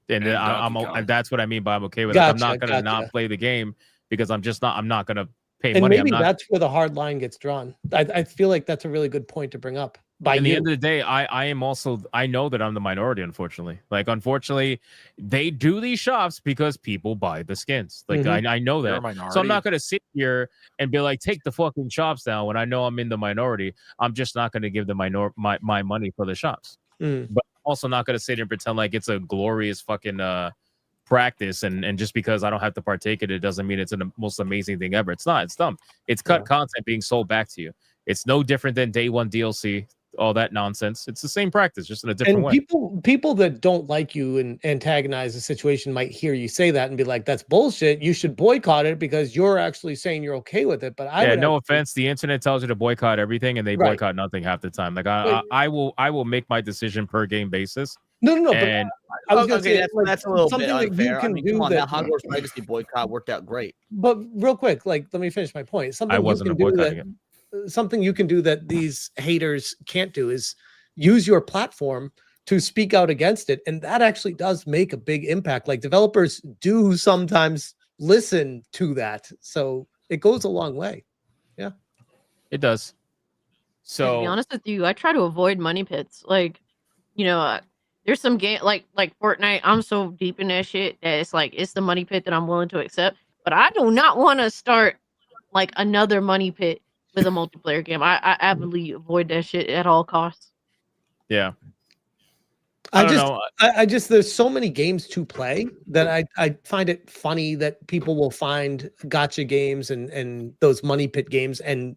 and And I'm Donkey Kong. that's what I mean by I'm okay with it. I'm Gotcha, not gonna not gotcha. play the game because I'm not gonna pay And money. maybe I'm not. that's where the hard line gets drawn. I feel like that's a really good point to bring up. By At the you. end of the day, I am also, I know that I'm the minority, unfortunately. Like, unfortunately, they do these shops because people buy the skins. Like, Mhm. I know You're a that. So I'm minority. not going to sit here and be like, take the fucking shops down when I know I'm in the minority. I'm just not going to give the my money for the shops. Mm. But I'm also not going to sit here and pretend like it's a glorious fucking practice. And just because I don't have to partake in it doesn't mean it's the most amazing thing ever. It's not. It's dumb. It's cut content being sold back to you. It's no different than day one DLC. All that nonsense. It's the same practice, just in a different And way. people that don't like you and antagonize the situation might hear you say that and be like, "That's bullshit. You should boycott it because you're actually saying you're okay with it." But I Yeah, would no actually- offense. The internet tells you to boycott everything, and they Right. boycott nothing half the time. Like Wait. I will make my decision per game basis. No. But And I was gonna Okay, say like, that's a little something bit that unfair. you can I mean, do come on, that. that Hogwarts Legacy boycott worked out great. But real quick, like, let me finish my point. Something wasn't you can do boycotting that, something you can do that these haters can't do is use your platform to speak out against it, and that actually does make a big impact. Like, developers do sometimes listen to that, so it goes a long way. Yeah, it does. To be So honest with you, I try to avoid money pits. Like, you know, there's some game like Fortnite. I'm so deep in that shit that it's like it's the money pit that I'm willing to accept. But I do not want to start like another money pit with a multiplayer game. I avidly avoid that shit at all costs. yeah, I don't just, know. I just, there's so many games to play that I find it funny that people will find gotcha games and those money pit games and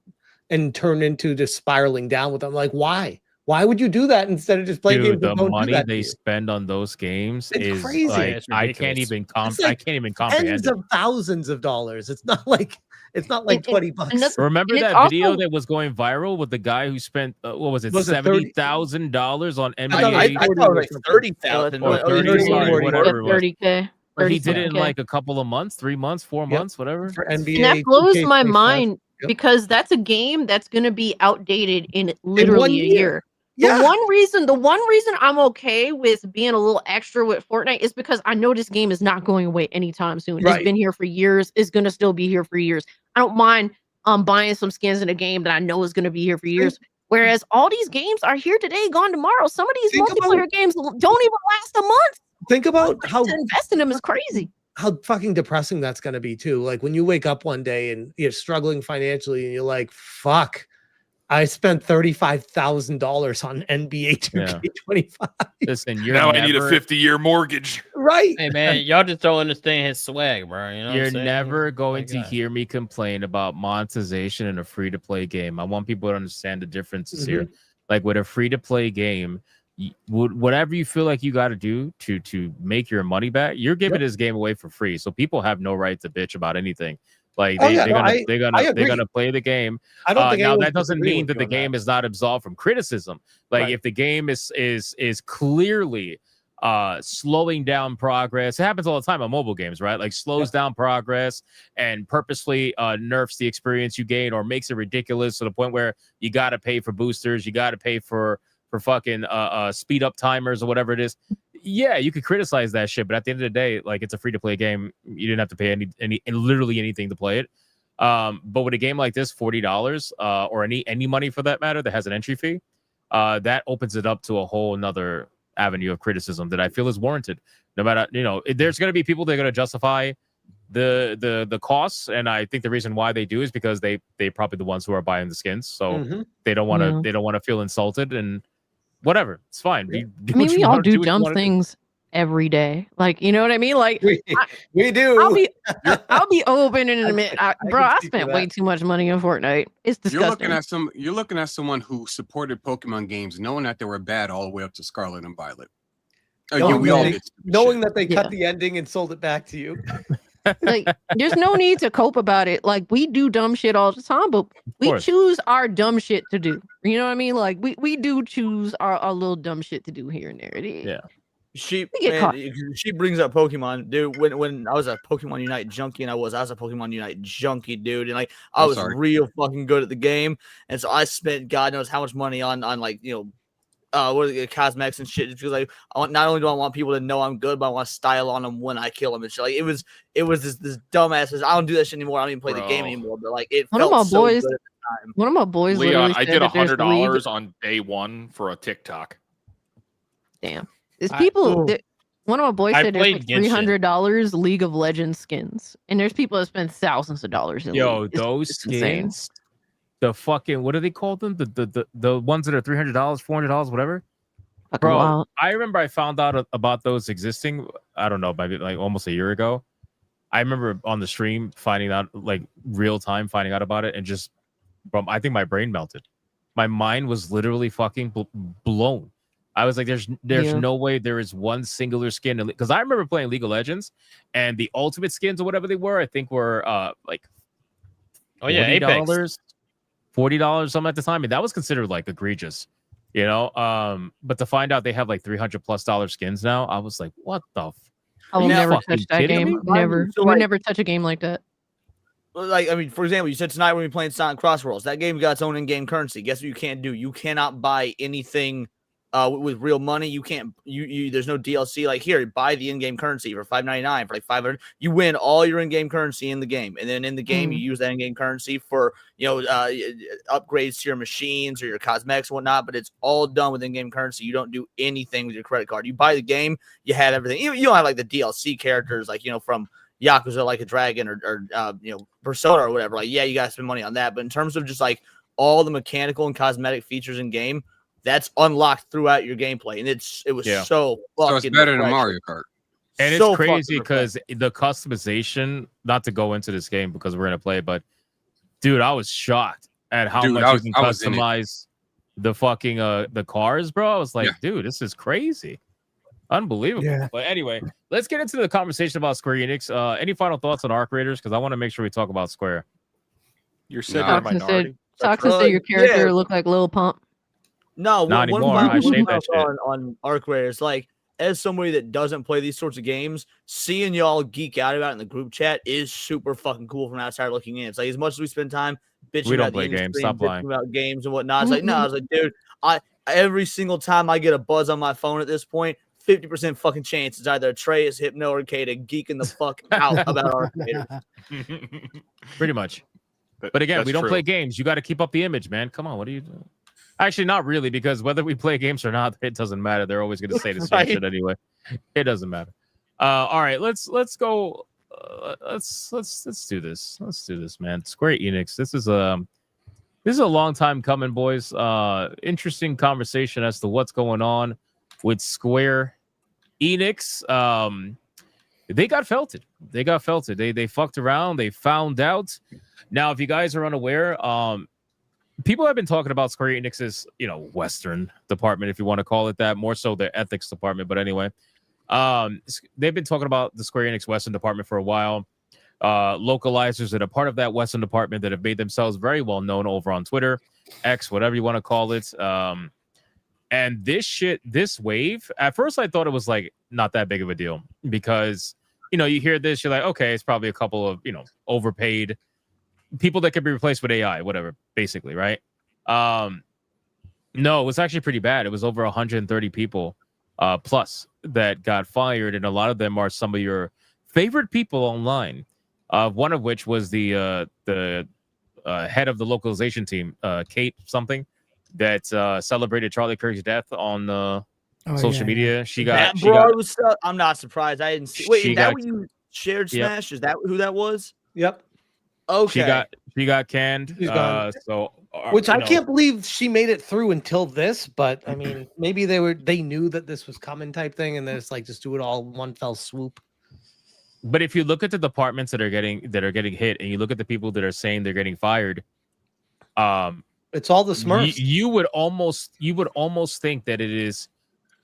turn into just spiraling down with them. Like, why? Why would you do that instead of just playing Dude, games the that don't do money that to they you? spend on those games It's is crazy. like It's I can't ridiculous. even It's like I can't even comprehend Tens it. of thousands of dollars. It's not like And- $20. and that's- Remember and it's that video also- that was going viral with the guy who spent what was it, Was it 30? $70,000 on I NBA? thought it was like 30,000. Or 30, sorry, whatever it was. 30K. But he did it in 30K. like a couple of months, 3 months, 4 months, whatever. For NBA, And that blows 2K25. my mind Yep. because that's a game that's going to be outdated in literally a year. Yeah. The one reason I'm okay with being a little extra with Fortnite is because I know this game is not going away anytime soon. Right. It's been here for years. It's going to still be here for years. I don't mind buying some skins in a game that I know is going to be here for years. Whereas all these games are here today, gone tomorrow. Some of these Think multiplayer about- games don't even last a month. Think about how To invest in them is crazy. how fucking depressing that's going to be too. Like when you wake up one day and you're struggling financially and you're like, fuck, I spent $35,000 on NBA 2K25. Listen, you're Now I need a never- 50-year mortgage. Right. Hey man, y'all just don't understand his swag, bro. You know what You're I'm saying? never going to God. hear me complain about monetization in a free to play game. I want people to understand the differences here. Like with a free to play game, whatever you feel like you got to do to make your money back, you're giving this game away for free. So people have no right to bitch about anything. Like they're gonna play the game. I don't think now anyone's that doesn't disagreeing mean with that the you on game is not absolved from criticism. Like Right. if the game is clearly slowing down progress, it happens all the time on mobile games, right? Like slows down progress and purposely nerfs the experience you gain or makes it ridiculous to the point where you got to pay for boosters, you got to pay for fucking speed up timers or whatever it is. Yeah, you could criticize that shit, but at the end of the day, like it's a free to play game. You didn't have to pay any literally anything to play it. But with a game like this, $40 or any money for that matter that has an entry fee, that opens it up to a whole nother avenue of criticism that I feel is warranted. No matter, there's going to be people that are going to justify the costs, and I think the reason why they do is because they probably the ones who are buying the skins, so they don't want to feel insulted and whatever. It's fine. We all do dumb things every day. Like, you know what I mean? Like we do. I'll be open and admit, bro, I spent way too much money on Fortnite. It's disgusting. You're looking at someone who supported Pokemon games, knowing that they were bad all the way up to Scarlet and Violet. Knowing that they cut the ending and sold it back to you. Like, there's no need to cope about it. Like, we do dumb shit all the time, but we choose our dumb shit to do. You know what I mean? Like, we do choose our little dumb shit to do here and there. She brings up Pokemon, dude. When I was a Pokemon Unite junkie, and I was a Pokemon Unite junkie, dude, and like I was real fucking good at the game, and so I spent God knows how much money on like what are the cosmetics and shit, just because like not only do I want people to know I'm good, but I want to style on them when I kill them and shit. Like it was this dumbass. I don't do that shit anymore. I don't even play the game anymore. But like it one of felt my so boys, good at the time. One of my boys, Leon, I literally did said that there's $100 on day one for a TikTok. Damn. There's people that one of my boys I said there's played like $300 League of Legends skins, and there's people that spend thousands of dollars in League. Those It's insane. skins, the fucking what do they call them? The ones that are $300, $400, whatever. Bro, wild. I remember I found out about those existing. I don't know, maybe like almost a year ago. I remember on the stream finding out, like real time, finding out about it, and just, bro, I think my brain melted. My mind was literally fucking blown. I was like, there's no way there is one singular skin, because I remember playing League of Legends, and the ultimate skins or whatever they were, I think were like $40, something at the time, and that was considered like egregious, but to find out they have like $300+ skins now, I was like, what the I will never touch that game. Never. So, We'll never touch a game like that. Like, I mean, for example, you said tonight when we playing Sonic Crossworlds, that game got its own in-game currency. Guess what you can't do? You cannot buy anything with real money. You can't. There's no DLC. Like here, buy the in-game currency for $5.99 for like $500. You win all your in-game currency in the game, and then in the game you use that in-game currency for upgrades to your machines or your cosmetics and whatnot. But it's all done with in-game currency. You don't do anything with your credit card. You buy the game, you have everything. You don't have like the DLC characters, like from Yakuza, like a dragon or Persona or whatever. Like, yeah, you gotta spend money on that. But in terms of just like all the mechanical and cosmetic features in game, that's unlocked throughout your gameplay, and it was so fucking. So it's better than Mario Kart. And it's crazy because the customization. Not to go into this game because we're gonna play, but dude, I was shocked at how much you can customize the fucking the cars, bro. I was like, dude, this is crazy. Unbelievable. Yeah. But anyway, let's get into the conversation about Square Enix. Any final thoughts on Arc Raiders? Because I want to make sure we talk about Square. You're sitting in a minority. Toxin said your character looked like Lil Pump. No, not anymore. I shaved that shit. On Arc Raiders, like as somebody that doesn't play these sorts of games, seeing y'all geek out about it in the group chat is super fucking cool from outside looking in. It's like as much as we spend time bitching about the industry, bitching about games and whatnot. It's like no, I was like, dude, every single time I get a buzz on my phone at this point, 50% fucking chance it's either Atreus, Hypno, or Kata geeking the fuck out about Arc Raiders. Pretty much. But again, we don't play games. You got to keep up the image, man. Come on, what are you doing? Actually, not really, because whether we play games or not, it doesn't matter. They're always going to say the same shit anyway. It doesn't matter. All right, let's go. Let's do this. Let's do this, man. Square Enix. This is a long time coming, boys. Interesting conversation as to what's going on with Square Enix. They got felted. They fucked around. They found out. Now, if you guys are unaware, people have been talking about Square Enix's, Western department, if you want to call it that, more so their ethics department. But anyway, they've been talking about the Square Enix Western department for a while. Localizers that are part of that Western department that have made themselves very well known over on Twitter, X, whatever you want to call it. And this wave, at first I thought it was like not that big of a deal because, you hear this, you're like, okay, it's probably a couple of, overpaid people that could be replaced with AI, whatever, basically, right? No, it was actually pretty bad. It was over 130 people plus that got fired, and a lot of them are some of your favorite people online. One of which was the head of the localization team, Kate something, that celebrated Charlie Kirk's death on social media. She got. I'm not surprised. I didn't see. Wait, is that what you shared, Smash? Is that who that was? Yep. Okay. She got canned. Which I can't believe she made it through until this, but I mean, maybe they knew that this was coming type thing, and then it's like just do it all in one fell swoop. But if you look at the departments that are getting hit, and you look at the people that are saying they're getting fired, it's all the Smurfs. You would almost think that it is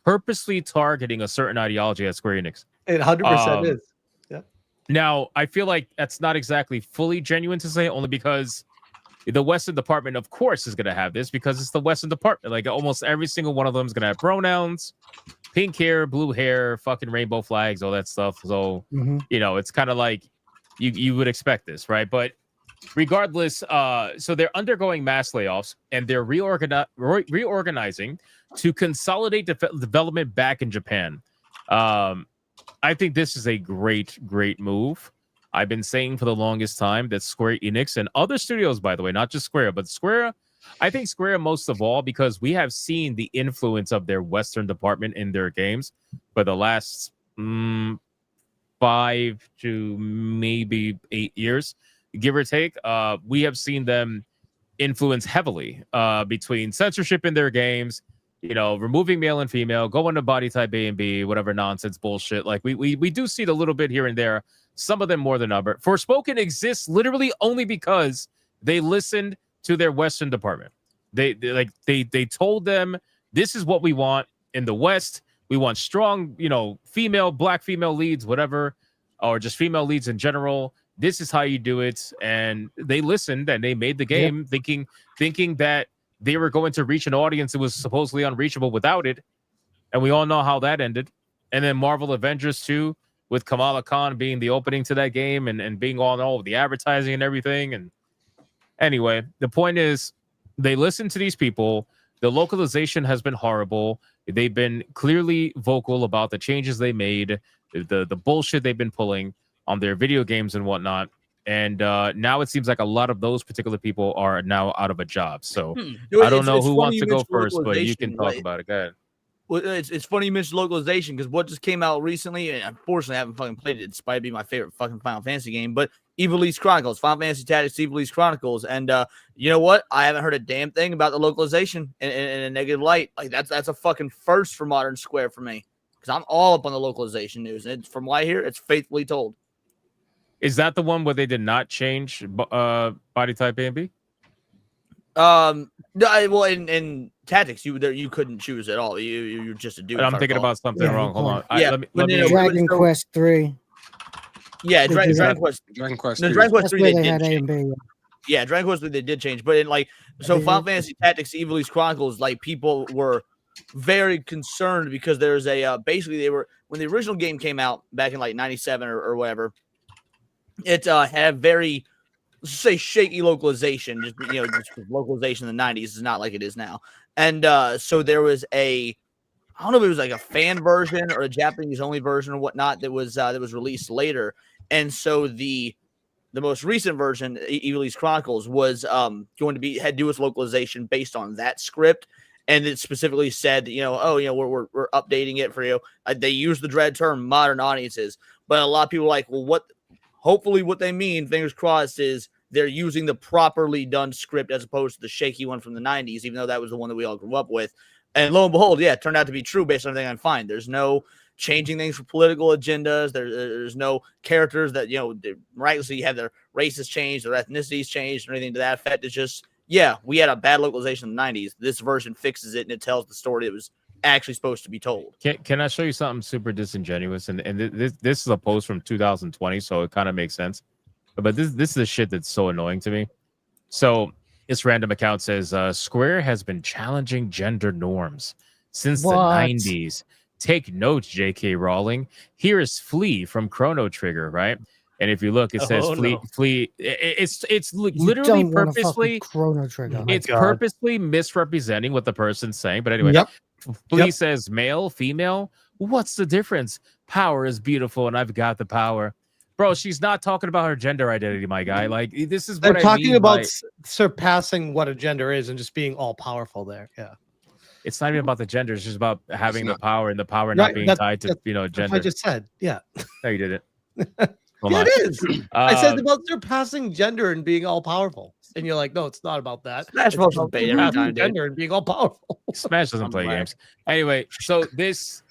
purposely targeting a certain ideology at Square Enix. It 100% is. Yeah. Now, I feel like that's not exactly fully genuine to say, only because the Western department, of course, is going to have this because it's the Western department. Like almost every single one of them is going to have pronouns, pink hair, blue hair, fucking rainbow flags, all that stuff. So, it's kind of like you would expect this, right? But regardless, so they're undergoing mass layoffs and they're reorganizing to consolidate development back in Japan. I think this is a great move. I've been saying for the longest time that Square Enix and other studios, by the way, not just Square, but Square, I think Square most of all, because we have seen the influence of their Western department in their games for the last 5 to maybe 8 years, give or take. We have seen them influence heavily between censorship in their games, removing male and female, going to body type A and B, whatever nonsense bullshit. Like we do see it a little bit here and there. Some of them more than other. Forspoken exists literally only because they listened to their Western department. They told them this is what we want in the West. We want strong, black female leads, whatever, or just female leads in general. This is how you do it. And they listened and they made the game thinking that they were going to reach an audience that was supposedly unreachable without it. And we all know how that ended. And then Marvel Avengers 2 with Kamala Khan being the opening to that game and being on all of the advertising and everything. And anyway, the point is they listened to these people. The localization has been horrible. They've been clearly vocal about the changes they made, the bullshit they've been pulling on their video games and whatnot. And now it seems like a lot of those particular people are now out of a job. So I don't know who wants to go first, but you can talk about it. Go ahead. Well, it's funny you mentioned localization because what just came out recently, and unfortunately I haven't fucking played it despite it being my favorite fucking Final Fantasy game, but Evilise Chronicles, Final Fantasy Tactics Evilise Chronicles. And you know what? I haven't heard a damn thing about the localization in a negative light. Like that's a fucking first for Modern Square for me because I'm all up on the localization news. And from what I hear, it's faithfully told. Is that the one where they did not change body type A and B? Well, in Tactics, you couldn't choose at all. You're just a dude. I'm thinking about something wrong. Hold on. Yeah, Dragon Quest 3. Yeah, Dragon Quest. Dragon Quest. No, Dragon Quest 3 they did had A change. and B. Yeah, Dragon Quest 3 they did change, but in Final Fantasy Tactics Evilise Chronicles, people were very concerned because there's a basically they were when the original game came out back in 97 or whatever. It had very, let's say, shaky localization. Just localization in the 90s is not like it is now. And so there was I don't know if it was like a fan version or a Japanese only version or whatnot that was released later. And so the most recent version, Evilise Chronicles, was going to had to do with localization based on that script. And it specifically said, we're updating it for you. They use the dread term modern audiences, but a lot of people are like, well, hopefully what they mean, fingers crossed, is they're using the properly done script as opposed to the shaky one from the 90s, even though that was the one that we all grew up with. And lo and behold, it turned out to be true based on everything I find. There's no changing things for political agendas. There's no characters that, miraculously have their races changed, their ethnicities changed, or anything to that effect. It's just yeah, we had a bad localization in the 90s. This version fixes it and it tells the story that was actually supposed to be told. Can I show you something super disingenuous? And this is a post from 2020, so it kind of makes sense. But this is the shit that's so annoying to me. So this random account says Square has been challenging gender norms since the 90s. Take notes, J.K. Rowling. Here is Flea from Chrono Trigger, right? And if you look, it says Flea. It's literally purposely Chrono Trigger. It's purposely misrepresenting what the person's saying. But anyway, Flea says male, female. What's the difference? Power is beautiful, and I've got the power. Bro, she's not talking about her gender identity, my guy. Like, this is what They're talking about surpassing what a gender is and just being all powerful there. Yeah. It's not even about the gender. It's just about having the power and the power not being tied to, gender. I just said, yeah. No, you didn't. Yeah, it is. I said about surpassing gender and being all powerful. And you're like, no, it's not about that. Smash it's about surpassing gender and being all powerful. Smash doesn't play games. Anyway, so this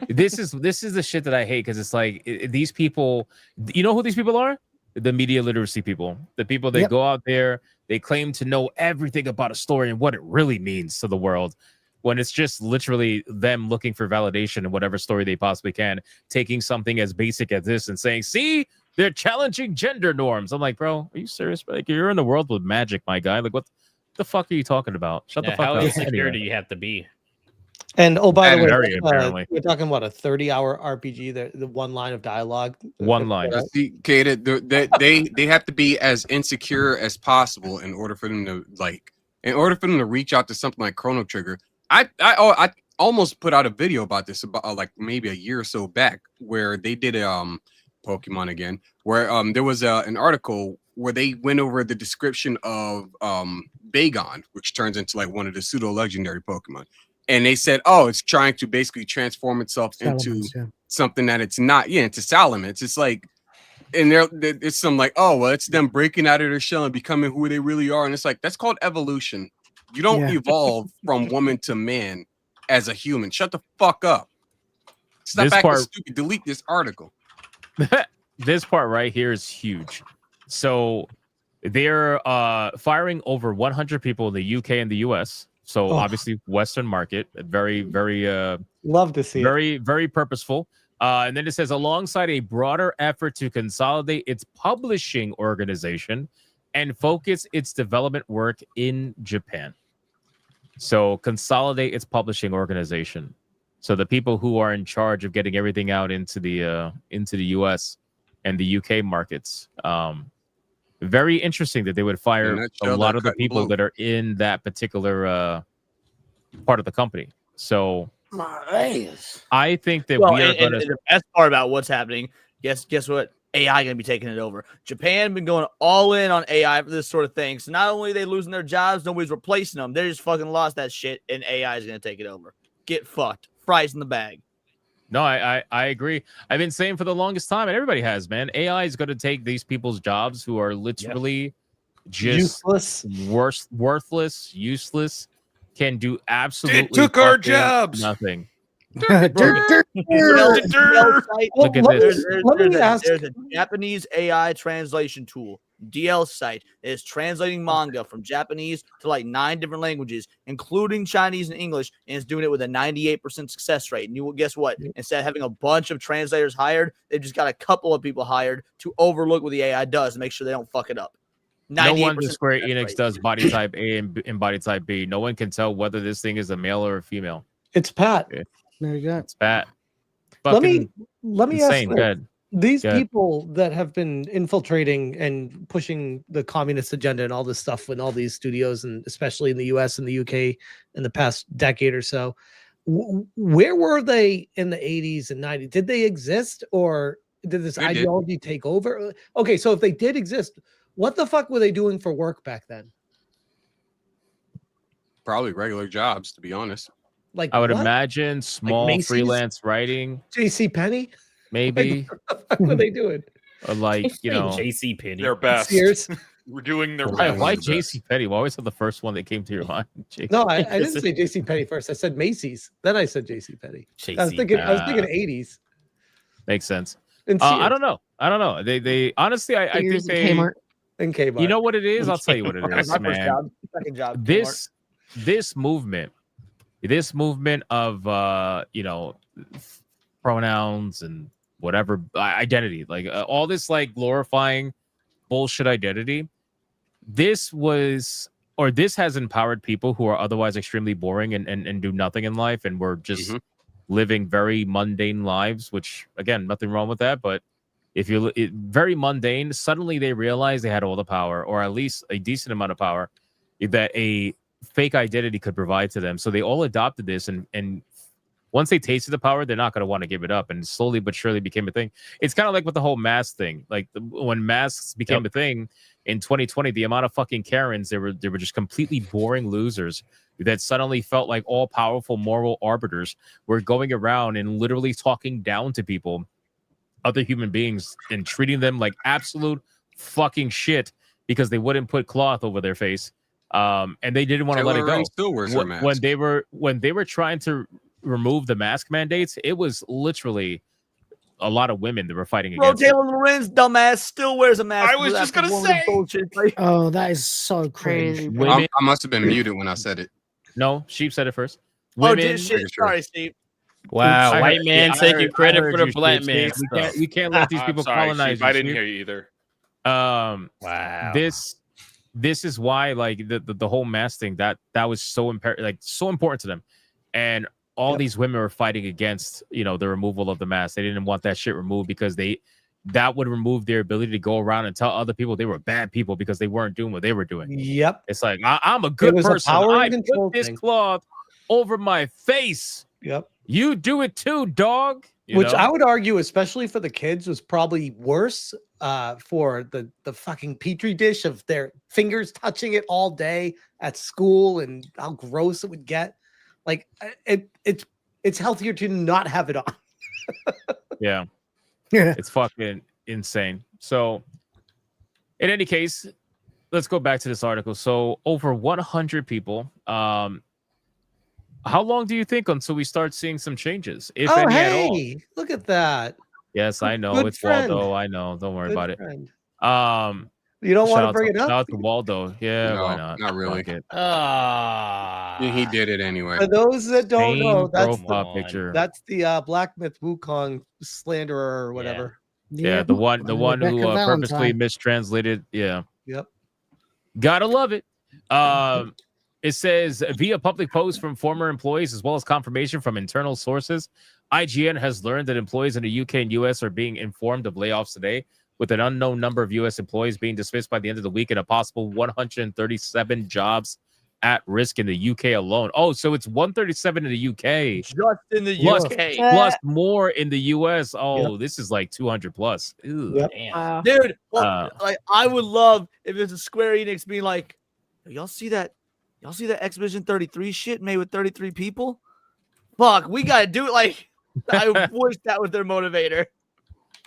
is the shit that I hate, because it's like these people, you know who these people are? The media literacy people. The people that go out there, they claim to know everything about a story and what it really means to the world, when it's just literally them looking for validation in whatever story they possibly can, taking something as basic as this and saying, see, they're challenging gender norms. I'm like, bro, are you serious? Like, you're in the world with magic, my guy. Like, what the fuck are you talking about? Shut the fuck how up. insecure do you have to be? And by the way, apparently. we're talking about a 30-hour RPG. The one line of dialogue. One line. See, Kate, they have to be as insecure as possible in order for them to reach out to something like Chrono Trigger. I almost put out a video about this about like maybe a year or so back, where they did Pokemon again, where there was an article where they went over the description of Bagon, which turns into like one of the pseudo legendary Pokemon. And they said, oh, it's trying to basically transform itself into something that it's not. Yeah, into Salamence. It's like, and it's some like, oh, well, it's them breaking out of their shell and becoming who they really are. And it's like, that's called evolution. You don't evolve from woman to man as a human. Shut the fuck up. Stop acting stupid. Delete this article. This part right here is huge. So they're firing over 100 people in the UK and the US. So obviously Western market, very, very love to see very purposeful. And then it says, alongside a broader effort to consolidate its publishing organization and focus its development work in Japan. So consolidate its publishing organization. So the people who are in charge of getting everything out into the US and the UK markets. Very interesting that they would fire a lot of the people that are in that particular part of the company. So I think that we are going to. The best part about what's happening, guess what? AI going to be taking it over. Japan been going all in on AI for this sort of thing. So not only are they losing their jobs, nobody's replacing them. They just fucking lost that shit, and AI is going to take it over. Get fucked. Fries in the bag. No, I agree. I've been saying for the longest time, and everybody has, man. AI is going to take these people's jobs who are literally just worthless, useless, can do absolutely It took our jobs. Nothing. Look at this. There's a Japanese AI translation tool, DL site, that is translating manga from Japanese to like 9 different languages, including Chinese and English, and is doing it with a 98% success rate. And you will guess what? Instead of having a bunch of translators hired, they've just got a couple of people hired to overlook what the AI does and make sure they don't fuck it up. No one in Square Enix does body type A and body type B. No one can tell whether this thing is a male or a female. It's Pat. Yeah. There you go. It's Pat. Let me insane. ask these people that have been infiltrating and pushing the communist agenda and all this stuff in all these studios, and especially in the US and the UK in the past decade or so, where were they in the 80s and 90s? Did they exist, or did this ideology take over? Okay, so if they did exist, what the fuck were they doing for work back then? Probably regular jobs, to be honest. Like I would imagine small freelance writing. JC Penney? Maybe. What were they doing? Or like, JC Penney. Their best. Sears? We're doing their Why best. JC Penney? Why always have the first one that came to your mind? No, I didn't say JC Penney first. I said Macy's. Then I said JC Penney. I was thinking 80s. Makes sense. And I don't know. They honestly, I think they. Kmart. and Kmart. You know what it is? I'll tell you what it That's is, my first man. job. Second job. Kmart. This movement of pronouns and whatever identity, like all this like glorifying bullshit identity. This has empowered people who are otherwise extremely boring and do nothing in life, and were just living very mundane lives, which again, nothing wrong with that. But if you're very mundane, suddenly they realize they had all the power, or at least a decent amount of power, that a fake identity could provide to them. So they all adopted this, and once they tasted the power, they're not going to want to give it up, and slowly but surely became a thing. It's kind of like with the whole mask thing. Like when masks became a thing in 2020, the amount of fucking Karens, they were just completely boring losers that suddenly felt like all powerful moral arbiters were going around and literally talking down to people, other human beings, and treating them like absolute fucking shit because they wouldn't put cloth over their face. And they didn't want to let it go. Still wears her mask. When they were trying to remove the mask mandates, it was literally a lot of women that were fighting against Taylor Lorenz, dumbass, still wears a mask. I was just gonna say. Oh, that is so crazy. I must have been muted when I said it. No, Sheep said it first. Women, sorry, Steve. Wow, I white heard- man I taking heard- credit I heard for the you, black Sheep. man. We can't let these I'm people sorry, colonize Sheep, I you, didn't Sheep. hear you either. Wow. This is why like the whole mask thing that was so important to them, and all these women were fighting against the removal of the mask. They didn't want that shit removed because that would remove their ability to go around and tell other people they were bad people because they weren't doing what they were doing. Yep. It's like I'm a good was a person. power I and control put this thing. cloth over my face. Yep. You do it too, dog. Which I would argue, especially for the kids, was probably worse for the fucking petri dish of their fingers touching it all day at school and how gross it would get. Like it's healthier to not have it on. Yeah. It's fucking insane. So in any case, let's go back to this article. So over 100 people. How long do you think until we start seeing some changes, if any at all? Look at that. Yes, I know. Good It's friend. Waldo. I know. Don't worry Good about friend. it. You don't want to shout bring out it up? Shout out to Waldo. Yeah, No, why not? not really. Fuck it. He did it anyway. For those that don't know, Same that's profile picture. that's the Black Myth Wukong slanderer or whatever. Yeah, the one who Rebecca purposely Valentine. mistranslated. Yeah. Yep. Gotta love it. It says via public posts from former employees as well as confirmation from internal sources, IGN has learned that employees in the UK and US are being informed of layoffs today, with an unknown number of US employees being dismissed by the end of the week and a possible 137 jobs at risk in the UK alone. Oh, so it's 137 in the UK. Just in the Plus, UK. plus more in the US. Oh, this is like 200 plus. Ew, Yep. damn. Dude, like I would love if it's a Square Enix being like, y'all see that Exhibition 33 shit made with 33 people? Fuck, we gotta do it. Like, I wish that was their motivator.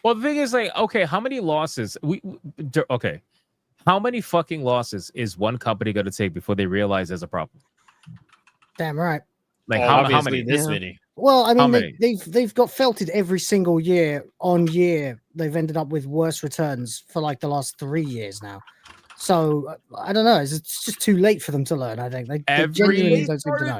Well, the thing is, like, okay, how many losses? How many fucking losses is one company going to take before they realize there's a problem? Damn right. Like, Oh, how obviously many? this many. Well, I How mean, many? they've got felted every single year on year. They've ended up with worse returns for like the last 3 years now. So I don't know. It's just too late for them to learn. I think they genuinely don't seem to know.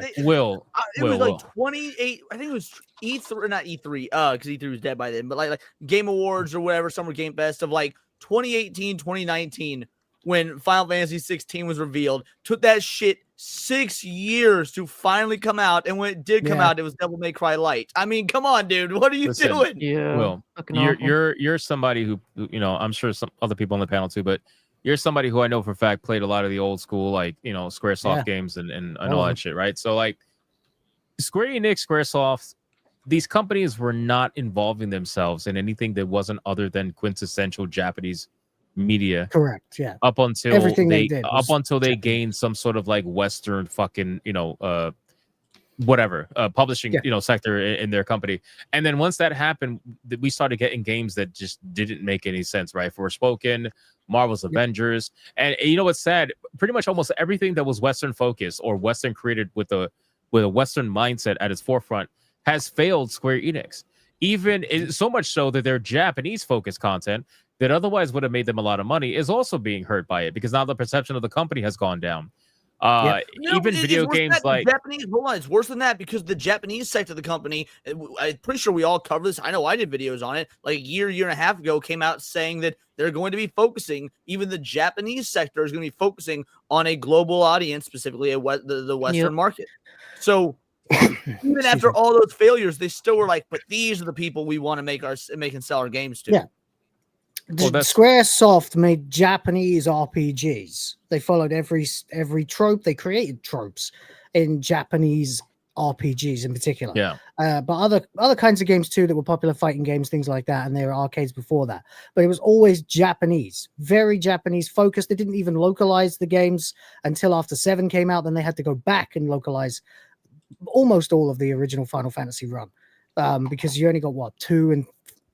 It was like 28. I think it was E3, not E3, because E3 was dead by then. But like Game Awards or whatever, Summer Game Fest of like 2018, 2019, when Final Fantasy 16 was revealed. Took that shit 6 years to finally come out, and when it did come out, it was Devil May Cry Light. I mean, come on, dude, what are you doing? Will, you're somebody who I'm sure some other people on the panel too, but you're somebody who I know for a fact played a lot of the old school, like, Squaresoft games and all that shit, right? So, like, Square Enix, Squaresoft, these companies were not involving themselves in anything that wasn't other than quintessential Japanese media. Correct. Yeah. Up until Everything they did up was until they gained some sort of like Western fucking, publishing, sector in their company. And then once that happened, we started getting games that just didn't make any sense, right? Forspoken, Marvel's Avengers. And you know what's sad? Pretty much almost everything that was Western focused or Western created with a Western mindset at its forefront has failed Square Enix. Even so much so that their Japanese focused content that otherwise would have made them a lot of money is also being hurt by it because now the perception of the company has gone down. No, Even video games like Japanese. Hold on, it's worse than that because the Japanese sector of the company. I'm pretty sure we all covered this. I know I did videos on it like a year and a half ago. Came out saying that they're going to be focusing. Even the Japanese sector is going to be focusing on a global audience, specifically the Western market. So even after all those failures, they still were like, "But these are the people we want to make and sell our games to." Yeah. Squaresoft made Japanese RPGs. They followed every trope. They created tropes in Japanese RPGs in particular. Yeah. But other kinds of games too that were popular, fighting games, things like that, and there were arcades before that. But it was always Japanese, very Japanese focused. They didn't even localize the games until after 7 came out. Then they had to go back and localize almost all of the original Final Fantasy run because you only got what 2 and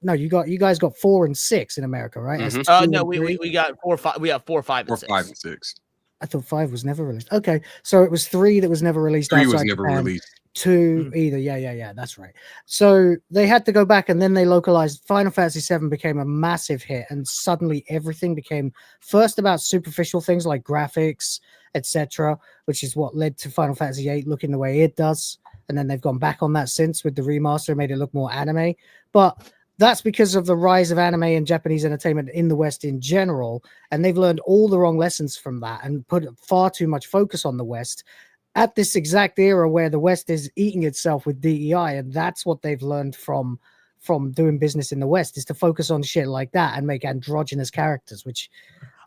no, you guys got 4 and 6 in America, right? No, we got 4, 5. We got 4, 5, and 6. 5 and 6. I thought 5 was never released. Okay, so it was 3 that was never released. 3 outside was never Japan. released. 2 either. Yeah. That's right. So they had to go back, and then they localized. Final Fantasy 7 became a massive hit, and suddenly everything became first about superficial things like graphics, etc., which is what led to Final Fantasy 8 looking the way it does. And then they've gone back on that since with the remaster, made it look more anime, but that's because of the rise of anime and Japanese entertainment in the West in general. And they've learned all the wrong lessons from that and put far too much focus on the West at this exact era where the West is eating itself with DEI. And that's what they've learned from doing business in the West, is to focus on shit like that and make androgynous characters, which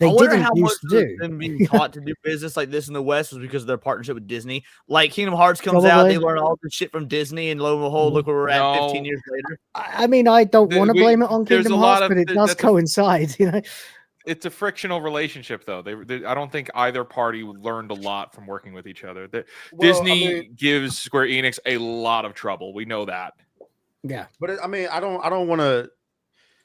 they didn't used to do. Them being taught to do business like this in the West was because of their partnership with Disney. Like Kingdom Hearts comes out, they learn all the shit from Disney, and lo and behold, look where we're at 15 years later. I mean, I don't want to blame it on Kingdom Hearts, but it does coincide, you know. It's a frictional relationship, though. I don't think either party learned a lot from working with each other. Disney gives Square Enix a lot of trouble. We know that. Yeah, but I don't want to.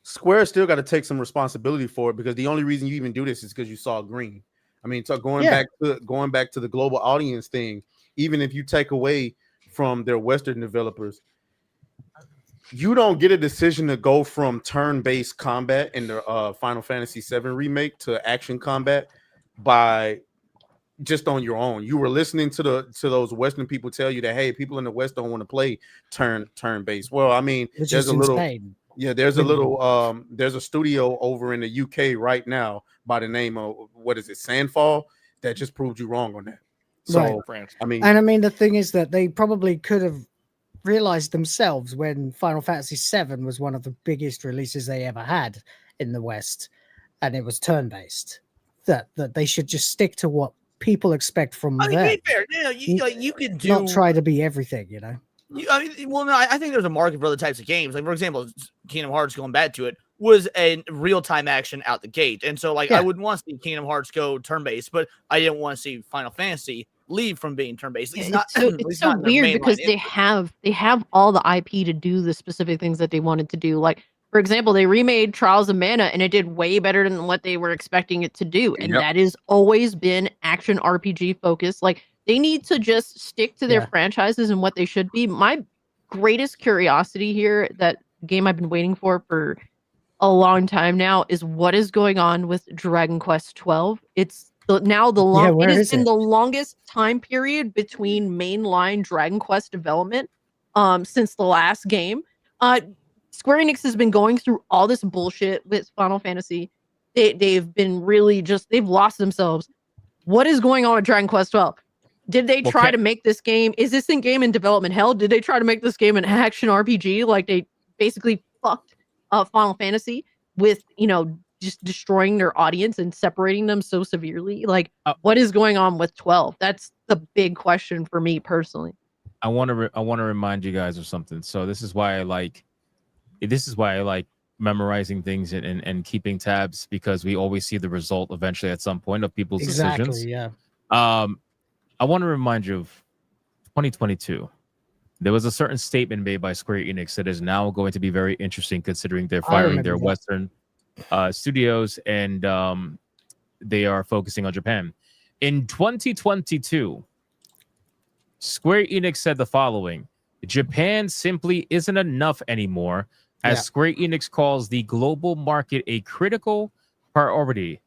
Square still got to take some responsibility for it, because the only reason you even do this is because you saw green. I mean, so going back to the global audience thing, even if you take away from their Western developers, you don't get a decision to go from turn-based combat in the Final Fantasy VII remake to action combat by just on your own. You were listening to those Western people tell you that, hey, people in the West don't want to play turn-based. Well, I mean, which there's is a little insane. Yeah, there's a studio over in the UK right now by the name of, what is it, Sandfall, that just proved you wrong on that. So, right. I mean, the thing is that they probably could have realized themselves when Final Fantasy VII was one of the biggest releases they ever had in the West, and it was turn-based, that they should just stick to what people expect from them. To be fair, you could do not try to be everything, you know. I think there's a market for other types of games. Like, for example, Kingdom Hearts, going back to it, was a real-time action out the gate. And so, I wouldn't want to see Kingdom Hearts go turn-based, but I didn't want to see Final Fantasy leave from being turn-based. It's so weird because they have all the IP to do the specific things that they wanted to do. Like, for example, they remade Trials of Mana, and it did way better than what they were expecting it to do. And that has always been action RPG focused. Like, they need to just stick to their franchises and what they should be. My greatest curiosity here, that game I've been waiting for a long time now, is what is going on with Dragon Quest 12. It's now the it has been the longest time period between mainline Dragon Quest development since the last game. Square Enix has been going through all this bullshit with Final Fantasy. They've been really they've lost themselves. What is going on with Dragon Quest 12? Did they try to make this game? Is this game in development hell? Did they try to make this game an action RPG? Like, they basically fucked Final Fantasy with, just destroying their audience and separating them so severely. Like, what is going on with 12? That's the big question for me personally. I want to remind you guys of something. So this is why I like memorizing things and keeping tabs, because we always see the result eventually at some point of people's decisions. Yeah. I want to remind you of 2022. There was a certain statement made by Square Enix that is now going to be very interesting, considering they're firing their Western studios and they are focusing on Japan. In 2022, Square Enix said the following: Japan simply isn't enough anymore, as Square Enix calls the global market a critical priority,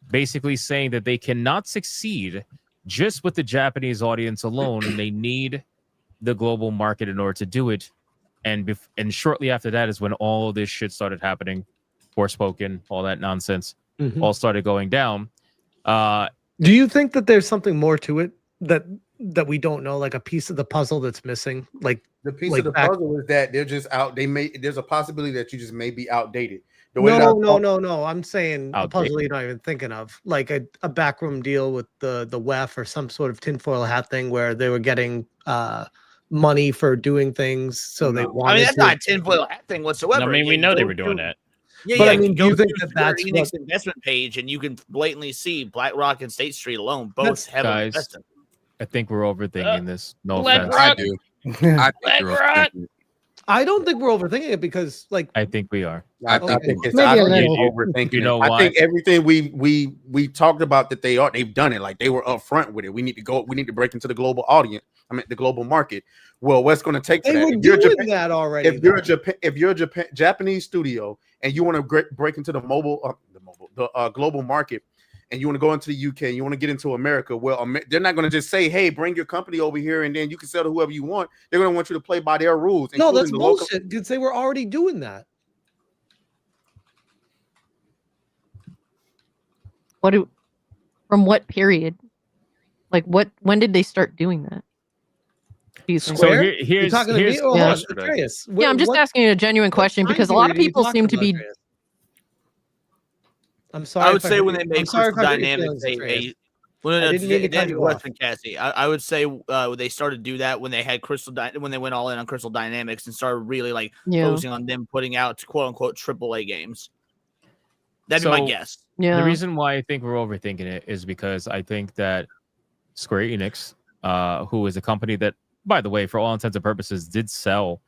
basically saying that they cannot succeed just with the Japanese audience alone, and they need the global market in order to do it. And shortly after that is when all of this shit started happening. Forspoken, all that nonsense, all started going down. Do you think that there's something more to it that we don't know, like a piece of the puzzle that's missing? Like the piece like of the back- puzzle is that they're just out. There's a possibility that you just may be outdated. No. I'm saying a Outdated. puzzle you're not even thinking of, like a backroom deal with the WEF or some sort of tinfoil hat thing where they were getting money for doing things. So they wanted. I mean, that's not a tinfoil hat thing whatsoever. I mean, we Again, know they go were doing to- that. Yeah, But yeah. I mean, do go you think to that Square that's Enix what- investment page, and you can blatantly see BlackRock and State Street alone both heavily Guys, invested. I think we're overthinking this. No Black offense. Rock. I do. I think you're overthinking it. I don't think we're overthinking it because, like, I think we are. I think it's Maybe a I think little. it's overthinking. You know it. I why? think everything we talked about that they've done it. Like they were upfront with it. We need to break into the global audience. I mean the global market. Well, what's going to take to they that? were If you're doing Japan- that already. if you're a Japanese studio and you want to break into the global market, and you want to go into the UK and you want to get into America, well, they're not going to just say, "Hey, bring your company over here and then you can sell to whoever you want." They're going to want you to play by their rules. No, including that's the local- bullshit because they were already doing that. From what period? Like when did they start doing that? Do you think? So Square? here's You're talking to me? here's Oh, hold Yeah. on, Atreus. Yeah, I'm just What asking a genuine question time because a lot of period are you people seem to talking be. about, Atreus? I'm sorry. I would if say hurt when you- they made I'm sorry Crystal if I hurt your Dynamics feelings, Atreus. well, I no, didn't mean to cut you off. question, Cassie. I would say they started to do that when they had when they went all in on Crystal Dynamics and started really like Yeah. focusing on them putting out quote unquote AAA games. That'd be my guess. Yeah. The reason why I think we're overthinking it is because I think that Square Enix, who is a company that, by the way, for all intents and purposes, did sell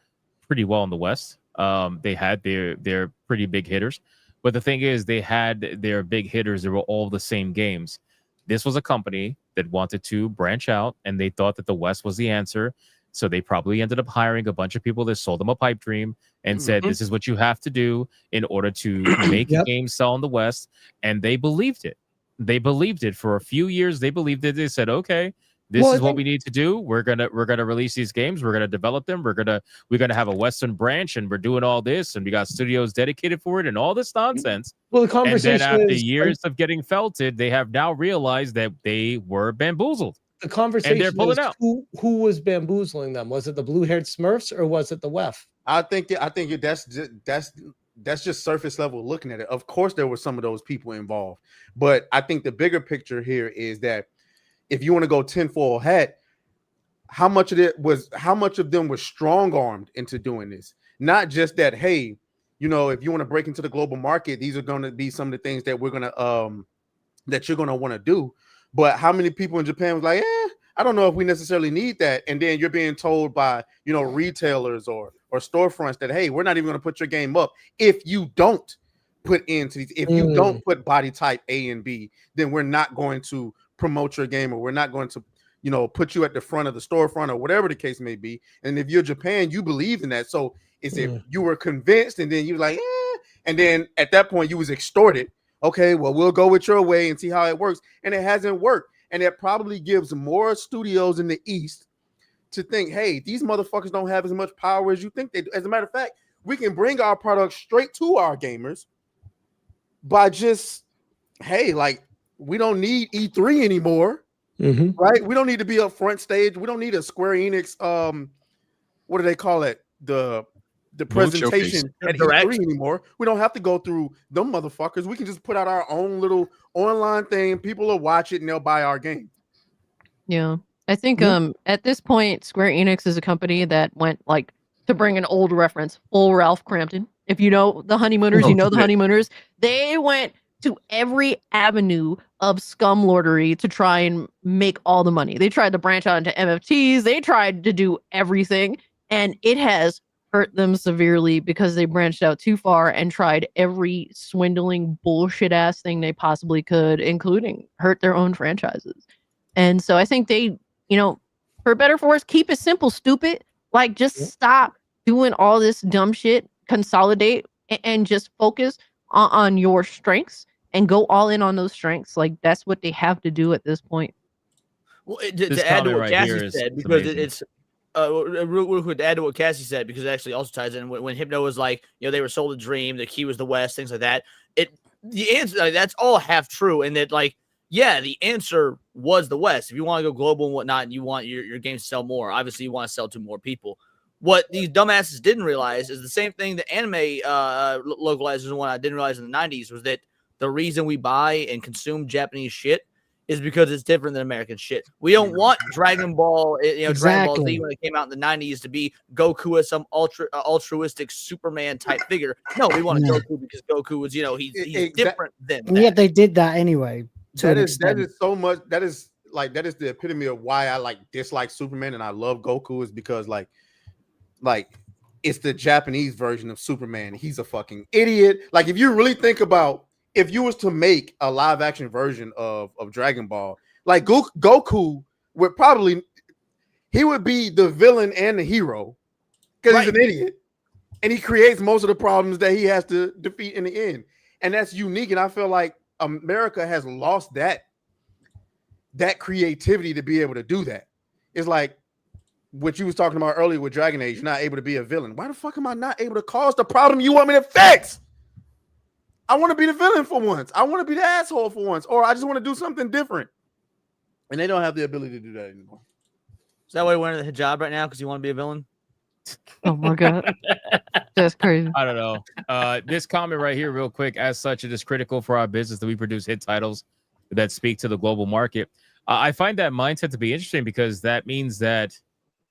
pretty well in the West. They had their pretty big hitters, but the thing is, they had their big hitters. They were all the same games. This was a company that wanted to branch out, and they thought that the West was the answer. So they probably ended up hiring a bunch of people that sold them a pipe dream and said, "This is what you have to do in order to make Yep. games sell in the West." And they believed it. They believed it for a few years. They believed it. They said, "Okay, this Well, I is what think- we need to do. We're gonna release these games. We're gonna develop them. We're gonna have a Western branch, and we're doing all this, and we got studios dedicated for it, and all this nonsense." Well, the And then conversation after is years of getting felted, they have now realized that they were bamboozled. the conversation pulling is out. who was bamboozling them? Was it the blue-haired Smurfs or was it the WEF? I think that's just surface level looking at it. Of course, there were some of those people involved, but I think the bigger picture here is that if you want to go tinfoil hat, how much of them was strong armed into doing this? Not just that, hey, if you want to break into the global market, these are going to be some of the things that we're gonna that you're gonna want to do. But how many people in Japan was like, I don't know if we necessarily need that. And then you're being told by, retailers or storefronts that, hey, we're not even going to put your game up if you don't put into these, if you don't put body type A and B, then we're not going to promote your game, or we're not going to, put you at the front of the storefront, or whatever the case may be. And if you're Japan, you believe in that. So is it you were convinced, and then you like, and then at that point you was extorted. Okay, well, we'll go with your way and see how it works. And it hasn't worked. And it probably gives more studios in the East to think, hey, these motherfuckers don't have as much power as you think they do. As a matter of fact, we can bring our product straight to our gamers by just, hey, like, we don't need E3 anymore, right? We don't need to be up front stage. We don't need a Square Enix, what do they call it? The presentation at E3 anymore. We don't have to go through them motherfuckers. We can just put out our own little online thing. People will watch it and they'll buy our game. Yeah. I think at this point, Square Enix is a company that went, like, to bring an old reference, full Ralph Crampton. If you know the Honeymooners, you know the Honeymooners. They went to every avenue of scumlordery to try and make all the money. They tried to branch out into MFTs. They tried to do everything, and it has hurt them severely because they branched out too far and tried every swindling bullshit ass thing they possibly could, including hurt their own franchises. And so I think they, for better or for worse, keep it simple, stupid. Like, just stop doing all this dumb shit consolidate and just focus on your strengths and go all in on those strengths. Like that's what they have to do at this point. Well, This to add to comment what right here Cassie is said, because amazing. it's real quick to add to what Cassie said, because it actually also ties in when Hypno was like, they were sold a dream, the key was the West, things like that. The answer, like, that's all half true, and that, like, yeah, the answer was the West. If you want to go global and whatnot, and you want your games to sell more, obviously you want to sell to more people. What these dumbasses didn't realize is the same thing the anime localizers and whatnot didn't realize in the 90s, was that the reason we buy and consume Japanese shit is because it's different than American shit. We don't want Dragon Ball, Dragon Ball Z when it came out in the 90s to be Goku as some altruistic Superman type figure. No, we want Goku because Goku was, he's different than And yet they did that anyway. That is so much. That is the epitome of why I dislike Superman and I love Goku, is because like it's the Japanese version of Superman. He's a fucking idiot. Like, if you really think about, if you was to make a live action version of Dragon Ball, like Goku would probably, he would be the villain and the hero because he's an idiot, and he creates most of the problems that he has to defeat in the end. And that's unique. And I feel like America has lost that creativity to be able to do that. It's like what you was talking about earlier with Dragon Age. You're not able to be a villain. Why the fuck am I not able to cause the problem you want me to fix? I want to be the villain for once. I want to be the asshole for once, or I just want to do something different. And they don't have the ability to do that anymore. Is that why you're wearing the hijab right now? Because you want to be a villain? Oh my god, that's crazy. I don't know. This comment right here, real quick. As such, it is critical for our business that we produce hit titles that speak to the global market. I find that mindset to be interesting because that means that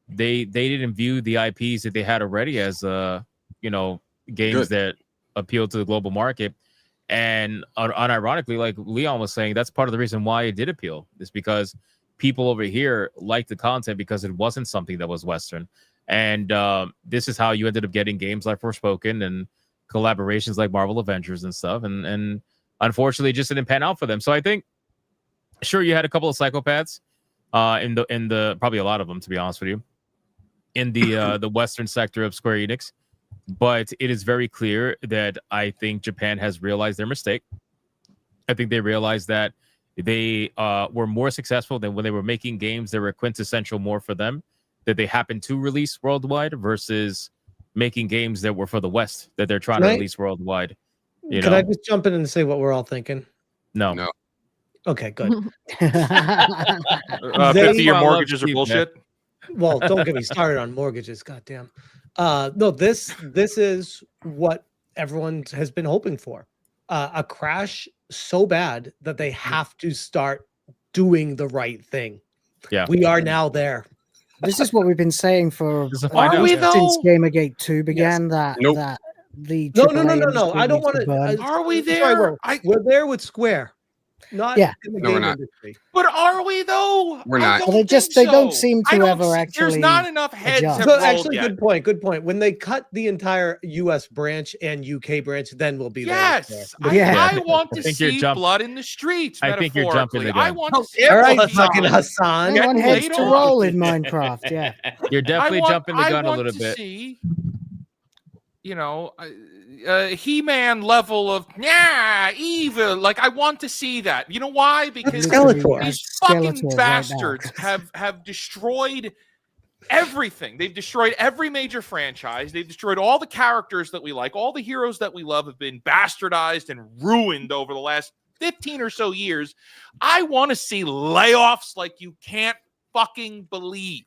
they didn't view the IPs that they had already as games that appeal to the global market. And unironically, like Leon was saying, that's part of the reason why it did appeal, is because people over here liked the content because it wasn't something that was Western. And this is how you ended up getting games like Forspoken and collaborations like Marvel Avengers and stuff. And unfortunately, it just didn't pan out for them. So I think, sure, you had a couple of psychopaths in the probably a lot of them, to be honest with you, in the Western sector of Square Enix. But it is very clear that I think Japan has realized their mistake. I think they realized that they were more successful than when they were making games that were quintessential more for them, that they happened to release worldwide, versus making games that were for the West, that they're trying to release worldwide. Can I just jump in and say what we're all thinking? No. Okay, good. 50-year mortgages are bullshit. Well, don't get me started on mortgages. Goddamn. No, this is what everyone has been hoping for. A crash so bad that they have to start doing the right thing. Yeah, we are now there. This is what we've been saying for since Gamergate 2 began. That the no. AAA I don't want industry needs to. burn. Are we there? We're there with Square, not in the No, we're game not. industry. But are we though? We're not. Well, they don't seem to ever actually. There's not enough heads adjust. have So rolled actually, yet. good point. When they cut the entire U.S. branch and UK branch, then we'll be there. Yes, Yeah. I want to think you're see jumping- blood in the streets. I think you're jumping metaphorically. the I gun. want to see All right, blood. fucking Hassan. Everyone Get heads laid to off. roll in Minecraft. Yeah. You're definitely jumping the gun a I little want bit. to see, He-Man level of evil. Like, I want to see that. You know why? Because Skeletor. these fucking Skeletor right bastards have destroyed everything. They've destroyed every major franchise. They've destroyed all the characters that we like. All the heroes that we love have been bastardized and ruined over the last 15 or so years. I want to see layoffs like you can't fucking believe.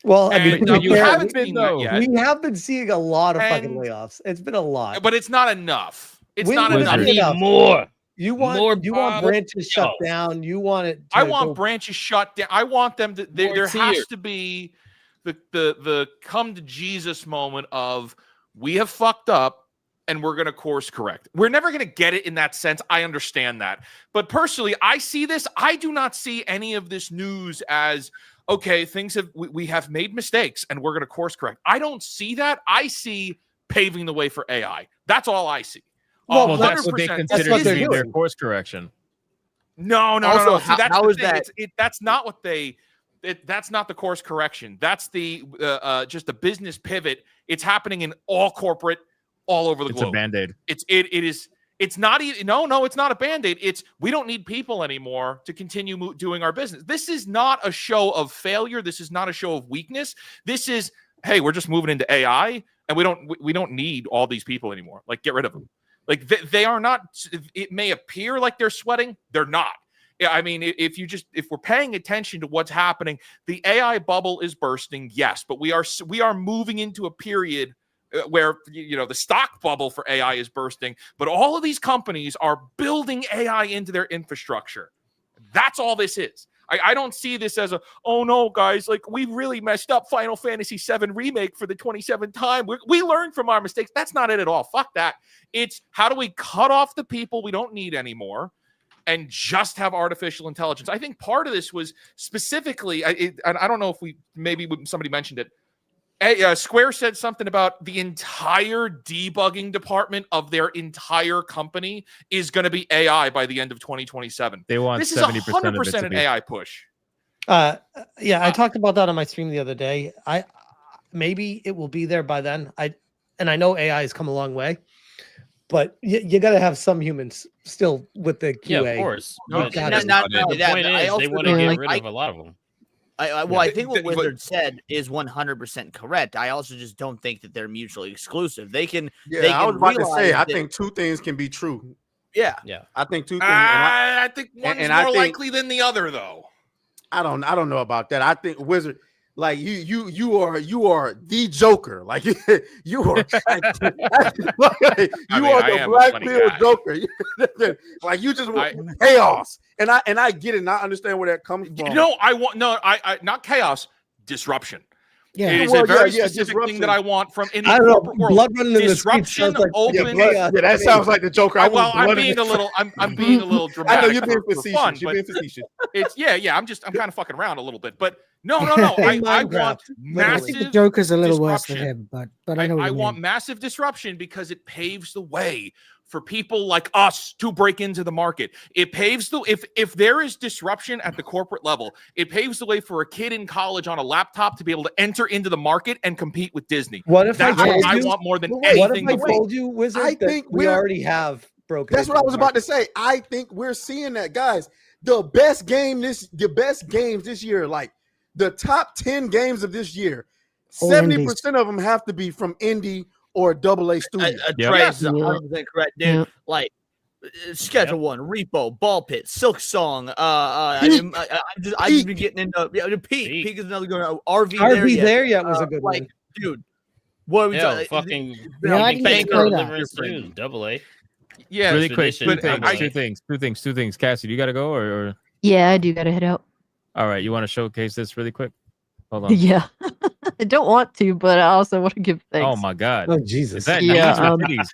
Well, I mean, And, to be you fair, haven't been though. we have been seeing a lot of fucking And- layoffs. It's been a lot. But it's not enough. It's When not was enough. it enough? more. You want branches shut down. You want it. I to want go- branches shut down. I want them to. There tier. has to be the come to Jesus moment of we have fucked up and we're going to course correct. We're never going to get it in that sense. I understand that, but personally, I see this. I do not see any of this news as okay. Things have we have made mistakes and we're going to course correct. I don't see that. I see paving the way for AI. That's all I see. Well, that's what they 100%. consider what to they're be their doing. course correction. No. Also, See, that's how the is thing. that- That's not what they. That's not the course correction. That's the just the business pivot. It's happening in all corporate, all over the It's globe. a band-aid. It's not even no, it's not a band-aid. It's we don't need people anymore to continue doing our business. This is not a show of failure. This is not a show of weakness. This is, hey, we're just moving into AI and we don't need all these people anymore. Like, get rid of them. Like they are not, it may appear like they're sweating, they're not. Yeah, I mean, if we're paying attention to what's happening, the AI bubble is bursting, yes, but we are moving into a period where the stock bubble for AI is bursting, but all of these companies are building AI into their infrastructure. That's all this is. I don't see this as oh no, guys, like we really messed up Final Fantasy VII Remake for the 27th time. We learned from our mistakes. That's not it at all. Fuck that. It's how do we cut off the people we don't need anymore and just have artificial intelligence. I think part of this was specifically, I don't know if maybe somebody mentioned it. Square said something about the entire debugging department of their entire company is going to be AI by the end of 2027. They want this is 70% an AI push. Yeah, I talked about that on my stream the other day. Maybe it will be there by then. I know AI has come a long way, but you got to have some humans still with the QA. Yeah, of course. The point is, they want to get rid of a lot of them. I think what Wizard said is 100% correct. I also just don't think that they're mutually exclusive. They can. I was about to say. I think two things can be true. Yeah. I think two things. I think one's more likely than the other, though. I don't know about that. I think Wizard, like you are the Joker. Like you are. You are the black pill Joker. Like you just want chaos. And I get it. And I understand where that comes from. I not chaos, disruption. Yeah, it is a very specific thing that I want from in the corporate world. Blood running in the streets Disruption, sounds like open. That sounds like the Joker. I'm being a little. I'm being a little dramatic. I know you're being for facetious. Fun, you're being facetious. It's I'm kind of fucking around a little bit, but no. I want I massive. think the Joker's a little worse than disruption. him, but I know what I you want mean. massive disruption because it paves the way for people like us to break into the market. It paves the if there is disruption at the corporate level, it paves the way for a kid in college on a laptop to be able to enter into the market and compete with Disney. What if That's I what told I you? want more than What anything. if I told you, Wizard? I think we we're- already have broken. That's what I was about to say. I think we're seeing that, guys. The best games this year, like the top 10 games of this year, 70% of them have to be from indie or AA studio. Trey's 100% correct, dude. Like Schedule One, Repo, Ball Pit, Silk Song. I just been getting into Peak. Peak is another good one. RV there yet was a good one. Dude. What are we talking? Fucking Banker Deliverance soon, AA. Yeah, really quick. Expedition, Two things. Cassie, do you got to go or? Yeah, I do gotta head out. All right, you want to showcase this really quick? Hold on. Yeah, I don't want to, but I also want to give thanks. Oh my God! Oh Jesus! Is that Yeah, knees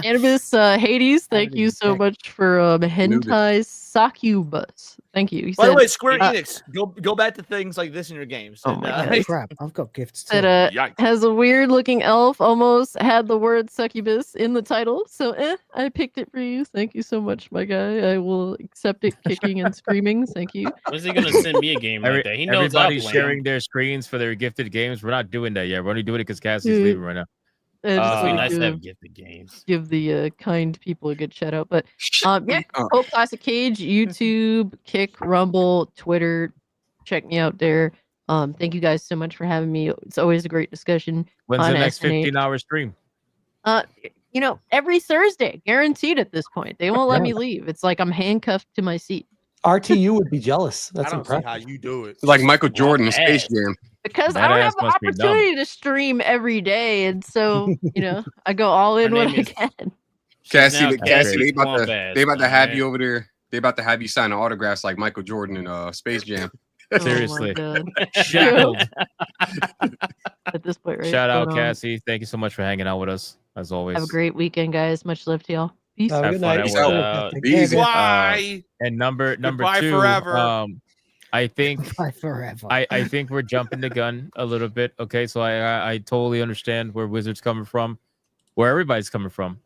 Anubis Hades, thank you so much for hentai succubus. Thank you. He By the said, way, Square Enix, go back to things like this in your games. Oh And, my God, crap! I've got gifts too. that has a weird looking elf, almost had the word succubus in the title. So I picked it for you. Thank you so much, my guy. I will accept it kicking and screaming. Thank you. When's he gonna send me a game like that? He knows everybody's I'll sharing their screens for their gifted games. We're not doing that yet. We're only doing it because Cassie's leaving right now. It's It'd be nice to have gifted games. Give the kind people a good shout out. But yeah, Hope Classic Cage, YouTube, Kick, Rumble, Twitter. Check me out there. Thank you guys so much for having me. It's always a great discussion. When's on the next SNH. 15-hour stream? Every Thursday, guaranteed at this point. They won't let me leave. It's like I'm handcuffed to my seat. RTU would be jealous. I That's don't see impressive. how you do it. It's like Michael Jordan in Space Jam. Because I don't have the opportunity to stream every day. And so, I go all in when I can. Cassie, Cassie, they about to have man. you over there. They about to have you sign autographs like Michael Jordan in Space Jam. Seriously. Oh Shackled. At this point, right? Shout out, But, Cassie. Thank you so much for hanging out with us, as always. have a great weekend, guys. Much love to y'all. Peace. Have a good night. Peace out. Easy. Why? And number Goodbye two, forever. I think Bye forever. I think we're jumping the gun a little bit. Okay, so I totally understand where Wizard's coming from, where everybody's coming from.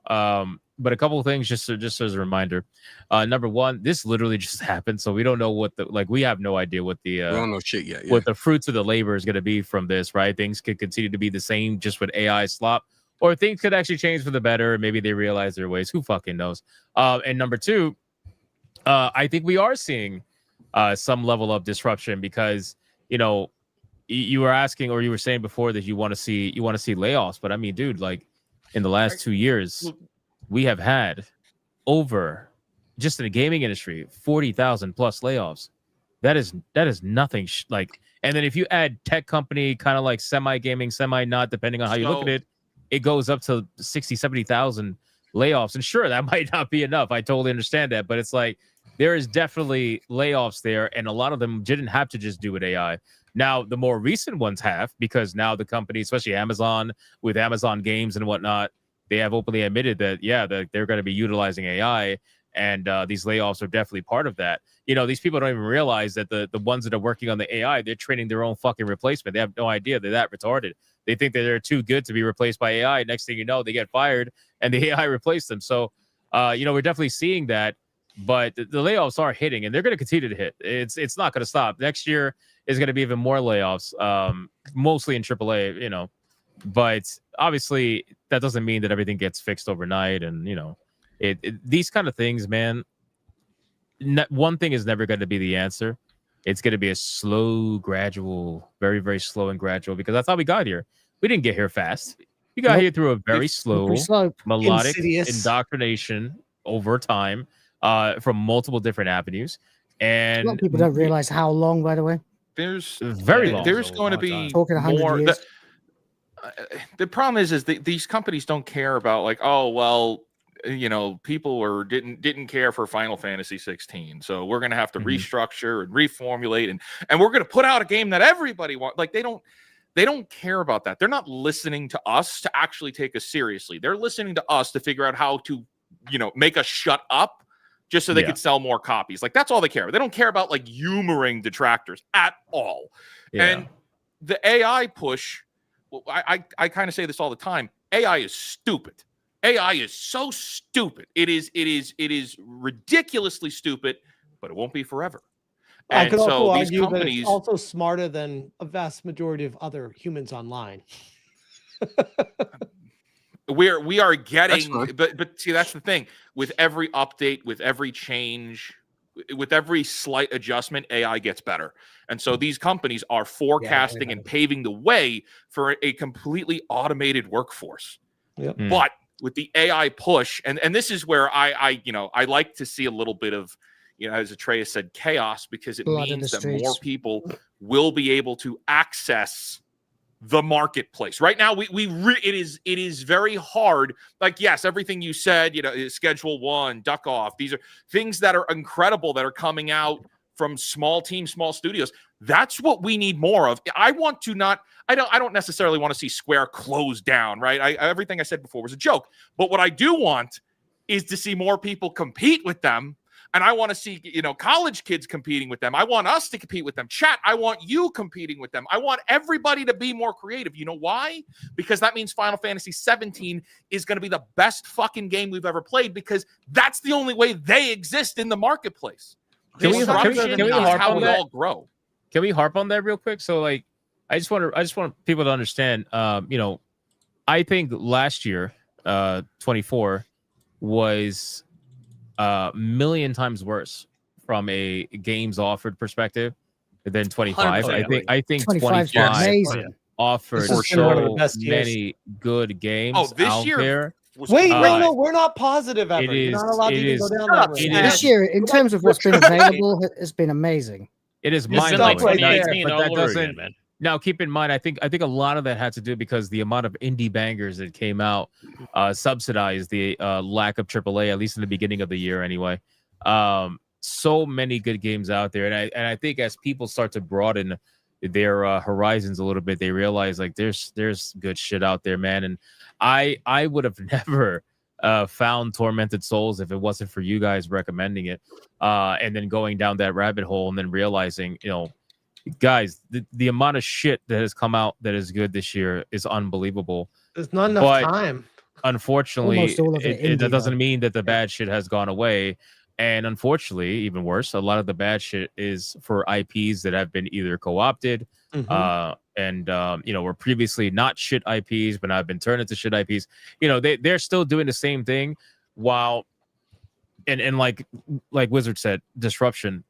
But a couple of things just as a reminder. Number one, this literally just happened, so we don't know what we have no idea what the We don't know shit yet. Yeah. what the fruits of the labor is going to be from this. Right, things could continue to be the same just with AI slop, or things could actually change for the better. Maybe they realize their ways. Who fucking knows? And number two, I think we are seeing some level of disruption because, you know, you were asking or you were saying before that you want to see layoffs. But I mean, dude, like in the last 2 years, we have had over just in the gaming industry 40,000 plus layoffs. That is nothing. And then if you add tech company, kind of like semi-gaming, semi-not, depending on how you look at it, it goes up to 60, 70,000 layoffs. And sure, that might not be enough. I totally understand that. But it's like, there is definitely layoffs there. And a lot of them didn't have to just do with AI. Now, the more recent ones have, because now the company, especially Amazon, with Amazon games and whatnot, they have openly admitted that, yeah, they're going to be utilizing AI. And these layoffs are definitely part of that. You know, these people don't even realize that the ones that are working on the AI, they're training their own fucking replacement. They have no idea they're that retarded. They think that they're too good to be replaced by AI. Next thing you know, they get fired and the AI replaced them. So, you know, we're definitely seeing that. But the layoffs are hitting, and they're going to continue to hit. It's not going to stop. Next year is going to be even more layoffs, mostly in AAA, you know. But obviously, that doesn't mean that everything gets fixed overnight. And, you know, these kind of things, man, one thing is never going to be the answer. It's going to be a slow, gradual, very, very slow and gradual, because that's how we got here. We didn't get here fast. We got here through a very slow, melodic indoctrination over time from multiple different avenues. And a lot of people don't realize how long, by the way. There's very long. There's going to be Talking 100 more. years. The problem is that these companies don't care about, like, oh well, you know, people didn't care for Final Fantasy 16, so we're gonna have to restructure and reformulate, and we're gonna put out a game that everybody wants. Like, they don't care about that. They're not listening to us to actually take us seriously. They're listening to us to figure out how to, you know, make us shut up just so they could sell more copies. Like, that's all they care about. They don't care about, like, humoring detractors at all. Yeah. And the AI push, I kind of say this all the time. AI is stupid. AI is so stupid. It is ridiculously stupid, but it won't be forever. I And could also so these argue that companies it's also smarter than a vast majority of other humans online. we are getting, but see, that's the thing. With every update, with every change, with every slight adjustment, AI gets better. And so these companies are forecasting and paving the way for a completely automated workforce. Yep. But with the AI push, and this is where I like to see a little bit of, you know, as Atreus said, chaos, because it Blood in means the that more streets. people will be able to access the marketplace. Right now, it is very hard. Like, yes, everything you said, you know, Schedule 1, Duck Off, these are things that are incredible that are coming out from small teams, small studios. That's what we need more of. I don't necessarily want to see Square close down, right? Everything I said before was a joke. But what I do want is to see more people compete with them. And I want to see, you know, college kids competing with them. I want us to compete with them. Chat, I want you competing with them. I want everybody to be more creative. You know why? Because that means Final Fantasy 17 is going to be the best fucking game we've ever played, because that's the only way they exist in the marketplace. Can we harp how on we that? all grow. Can we harp on that real quick? So, like, I just want people to understand. You know, I think last year, 24, was a million times worse from a games offered perspective than 25. 100%. I think 25 's 25 amazing. offered This has been one of the so best years. many good games this out year there. Wait, no, we're not positive ever. it You're is- not allowed to it even go is- down Shut that up, road. it This is- year, in terms of what's been available, it's been amazing. It is It's been mind like blowing. 2018 But all that over doesn't. again, man. Now, keep in mind, I think a lot of that had to do because the amount of indie bangers that came out subsidized the lack of AAA, at least in the beginning of the year, anyway. So many good games out there, and I think as people start to broaden their horizons a little bit, they realize, like, there's good shit out there, man. And I would have never found Tormented Souls if it wasn't for you guys recommending it, and then going down that rabbit hole and then realizing, you know, guys, the amount of shit that has come out that is good this year is unbelievable. There's not enough But time. unfortunately, Almost all of it that indie, doesn't though. mean that the bad shit has gone away. And unfortunately, even worse, a lot of the bad shit is for IPs that have been either co-opted, Mhm. and were previously not shit IPs, but have been turned into shit IPs. They're still doing the same thing, while and like Wizard said, disruption.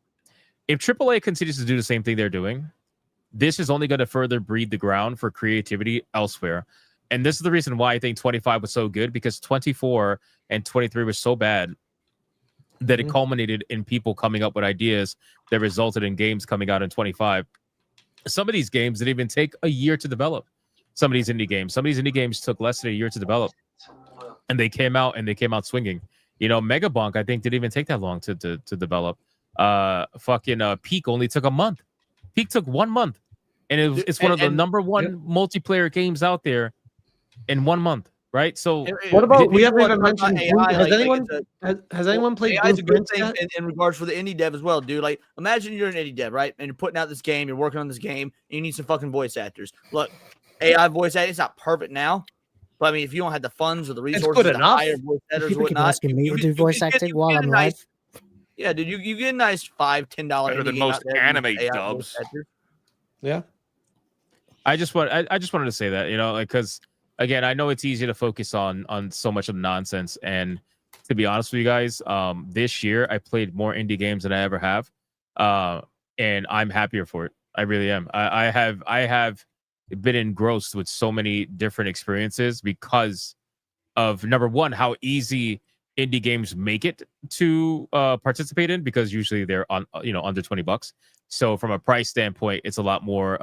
If AAA continues to do the same thing they're doing, this is only going to further breed the ground for creativity elsewhere. And this is the reason why I think 25 was so good, because 24 and 23 was so bad that it culminated in people coming up with ideas that resulted in games coming out in 25. Some of these games didn't even take a year to develop. Some of these indie games took less than a year to develop, and they came out swinging. Megabonk, I think, didn't even take that long to develop. Peak only took a month. Peak took 1 month, and it's one of the number one multiplayer games out there in 1 month, right? So what about we haven't even mentioned AI? Has anyone played AI is a good Blueprints thing in regards for the indie dev as well, dude. Like, imagine you're an indie dev, right? And you're putting out this game, you're working on this game, and you need some fucking voice actors. Look, AI voice acting, it's not perfect now, but I mean, if you don't have the funds or the resources to hire voice actors or People keep whatnot, asking me to do voice acting while I'm live. yeah, dude, you get a nice $5-10 Better than most anime dubs. Yeah. I just wanted to say that, because again, I know it's easy to focus on so much of the nonsense, and to be honest with you guys, this year I played more indie games than I ever have, and I'm happier for it. I really am. I have been engrossed with so many different experiences because of, number one, how easy indie games make it to participate in, because usually they're on under $20. So from a price standpoint, it's a lot more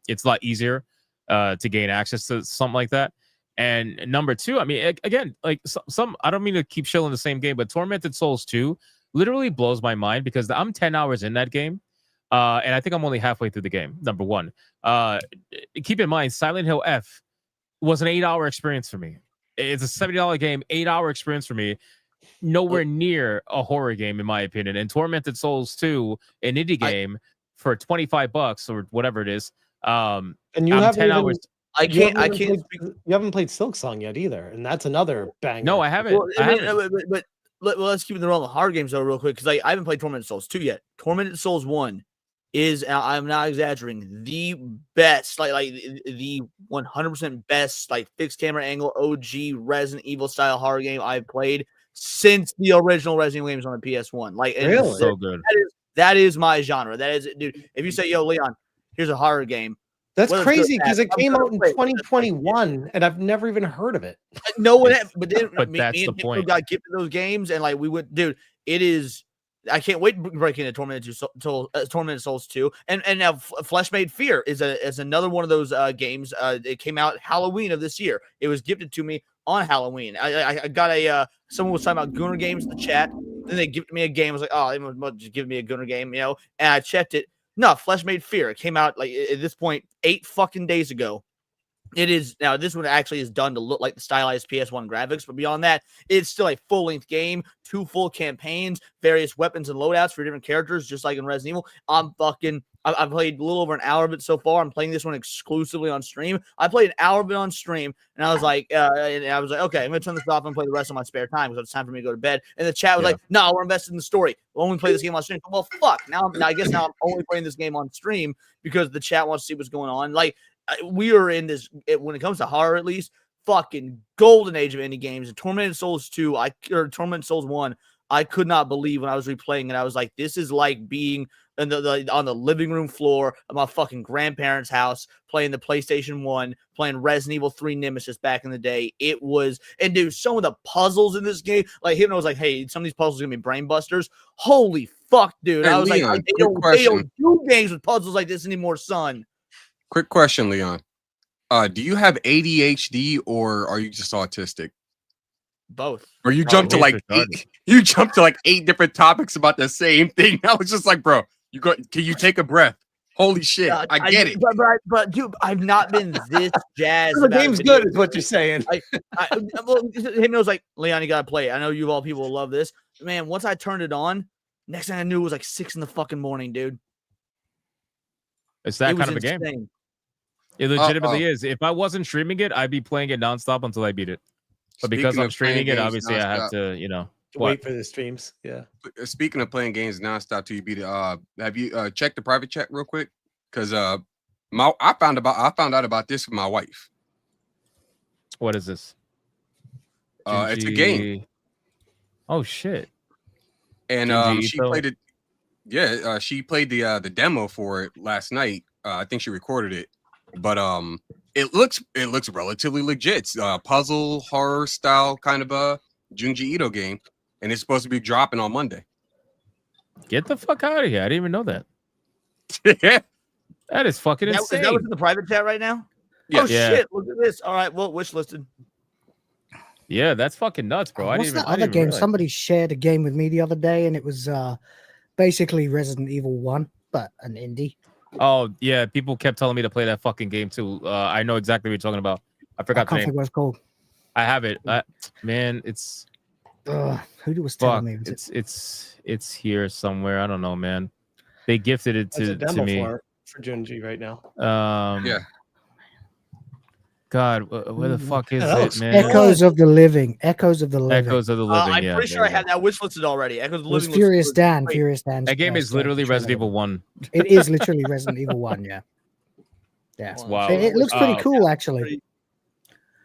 it's a lot easier to gain access to something like that. And number two, I mean, again, like some I don't mean to keep shilling the same game, but Tormented Souls 2 literally blows my mind, because I'm 10 hours in that game, and I think I'm only halfway through the game. Number one, keep in mind, Silent Hill F was an 8-hour experience for me. It's a $70 game, 8-hour experience for me. Nowhere near a horror game, in my opinion. And Tormented Souls 2, an indie game, for $25 or whatever it is. And you I'm haven't 10 even, hours. You haven't played Silksong yet either, and that's another banger. No, I haven't. But let's keep it in the realm of hard games though, real quick, because I haven't played Tormented Souls 2 yet. Tormented Souls 1 is, I'm not exaggerating, the best, like the 100% best, like fixed camera angle OG Resident Evil style horror game I've played since the original Resident Evil games on the PS1. Like, Really? So good. That is my genre. That is, dude. If you say, "Yo, Leon, here's a horror game," That's whether it's crazy, good or because bad, it I'm came gonna out in play it. 2021, and I've never even heard of it. No one, but then But me, that's me the and people point. got gifted those games, and like we would, dude. It is. I can't wait to break into Tormented Souls 2, and now Flesh Made Fear is another one of those games. It came out Halloween of this year. It was gifted to me on Halloween. I got a someone was talking about Gunner games in the chat. Then they gifted me a game. I was like, oh, they must just give me a Gunner game, And I checked it. No, Flesh Made Fear. It came out like at this point 8 fucking days ago. It is now. This one actually is done to look like the stylized PS1 graphics, but beyond that, it's still a full-length game, 2 full campaigns, various weapons and loadouts for different characters, just like in Resident Evil. I've played a little over an hour of it so far. I'm playing this one exclusively on stream. I played an hour of it on stream, and I was like, okay, I'm gonna turn this off and play the rest of my spare time because it's time for me to go to bed. And the chat was like, no, we're invested in the story. We'll only play this game on stream. Well, fuck. Now I guess I'm only playing this game on stream because the chat wants to see what's going on. Like, we are in this, when it comes to horror, at least, fucking golden age of indie games. And Tormented Souls 2, or Tormented Souls 1, I could not believe when I was replaying it. I was like, this is like being on the living room floor of my fucking grandparents' house, playing the PlayStation 1, playing Resident Evil 3 Nemesis back in the day. It was, and dude, some of the puzzles in this game, like him, I was like, hey, some of these puzzles are gonna be brain busters. Holy fuck, dude. Hey, I was Leon, like, they quick don't do games with puzzles like this anymore, son. Quick question, Leon. Do you have ADHD or are you just autistic? Both. Or you jumped to like 8, you jumped to like 8 different topics about the same thing. I was just like, bro, can you take a breath? Holy shit, I get it. But dude, I've not been this jazzed. The about game's video good, is what you're saying. Well, him knows like, Leon, you gotta play it. I know you all people will love this. Man, once I turned it on, next thing I knew it was like 6 in the fucking morning, dude. It's that It was kind of a game. insane. It legitimately is. If I wasn't streaming it, I'd be playing it nonstop until I beat it. But because Speaking I'm of streaming playing it, games obviously I have nonstop. to, Wait for the streams. Yeah. Speaking of playing games nonstop till you beat it, have you checked the private chat real quick? Because I found out about this with my wife. What is this? It's a game. Oh shit! And Junji she Ito. played it. Yeah, she played the demo for it last night. I think she recorded it, but it looks relatively legit. It's puzzle horror style kind of a Junji Ito game, and it's supposed to be dropping on Monday. Get the fuck out of here! I didn't even know that. That is fucking Is insane. that what's in the private chat right now? Yeah. Oh Yeah. shit! Look at this. All right, well, wish listed. Yeah, that's fucking nuts, bro. I What's didn't even. that I other didn't even game? realize. Somebody shared a game with me the other day, and it was basically Resident Evil 1, but an indie. Oh yeah, people kept telling me to play that fucking game too. I know exactly what you're talking about. I I forgot the can't name. think what it's called. I have it. Man, it's Who was fuck. telling me? Was It's here somewhere. I don't know, man. They gifted it That's a to demo me. for Junji right now. Yeah. God, where the fuck is that it, looks man? Echoes of the Living. Echoes of the Living. Echoes of the Living. I'm yeah, pretty there sure I you go. had that wish listed already. Echoes of the It was Living. Furious looks Dan. great. Furious Dan. That game is literally Resident Evil 1. It is literally Resident Evil 1. Yeah. Yeah. Wow. It looks pretty cool, actually.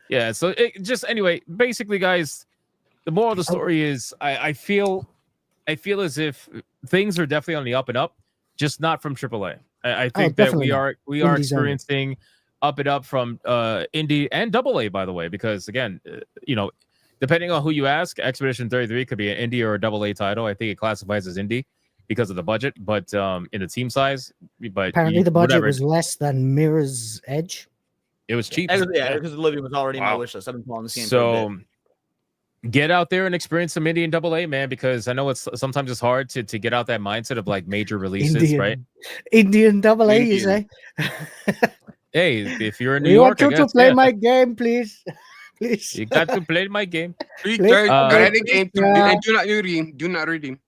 Yeah, so it just anyway, basically, guys, the moral of the story is I feel as if things are definitely on the up and up, just not from AAA. I think that we definitely are not. Indies only. experiencing up and up from indie and AA, by the way, because again, depending on who you ask, Expedition 33 could be an indie or a AA title. I think it classifies as indie because of the budget, but in the team size, but Apparently, the budget whatever. was less than Mirror's Edge. It was cheap. Yeah, because the Living was already in my wish list. I've been following this game for a bit. So get out there and experience some indie and AA, man, because I know it's sometimes hard to get out that mindset of like major releases, right? Indian AA, you say? Hey, if you're in New We York, want you I to guess, play yeah. my game, please. Please. You got to play my game. Please. And do not redeem. Do not redeem.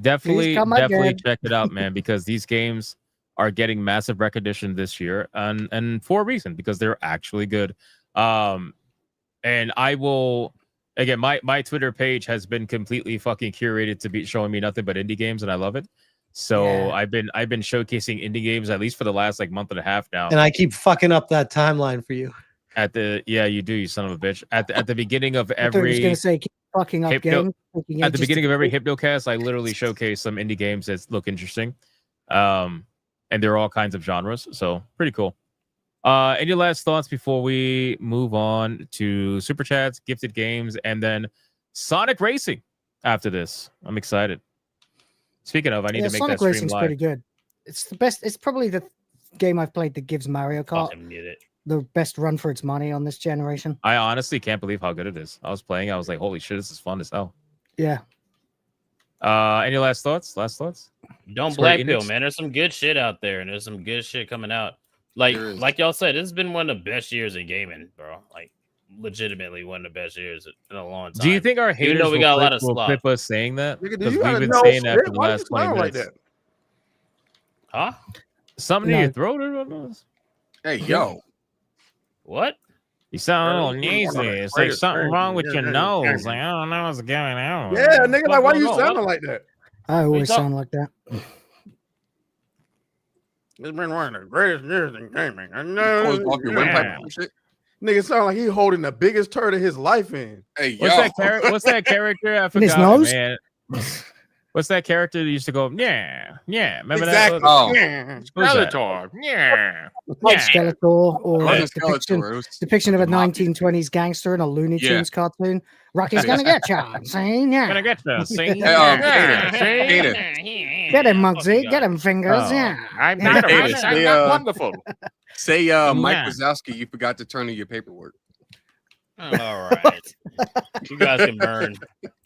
Definitely come again. check it out, man, because these games are getting massive recognition this year, and for a reason, because they're actually good. And I will again, my Twitter page has been completely fucking curated to be showing me nothing but indie games, and I love it. So Yeah. I've been showcasing indie games at least for the last like month and a half now. And I keep fucking up that timeline for you. You do, you son of a bitch. At the beginning of I thought he was every going to say, keep fucking up game. thinking at the ages beginning to of every complete. Hypnocast, I literally showcase some indie games that look interesting. And they're all kinds of genres, so pretty cool. Any last thoughts before we move on to Super Chats, Gifted Games, and then Sonic Racing after this? I'm excited. Speaking of, I need to make Sonic that stream Racing's live. pretty good. It's the best. It's probably the game I've played that gives Mario Kart the best run for its money on this generation. I honestly can't believe how good it is. I was playing, I was like, holy shit, this is fun as hell. Yeah. Any last thoughts? Don't Square blackpill, Enix? man. There's some good shit out there, and there's some good shit coming out. Like y'all said, this has been one of the best years in gaming, bro. Like, legitimately one of the best years in a long time. Do you think our Even haters though we will got a clip- lot of will slop? clip us saying that? Nigga, do Because you we've gotta been know saying that shit? for the Why you last 20 sound like minutes. Huh? Something in No. your throat? Or something? Hey, yo. What? You sound a little nasally. It's like something wrong with your nose. Like, I don't know what's going on. Yeah, nigga, like, why you What's going on? sounding like that? I always talking- sound like that. It's been one of the greatest years in gaming. I Close know. off your windpipe and shit. Nigga sound like he holding the biggest turd of his life in. Hey, What's that character? I In his forgot, nose? man. What's that character that used to go, yeah. Remember Exactly. that? Oh. Yeah. Who's that? Skeletor. Yeah. Like Skeletor or It a wasn't Skeletor, depiction of a the Mafia. 1920s gangster in a Looney Yeah. Tunes cartoon. Rocky's gonna get you. See? Yeah. Gonna get you. See? Hey, Gator. Get him, Muggsy. Get him, fingers. Oh. Yeah. I'm Yeah. not, Hey, I'm say, not wonderful. Say, Mike Yeah. Wazowski, you forgot to turn in your paperwork. All right. You guys can burn.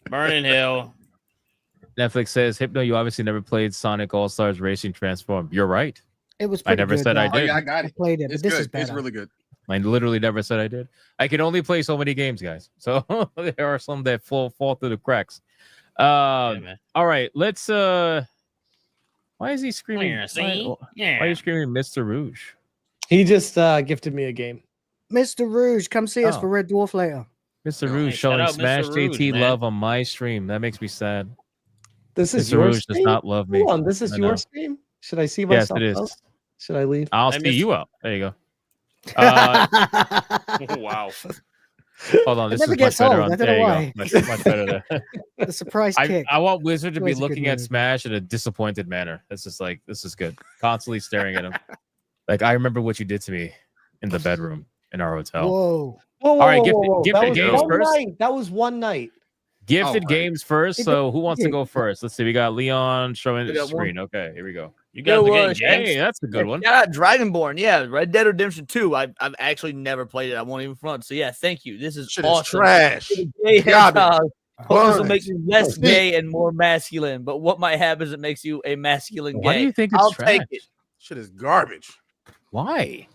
Burn in hell. Netflix says, Hypno, you obviously never played Sonic All-Stars Racing Transform. You're right. It was. I pretty never good, said I yeah. did. I got it. Played it, It's but this good. is better. It's really good. I literally never said I did. I can only play so many games, guys. So there are some that fall through the cracks. man. All right, let's why is he screaming? Yeah, see? Why are you screaming Mr. Rouge? He just gifted me a game. Mr. Rouge, come see us Oh. for Red Dwarf later. Mr. Rouge shout showing out Mr. Smash Rouge, JT man. love on my stream. That makes me sad. This is Mr. your Rouge does stream? not love me. Hold on, this is I your know. stream? Should I see Yes, myself? it is. out? Should I leave? I'll I see miss- you out. There you go. Wow. Hold on, It this never is much gets better. old, On, I don't there know you why. go. Much better there. The surprise I, kick. I want Wizard to be Always a good looking at move. Smash in a disappointed manner. This is like, this is good. Constantly staring at him. Like, I remember what you did to me in the bedroom in our hotel. Whoa. Whoa, All right, That gifted was games one first. night. That was one night. Gifted Oh, right. games first. It So who wants to did. go first? Let's see. We got Leon showing I the got one. screen. Okay, here we go. You guys are getting Hey, games. that's a good one. Shout out Dragonborn. Yeah, Red Dead Redemption 2. I've actually never played it. I won't even front. So yeah, thank you. This is Shit is awesome. trash. Gay Garbage. hentai. Hope this will Burn. make you less gay and more masculine. But what might happen is it makes you a masculine Why gay. do you think it's I'll trash? take it. Shit is garbage. Why?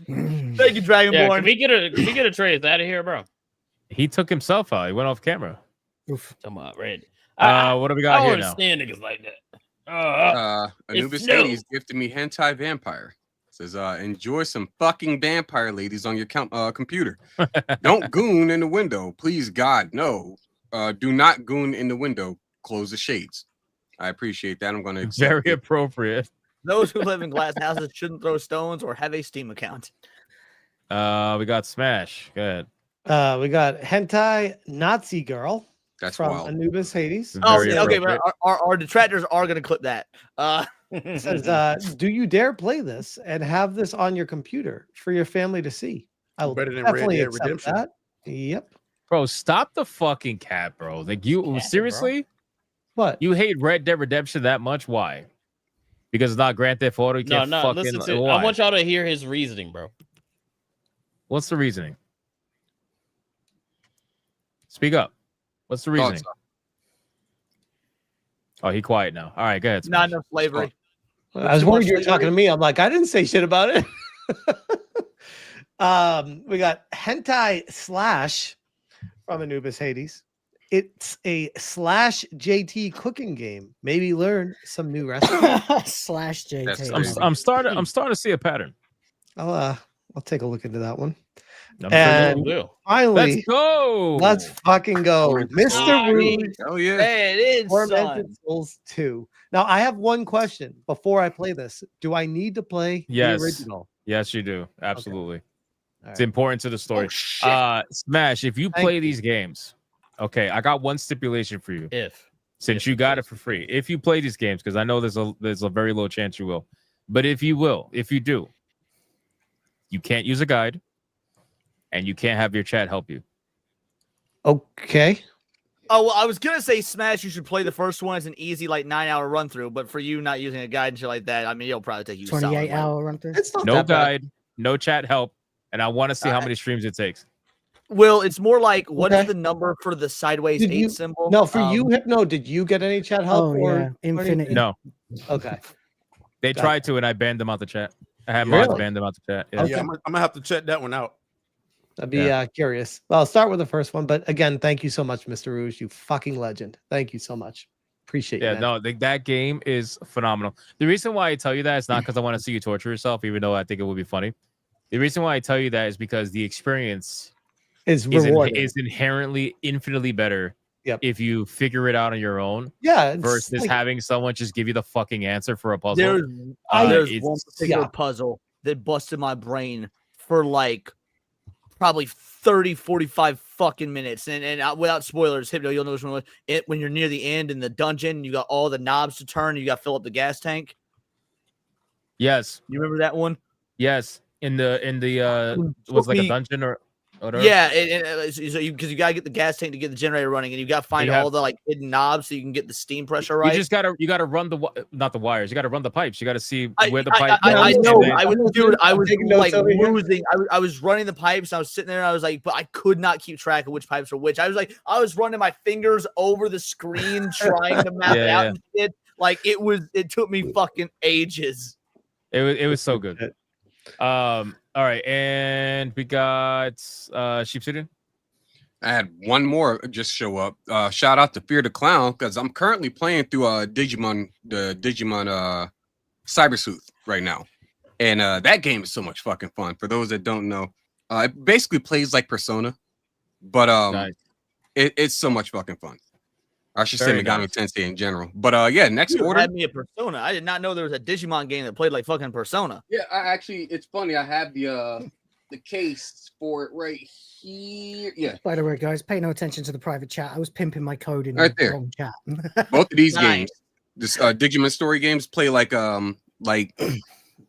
Thank you, Dragonborn. Yeah, can we get a Trace out of here, bro? He took himself out. He went off camera. Oof. Come on, Red. What do we got I here don't now? understand niggas like that. Anubis It's no. Hades gifted me hentai vampire. Says, enjoy some fucking vampire ladies on your computer. Don't goon in the window. Please, God, no. Do not goon in the window. Close the shades. I appreciate that. I'm going to Very appropriate. Those who live in glass houses shouldn't throw stones or have a Steam account. We got Smash. Go ahead. We got hentai Nazi girl. That's from wild. Anubis Hades. Oh, Very okay, but appropriate. our detractors are going to clip that. It says, do you dare play this and have this on your computer for your family to see? I will Better than Red definitely Dead accept Redemption. that. Yep. Bro, stop the fucking cat, bro. Like you seriously? What? You hate Red Dead Redemption that much? Why? Because it's not Grand Theft Auto. You No, can't no. fucking. Listen to. Why? I want y'all to hear his reasoning, bro. What's the reasoning? Speak up. What's the reasoning? Oh, he quiet now. All right, go ahead. Not Smash. enough slavery. I was worried you were talking to me. I'm like, I didn't say shit about it. We got hentai slash from Anubis Hades. It's a slash JT cooking game. Maybe learn some new recipes. Slash JT. I'm starting to see a pattern. I'll take a look into that one. I'm And sure you will. finally, Let's go. let's fucking go, Mr. Rouge. Oh yeah. Hey, it is, Tormented son. Souls 2. Now, I have one question before I play this. Do I need to play Yes. the original? Yes, you do. Absolutely. All It's right. important to the story. Smash, if you Thank play you. these games, okay, I got one stipulation for you. If Since you got it for free. If you play these games, because I know there's a very low chance you will. But if you do, you can't use a guide and you can't have your chat help you. Okay. Oh, well, I was gonna say Smash. You should play the first one as an easy, like 9-hour run through. But for you not using a guide and shit like that, I mean, it'll probably take you 28 hour run through. It's not No that bad. guide, no chat help, and I want to see how many streams it takes. Well, it's more like what is Okay. the number for the sideways Did 8 you- symbol? No, for you, Hypno, did you get any chat help? Oh, or yeah. Infinity. No, Okay. they Got tried to, and I banned them out the chat. I had mods Really? banned them out the chat. Yeah. Okay. Yeah, I'm gonna have to check that one out. I'd be curious. Well, I'll start with the first one. But again, thank you so much, Mr. Rouge. You fucking legend. Thank you so much. Appreciate you. Yeah, man. no, that game is phenomenal. The reason why I tell you that is not because I want to see you torture yourself, even though I think it would be funny. The reason why I tell you that is because the experience It's is, rewarding. is inherently infinitely better Yep. if you figure it out on your own Yeah. It's versus like- having someone just give you the fucking answer for a puzzle. There's, there's it's- one particular puzzle that busted my brain for like probably 30, 45 fucking minutes. And without spoilers, Hypno, you'll know which one it was. When you're near the end in the dungeon, you got all the knobs to turn. You got to fill up the gas tank. Yes, You remember that one? yes. In the was like a me- dungeon or whatever. Yeah, because you got to get the gas tank to get the generator running, and you got to find You have- all the like hidden knobs so you can get the steam pressure right. You just gotta run not the wires. You gotta run the pipes. You gotta see where the I pipe. know. goes. I was, dude. I was taking notes like over here. losing. I was running the pipes. And I was sitting there. And I was like, but I could not keep track of which pipes were which. I was running my fingers over the screen trying to map it out. Yeah. And shit. Like it took me fucking ages. It was so good. All right, and we got Sheepsuited. I had one more just show up. Shout out to Fear the Clown because I'm currently playing through the Digimon Cyber Sleuth right now, and that game is so much fucking fun. For those that don't know, it basically plays like Persona, but Nice. it's so much fucking fun. I should Very say Megami nice. Tensei in general. But yeah, next You order. had me a Persona. I did not know there was a Digimon game that played like fucking Persona. Yeah, I actually, it's funny. I have the case for it right here. Yeah, By the way, guys, pay no attention to the private chat. I was pimping my code in right the there. wrong chat. Both of these Nice. games, this Digimon story games, play like Megami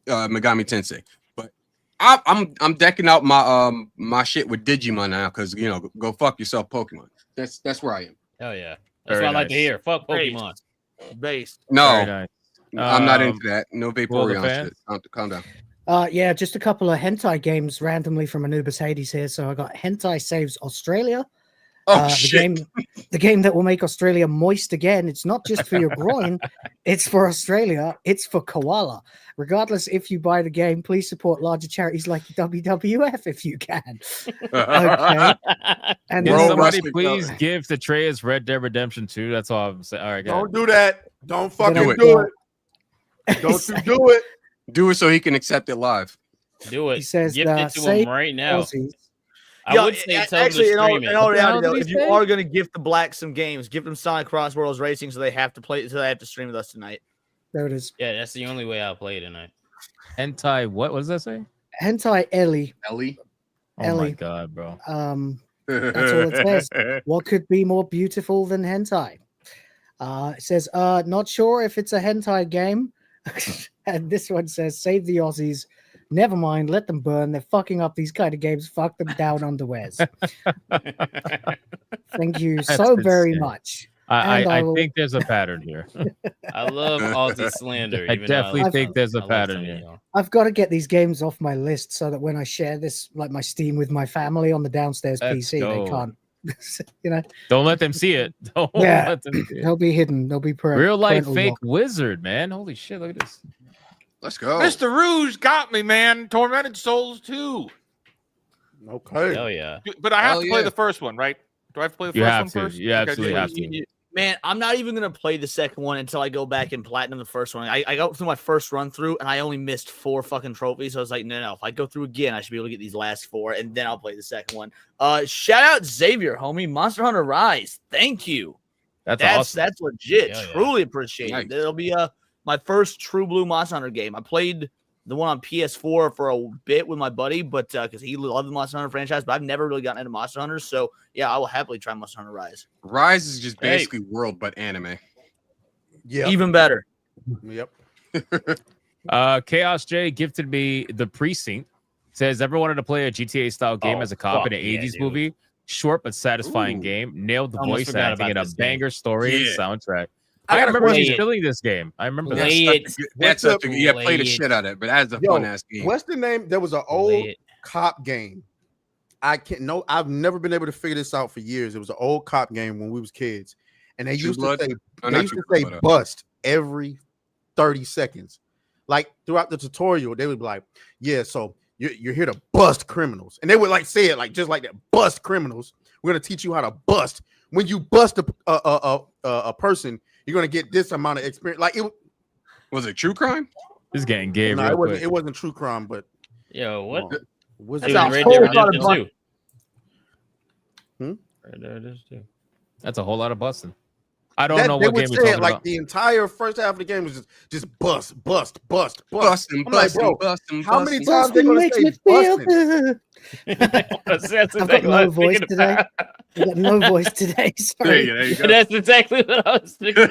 Tensei. But I'm decking out my shit with Digimon now because go fuck yourself, Pokemon. That's where I am. Hell yeah. That's Very what I like to nice. hear. Fuck Pokemon. Based. No, Very nice. I'm not into that. No Will the Vaporeon fan? shit. Calm down. Yeah, just a couple of hentai games randomly from Anubis Hades here. So I got Hentai Saves Australia. Oh the shit! the game that will make Australia moist again. It's not just for your groin; it's for Australia. It's for koala. Regardless, if you buy the game, please support larger charities like WWF if you can. Okay. And Can then somebody please give to Treyas Red Dead Redemption 2? That's all I'm saying. All right, Don't do that. Don't fucking I do it. Don't you do it. Do it so he can accept it live. Do it. He says, Gift it to him save right now. Aussies. I would say tell them to actually, stream in all it. reality, though, if you are going to gift the Blacks some games, give them Sonic Cross Worlds Racing so they have to play. So they have to stream with us tonight. There it is. Yeah, that's the only way I'll play tonight. Hentai, what does that say? Hentai Ellie. Ellie. Oh my Ellie. god, bro. That's all it says. What could be more beautiful than hentai? It says, not sure if it's a hentai game. And this one says, save the Aussies. Never mind, let them burn. They're fucking up these kind of games. Fuck them down underwears. Thank you That's so very insane. much. I And I will- think there's a pattern here. I love Aussie slander. I even though definitely think there's a love pattern some of here. y'all. I've got to get these games off my list so that when I share this, like my Steam with my family on the downstairs Let's PC, go. they can't. You know, Don't let them see it. Don't yeah, let them see it. they'll be hidden. They'll be Real life parental fake lock. wizard, man. Holy shit, look at this. Let's go. Mr. Rouge got me, man. Tormented Souls 2. Okay. Hell yeah. But I have Hell to play yeah. the first one, right? Do I have to play the You first have one to. first? You absolutely good. have to. Man, I'm not even going to play the second one until I go back and platinum the first one. I got through my first run through and I only missed 4 fucking trophies. So I was like, no. If I go through again, I should be able to get these last 4 and then I'll play the second one. Shout out Xavier, homie. Monster Hunter Rise. Thank you. That's That's awesome. legit. Hell yeah. Truly appreciate Nice. it. It'll be my first True Blue Monster Hunter game. I played the one on PS4 for a bit with my buddy, but because he loved the Monster Hunter franchise, but I've never really gotten into Monster Hunter. So yeah, I will happily try Monster Hunter Rise. Rise is just Hey. basically World but anime. Yeah. Even better. Yep. Chaos J gifted me The Precinct. Says ever wanted to play a GTA style game Oh, as a cop in an fuck yeah, 80s dude. movie? Short but satisfying Ooh. game. Nailed the Almost voice forgot acting about and a this game. banger story and Yeah. soundtrack. I I gotta remember play you it. filling this game. I remember that. Play it. That's What's such a, yeah, play the Play shit out of it, but that's a Yo, fun ass game. what's the name? There was an Play old it. cop game. I've never been able to figure this out for years. It was an old cop game when we was kids, and they True used Blood? to say Oh, they not used True to say Blood, but, bust every 30 seconds. Like throughout the tutorial, they would be like, "Yeah, so you're here to bust criminals," and they would like say it like just like that, "Bust criminals." We're gonna teach you how to bust. When you bust a person, you're gonna get this amount of experience. Like it Was it True Crime? This is getting gay no, real it wasn't. quick. It wasn't true crime, but Yo, what? was It it? was a Red whole Dead lot of Redemption 2. Hmm? Red Dead Redemption 2. That's a whole lot of busting. I don't That- know they what would game you're say it talking like about. the entire first half of the game was just bust. Bustin', I'm like, bro, bustin', how many bustin'. times they Bustin' gonna makes say me feel busting? good. That's I've got exactly what I no was voice thinking today. about. I've got no voice today. Sorry. There you go. That's exactly what I was thinking.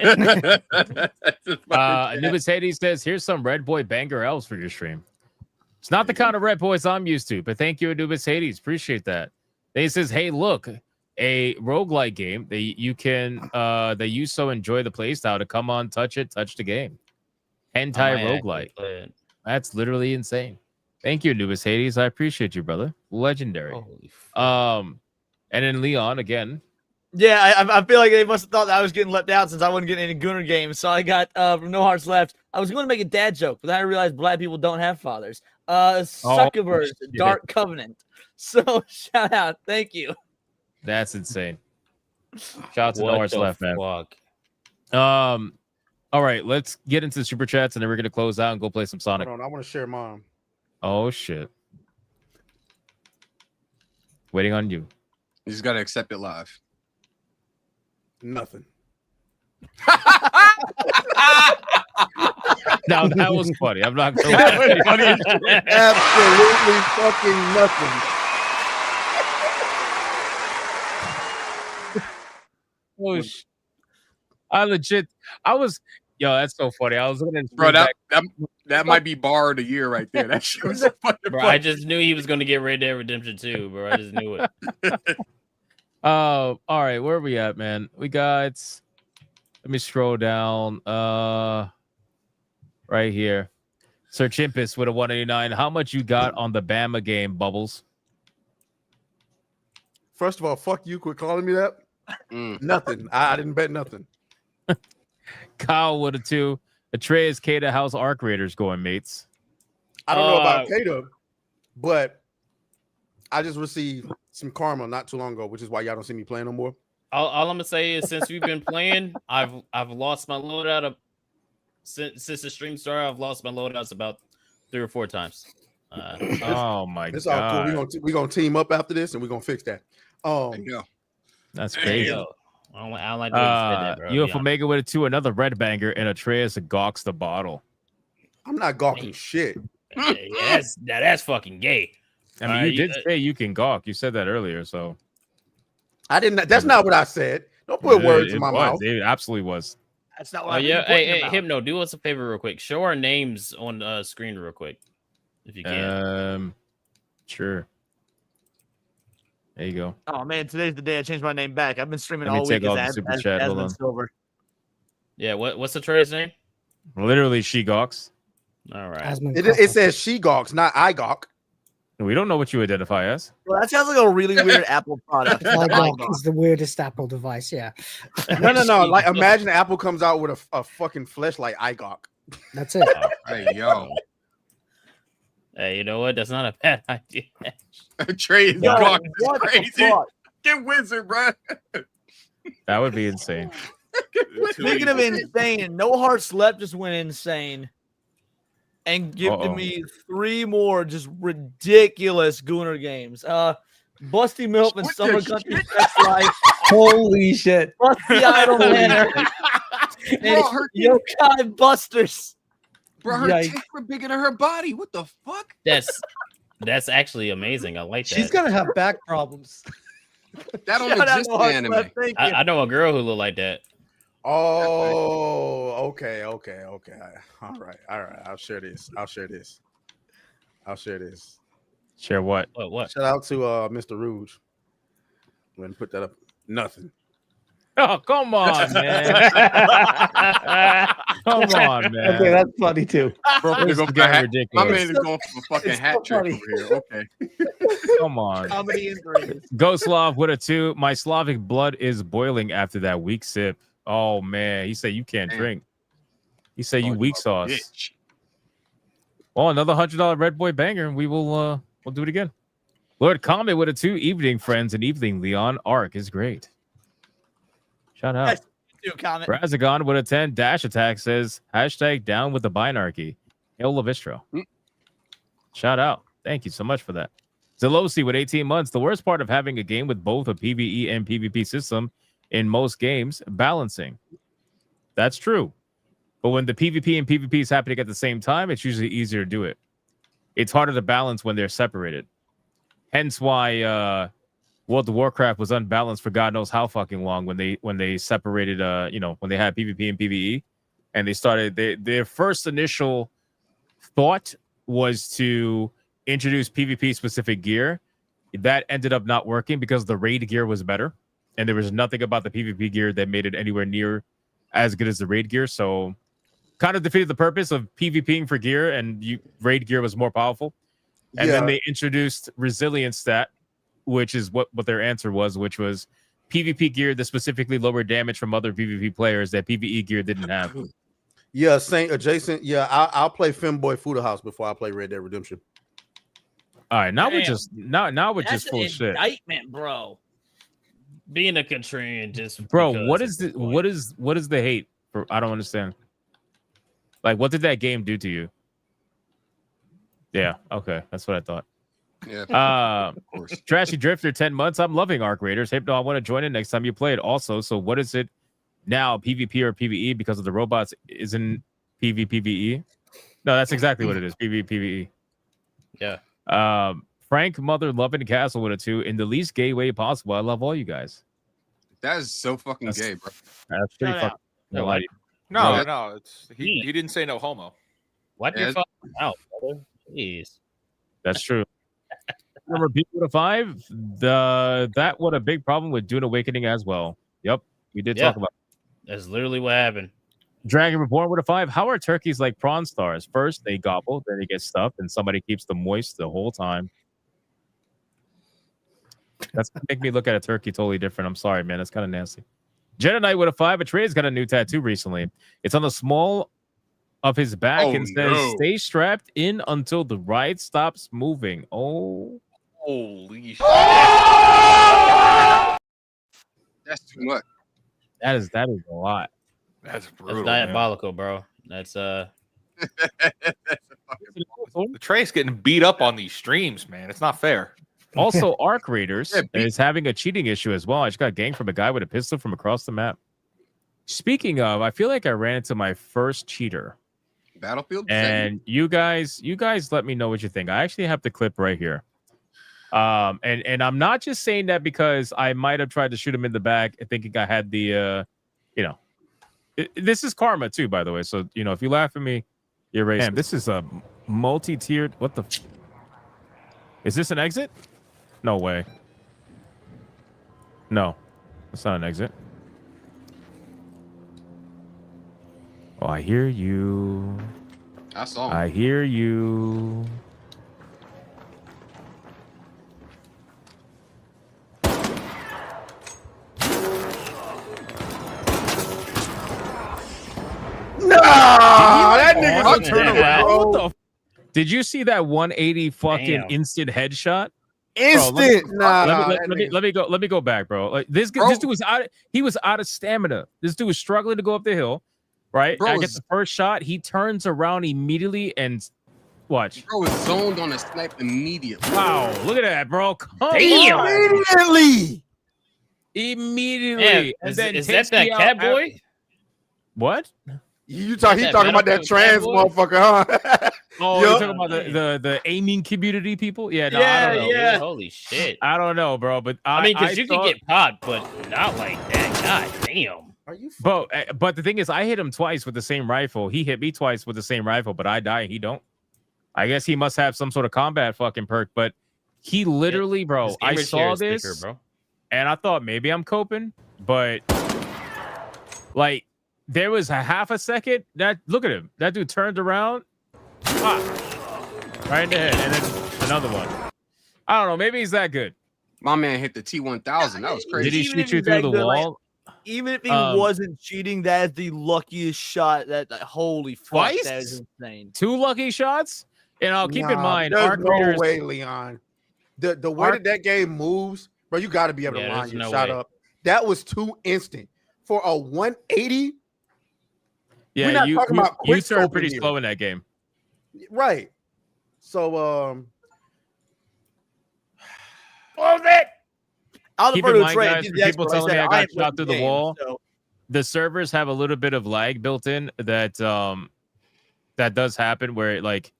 Anubis Hades says, here's some Red Boy banger elves for your stream. It's not the kind of Red Boys I'm used to, but thank you, Anubis Hades. Appreciate that. Then he says, hey, look, a roguelike game that you can that you so enjoy the playstyle to come on, touch the game. Hentai I might roguelike. actually play it. That's literally insane. Thank you, Anubis Hades. I appreciate you, brother. Legendary. Holy fuck. And then Leon again. Yeah, I feel like they must have thought that I was getting left out since I wasn't getting any Gunner games. So I got from No Hearts Left. I was going to make a dad joke, but then I realized black people don't have fathers. Suckerverse, shit. Dark Covenant. So shout out, thank you. That's insane. Shout out to What No Hearts the Left, man. fuck? All right, let's get into the super chats and then we're gonna close out and go play some Sonic. Hold on, I want to share mine. Oh shit. Waiting on you. You just gotta accept it live. Nothing. Now that was funny. I'm not going That to was funny as shit. Absolutely fucking nothing. Oh, that's so funny. I was looking at Bro, that might be bar of the year right there. That shit was so fucking Bro, funny. I just knew he was gonna get Red Dead Redemption 2, bro. I just knew it. All right, where are we at, man? We got. Let me scroll down. Right here, Sir Chimpus with a 189. How much you got on the Bama game, Bubbles? First of all, fuck you. Quit calling me that. Nothing. I didn't bet nothing. Kyle with a 2. Atreus, Kata, how's Arc Raiders going, mates? I don't know about Kato, but I just received some karma not too long ago, which is why y'all don't see me playing no more. All I'm gonna say is since we've been playing, I've lost my loadout since the stream started. I've lost my loadouts about 3 or 4 times. Oh my It's god! all cool. We're gonna team up after this, and we're gonna fix that. That's crazy. I don't like the way you said that, bro. UFO Omega with a 2, another red banger, and Atreus gawks the bottle. I'm not gawking shit. That's fucking gay. I mean, you did say you can gawk. You said that earlier, so I didn't. That's not what I said. Don't put words in my mouth. It absolutely was. That's not Oh yeah. Hey, Hypno, do us a favor real quick. Show our names on the screen real quick, if you can. Sure. There you go. Oh man, today's the day I changed my name back. I've been streaming Let me all take week off as the super chat. Hold on. Silver. Yeah. What's the trade's name? Literally, she gawks. All right. It says she gawks, not I gawk. We don't know what you identify as. Well, that sounds like a really weird Apple product. iGawk is the weirdest Apple device. Yeah. No. Like, imagine Apple comes out with a fucking fleshlight I gawk. That's it. Hey, yo. Hey, you know what? That's not a bad idea. Trey is Yo, gawk. what the Crazy. fuck? Get wizard, bro. That would be insane. Speaking of insane, No Heart Slept just went insane and gifted me 3 more just ridiculous Gooner games. Busty Milk and Summer Country Sex Life. Holy shit. Busty Idol Manor. And Yokai Busters. Bro, her tits were bigger than her body. What the fuck? That's actually amazing. I like that. She's gonna have back problems. That don't exist in anime. I know a girl who looked like that. Oh, okay. All right. I'll share this. Share what? What? Shout out to Mr. Rouge. When put that up. Nothing. Oh, come on, man. Come on, man. Okay, that's funny too. Bro, This go is for getting hat. ridiculous. My man is going for a fucking It's hat so trick funny. over here. Okay. Come on. Comedy and threes. Goslav with a 2. My Slavic blood is boiling after that weak sip. Oh man, he said you can't drink. He said you weak sauce. Bitch. Well, another $100 Red Boy banger, and we'll do it again. Lord Comet with a 2. Evening, friends, and evening, Leon. Arc is great. Shout out. Comment. Brazagon with a 10. Dash Attack says hashtag down with the binarchy. Hail Levistro. Shout out. Thank you so much for that. Zelosi with 18 months. The worst part of having a game with both a PvE and PvP system in most games, balancing. That's true. But when the PvP and PvP is happening at the same time, it's usually easier to do it. It's harder to balance when they're separated. Hence why World of Warcraft was unbalanced for God knows how fucking long when they separated when they had PvP and PvE, and they started their first initial thought was to introduce PvP specific gear. That ended up not working because the raid gear was better, and there was nothing about the PvP gear that made it anywhere near as good as the raid gear. So kind of defeated the purpose of PvPing for gear, and raid gear was more powerful. And then they introduced resilience stat, which is what their answer was, which was PvP gear that specifically lowered damage from other PvP players that PvE gear didn't have. Yeah, Saint adjacent. Yeah, I'll play Femboy Food House before I play Red Dead Redemption. All right, now we're Damn. just That's full an of shit, indictment, bro. Being a contrarian, just bro. because What at is this the point. what is the hate for? I don't understand. Like, what did that game do to you? Yeah, okay, that's what I thought. Yeah, of course. Trashy Drifter, 10 months. I'm loving Arc Raiders. Hypno, I want to join it next time you play it also. So what is it now PvP or PvE because of the robots isn't PvPvE. No, that's exactly what it is. PvPvE. Yeah. Frank Mother Loving Castle with a 2 in the least gay way possible. I love all you guys. That is so fucking gay, bro. That's pretty fucking. No, lie to you. No, he didn't say no homo. Wipe your fucking mouth, brother. Jeez. That's true. Number B with a 5. That what a big problem with Dune Awakening as well. Yep, we did talk about. That's literally what happened. Dragon Reborn with a 5. How are turkeys like prawn stars? First they gobble, then they get stuffed, and somebody keeps them moist the whole time. That's gonna make me look at a turkey totally different. I'm sorry, man. That's kind of nasty. Jedi Knight with a 5. Atreus got a new tattoo recently. It's on the small of his back and says, "Stay strapped in until the ride stops moving." Oh, holy shit! That's too much. That is a lot. That's brutal. That's diabolical, bro. That's The Trace getting beat up on these streams, man. It's not fair. Also, Arc Raiders is having a cheating issue as well. I just got ganked from a guy with a pistol from across the map. Speaking of, I feel like I ran into my first cheater. Battlefield? And you guys let me know what you think. I actually have the clip right here. And I'm not just saying that because I might have tried to shoot him in the back thinking I had the this is karma too, by the way. So, if you laugh at me, you're racist. Man, this is a multi-tiered. What the? Is this an exit? No way. No, it's not an exit. Oh, I hear you. I saw him. I hear you. No, that nigga's a turnaround. Did you see that 180 fucking instant headshot? Instant. Let me go back, bro. Like this dude was out. He was out of stamina. This dude was struggling to go up the hill. Right? I get the first shot. He turns around immediately and watch. Bro was zoned on a snipe immediately. Wow, look at that, bro. Immediately. Man, is that cat boy? What? He talking about that trans motherfucker, huh? Oh, you're talking about the aiming community people? Yeah, no, I don't know. Yeah. Holy shit. I don't know, bro. But I mean, because you can get popped, but not like that. God damn. Are you? But the thing is, I hit him twice with the same rifle. He hit me twice with the same rifle, but I die and he don't. I guess he must have some sort of combat fucking perk. But he literally, bro, I saw this, thicker, bro. And I thought maybe I'm coping, but like there was a half a second that look at him. That dude turned around, right in the head, and then another one. I don't know. Maybe he's that good. My man hit the T1000. That was crazy. Did he shoot you through the wall? Even if he wasn't cheating, that is the luckiest shot. That holy fuck, Twice? that is insane. 2 lucky shots. And I'll keep in mind, there's no way, Leon. The way that game moves, bro, you got to be able to line your shot up. That was too instant for a 180. Yeah, we're not talking about you turned pretty slow in that game, right? So, keep in mind, guys, for people telling me I got shot through the wall, the servers have a little bit of lag built in that that does happen where like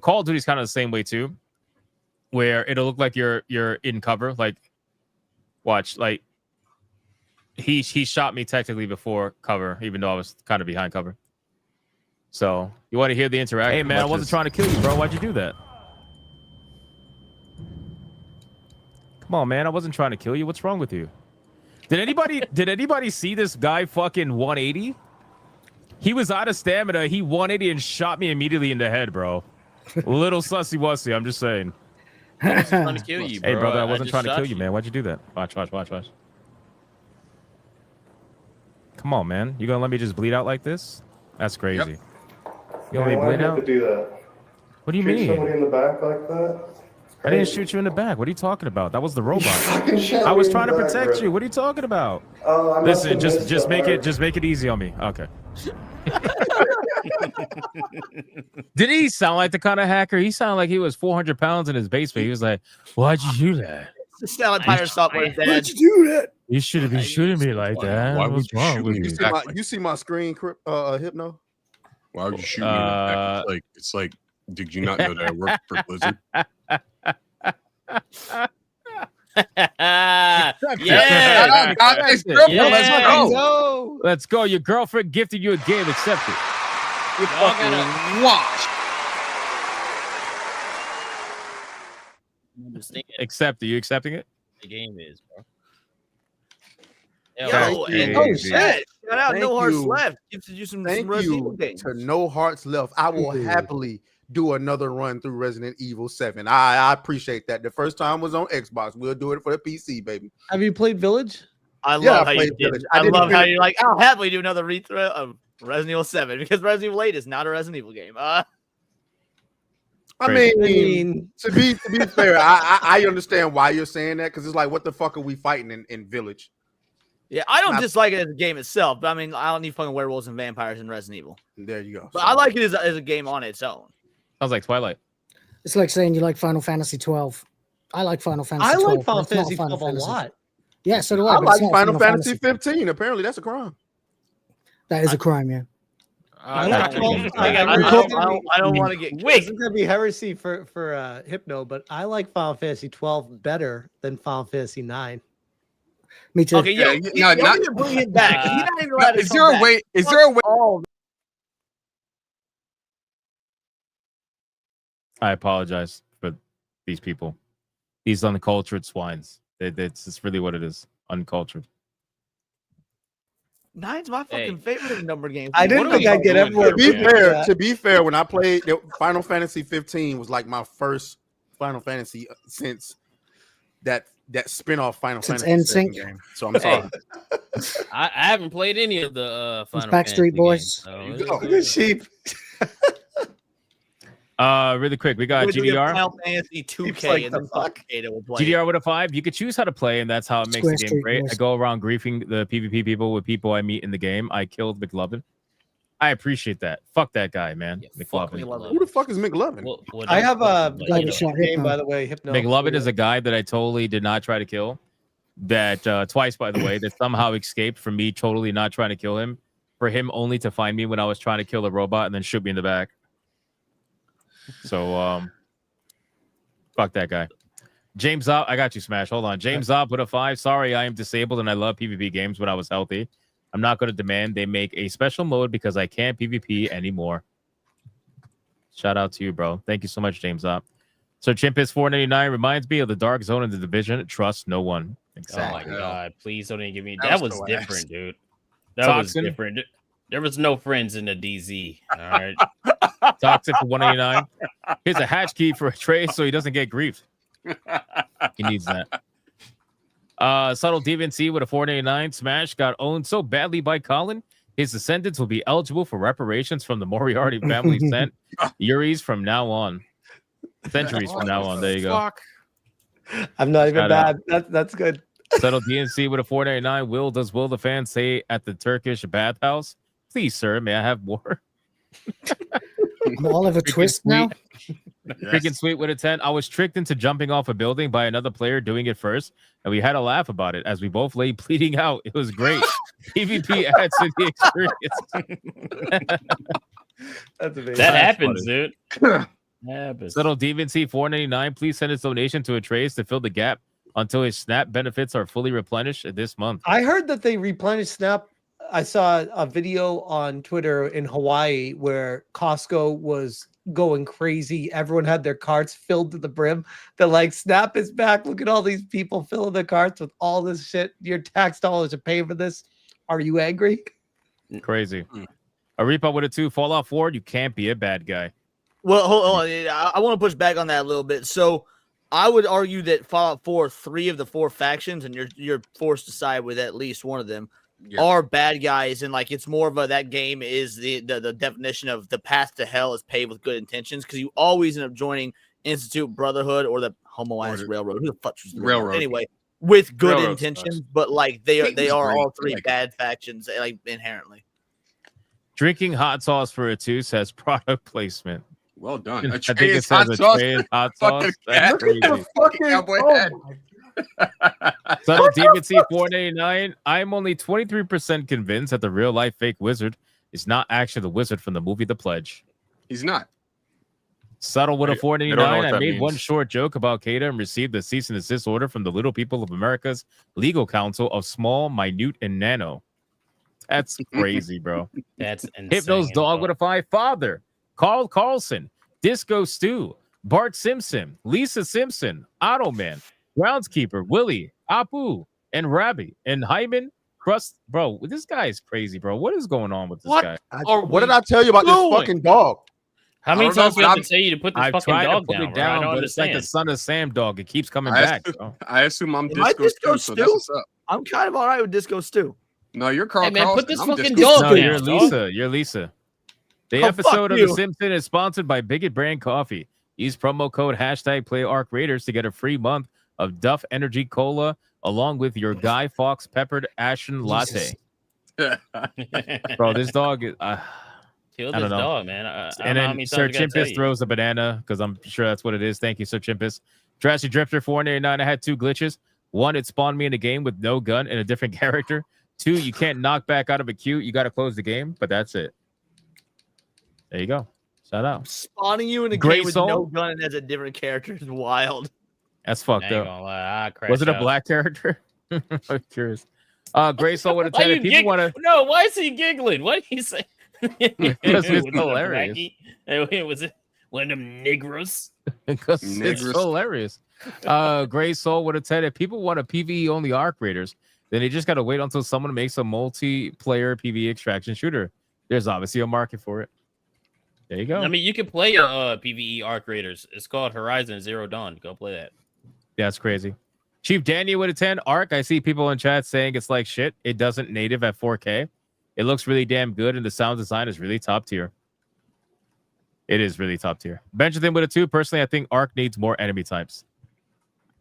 Call of Duty's kind of the same way too, where it'll look like you're in cover. Like, watch, like he shot me technically before cover, even though I was kind of behind cover. So you want to hear the interaction? Hey man, I wasn't trying to kill you, bro. Why'd you do that? Come on, man. I wasn't trying to kill you. What's wrong with you? Did anybody see this guy fucking 180? He was out of stamina. He 180 and shot me immediately in the head, bro. Little sussy wussy. I'm just saying. I was trying to kill you, bro. Hey, brother, I wasn't trying to kill you, man. Why'd you do that? Watch. Come on, man. You gonna let me just bleed out like this? That's crazy. Yep. You gonna let me bleed out? To do that. What do you Shoot mean? somebody in the back like that? I didn't shoot you in the back. What are you talking about? That was the robot. I was trying to protect you. What are you talking about? Listen, just make it easy on me. Okay. Did he sound like the kind of hacker? He sounded like he was 400 pounds in his basement. He was like, "Why'd you do that?" It sounded like Pirate Software's dad. Why'd you do that? You shouldn't be shooting me like that. Why would What's you wrong shoot with me you? back? You see my screen, Hypno? Why would you shoot me in the back? It's like, did you not know that I worked for Blizzard? Yeah. Let's go. Let's go. Your girlfriend gifted you a game. Accept it. You fucking watch. Accept it. You accepting it? The game is, bro. Yo, oh shit! Shout out Thank No Hearts you. Left. Gifted you some Thank Resident Evil you games. to No Hearts Left. I will happily do another run through Resident Evil 7. I appreciate that. The first time was on Xbox. We'll do it for the PC, baby. Have you played Village? I Yeah, love I how you played did. Village. I didn't love how finish- you're like, I'll happily do another rethrow of Resident Evil 7 because Resident Evil 8 is not a Resident Evil game. I mean, to be fair, I understand why you're saying that because it's like, what the fuck are we fighting in Village? Yeah, I don't dislike it as a game itself, but I mean, I don't need fucking werewolves and vampires in Resident Evil. There you go. But I like it as a game on its own. Sounds like Twilight. It's like saying you like Final Fantasy 12. I like Final Fantasy 12. I like Final but it's not Fantasy 12 a lot. Yeah, so do I. I but it's like not Final Fantasy 15. Apparently, that's a crime. That is a crime, yeah. I don't want to get This is gonna be heresy for Hypno, but I like Final Fantasy 12 better than Final Fantasy 9. Me too. Okay, yeah, no, you need to bring him back. He's not even allowed to Is come there a back. way? Is there a way? Oh, I apologize for these people. These uncultured swines. It's really what it is. Uncultured. 9's my fucking favorite number game. I didn't think I'd get everyone. To be fair, when I played Final Fantasy 15 was like my first Final Fantasy since that spin-off Final Since Fantasy NSYNC? game. So I'm sorry. I haven't played any of the Final Backstreet Fantasy Boys. games, so There you it's Sheep. Really quick, we got We're doing GDR. Final Fantasy 2K like and the then fuck? Ada will play. GDR with a 5. You could choose how to play, and that's how it makes Square the game Street great. Boys. I go around griefing the PvP people with people I meet in the game. I killed McLovin. I appreciate that. Fuck that guy, man. fuck McLovin. McLovin. Who the fuck is McLovin? I have a Like a shot game, Hypno. by the way. Hypno. McLovin is a guy that I totally did not try to kill. That twice, by the way, that somehow escaped from me totally not trying to kill him. For him only to find me when I was trying to kill a robot and then shoot me in the back. So, fuck that guy. James Op, I got you, Smash. Hold on. James Op with a 5. Sorry, I am disabled and I love PvP games when I was healthy. I'm not going to demand they make a special mode because I can't PvP anymore. Shout out to you, bro. Thank you so much, James Op. So Chimpus 499 reminds me of the Dark Zone in the Division. Trust no one. Oh my god! Please don't even give me. That That was was so different, ass. dude. That Toxin. was different. There was no friends in the DZ. All right. Toxic for 189. Here's a hatch key for a trade so he doesn't get griefed. He needs that. Subtle Deviancy with a 489. Smash got owned so badly by Colin. His descendants will be eligible for reparations from the Moriarty family sent Yuri's from now on. Centuries from now on. There you go. I'm not even Shout out. bad. That's good. Settle DNC with a 499. Does Will the fan say at the Turkish bathhouse? Please, sir, may I have more? I'm Oliver Twist now. Freaking sweet with a 10. I was tricked into jumping off a building by another player doing it first, and we had a laugh about it as we both lay bleeding out. It was great. PvP adds to the experience. That's amazing. That That's happens, funny. dude. Happens. Settle Deviancy 499. Please send his donation to a trace to fill the gap until his Snap benefits are fully replenished this month. I heard that they replenished Snap. I saw a video on Twitter in Hawaii where Costco was going crazy. Everyone had their carts filled to the brim. They're like, Snap is back. Look at all these people filling their carts with all this shit. Your tax dollars are paying for this. Are you angry? Crazy. Arepa with a 2. Fallout 4. You can't be a bad guy. Well, hold on. I want to push back on that a little bit. So I would argue that Fallout 4, 3 of the 4 factions, and you're forced to side with at least one of them, are bad guys, and like it's more of a that game is the definition of the path to hell is paved with good intentions because you always end up joining Institute, Brotherhood, or the homo ass Railroad. Who the fuck was the Railroad? Anyway, with good Railroad's intentions, nice. but like they are great. all 3 Like- bad factions, like inherently. Drinking hot sauce for a 2 says product placement. Well done. I think it says a tray is hot sauce. That's crazy. Fucking cowboy head. Subtle Demon C 489. I'm only 23% convinced that the real life fake wizard is not actually the wizard from the movie The Pledge. He's not. Subtle with a I don't know 489. what I that made one means. short joke about Kada and received a cease and desist order from the Little People of America's Legal Council of Small, Minute, and Nano. That's crazy, bro. That's insane. Hypno's dog with a 5. Father, Carl Carlson, Disco Stew, Bart Simpson, Lisa Simpson, Otto Man, Groundskeeper, Willie, Apu, and Rabbi, and Hyman Crust. Bro, this guy is crazy, bro. What is going on with this guy? What did I tell you about this fucking dog? How many times do I have to tell you to put this I've fucking tried dog to put down? it Bro? I down, don't but it's like the understand. Son of Sam dog. It keeps coming I back. assume, Bro. I assume I'm Am I Disco Disco Stew, so that's Stew? what's up. I'm kind of all right with Disco Stew. No, you're Carl Hey, man, Carlson. put this I'm fucking Disco dog Stew. No, down. you're dog. Lisa. You're Lisa. The Oh, episode fuck of you. The Simpsons is sponsored by Bigot Brand Coffee. Use promo code #PlayArcRaiders to get a free month of Duff Energy Cola along with your Guy Fawkes peppered ashen latte. Bro, this dog is. Kill I this don't know. dog, man. I And don't know how then many Sir times I gotta tell Chimpus you. throws a banana because I'm sure that's what it is. Thank you, Sir Chimpus. Jurassic Drifter 489. I had 2 glitches. 1, it spawned me in a game with no gun and a different character. 2, you can't knock back out of a queue. You got to close the game, but that's it. There you go. Shout out. Spawning you in a Gray game with Soul? no gun and as a different character is wild. That's I fucked ain't up. gonna lie. I Was it a crashed out. black character? I'm curious. Gray Soul with a Why 10. you If people want to, No, why is he giggling? What did he say? Because it's Was it a hilarious. blackie? Was it one of them Negros? because it's Niggers. hilarious. Gray Soul with a 10. If people want a PVE only Arc Raiders, then they just got to wait until someone makes a multiplayer PVE extraction shooter. There's obviously a market for it. There you go. I mean, you can play PVE Arc Raiders. It's called Horizon Zero Dawn. Go play that. That's crazy. Chief Daniel with a 10. Arc, I see people in chat saying it's like shit. It doesn't native at 4K. It looks really damn good, and the sound design is really top tier. It is really top tier. Benjamin with a 2. Personally, I think Arc needs more enemy types.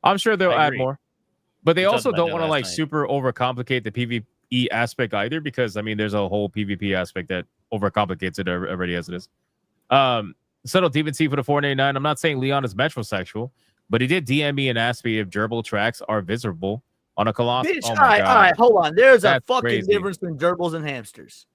I'm sure they'll I add agree. more. But they We talked also about don't that want to last like night. super overcomplicate the PvE aspect either, because I mean there's a whole PvP aspect that overcomplicates it already as it is. Subtle Demon T for the 489. I'm not saying Leon is metrosexual, but he did DM me and ask me if gerbil tracks are visible on a Colossus. Bitch, Oh all my right, God. all right, hold on. There's That's a fucking crazy. difference between gerbils and hamsters.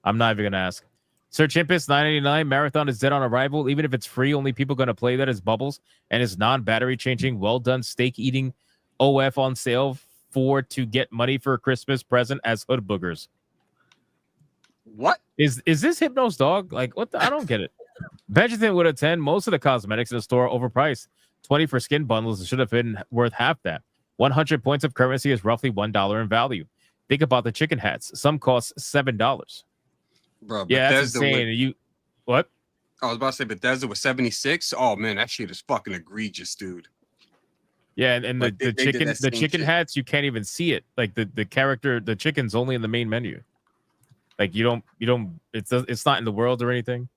I'm not even gonna ask. Sir Chimpus 989. Marathon is dead on arrival. Even if it's free, only people gonna play that is Bubbles and his non-battery changing, well done steak eating OF on sale to get money for a Christmas present as hood boogers. What is this Hypno's dog? Like what? I don't get it. Benjamin would attend. Most of the cosmetics in the store are overpriced. 20 for skin bundles should have been worth half that. 100 points of currency is roughly $1 in value. Think about the chicken hats. Some cost $7. bro? Yeah, that's Bethesda insane. with- You what? I was about to say Bethesda with 76. Oh man, that shit is fucking egregious, dude. Yeah, and Like, the they did chicken that the same chicken shit. hats you can't even see it. Like the character, the chicken's only in the main menu. Like you don't it's not in the world or anything.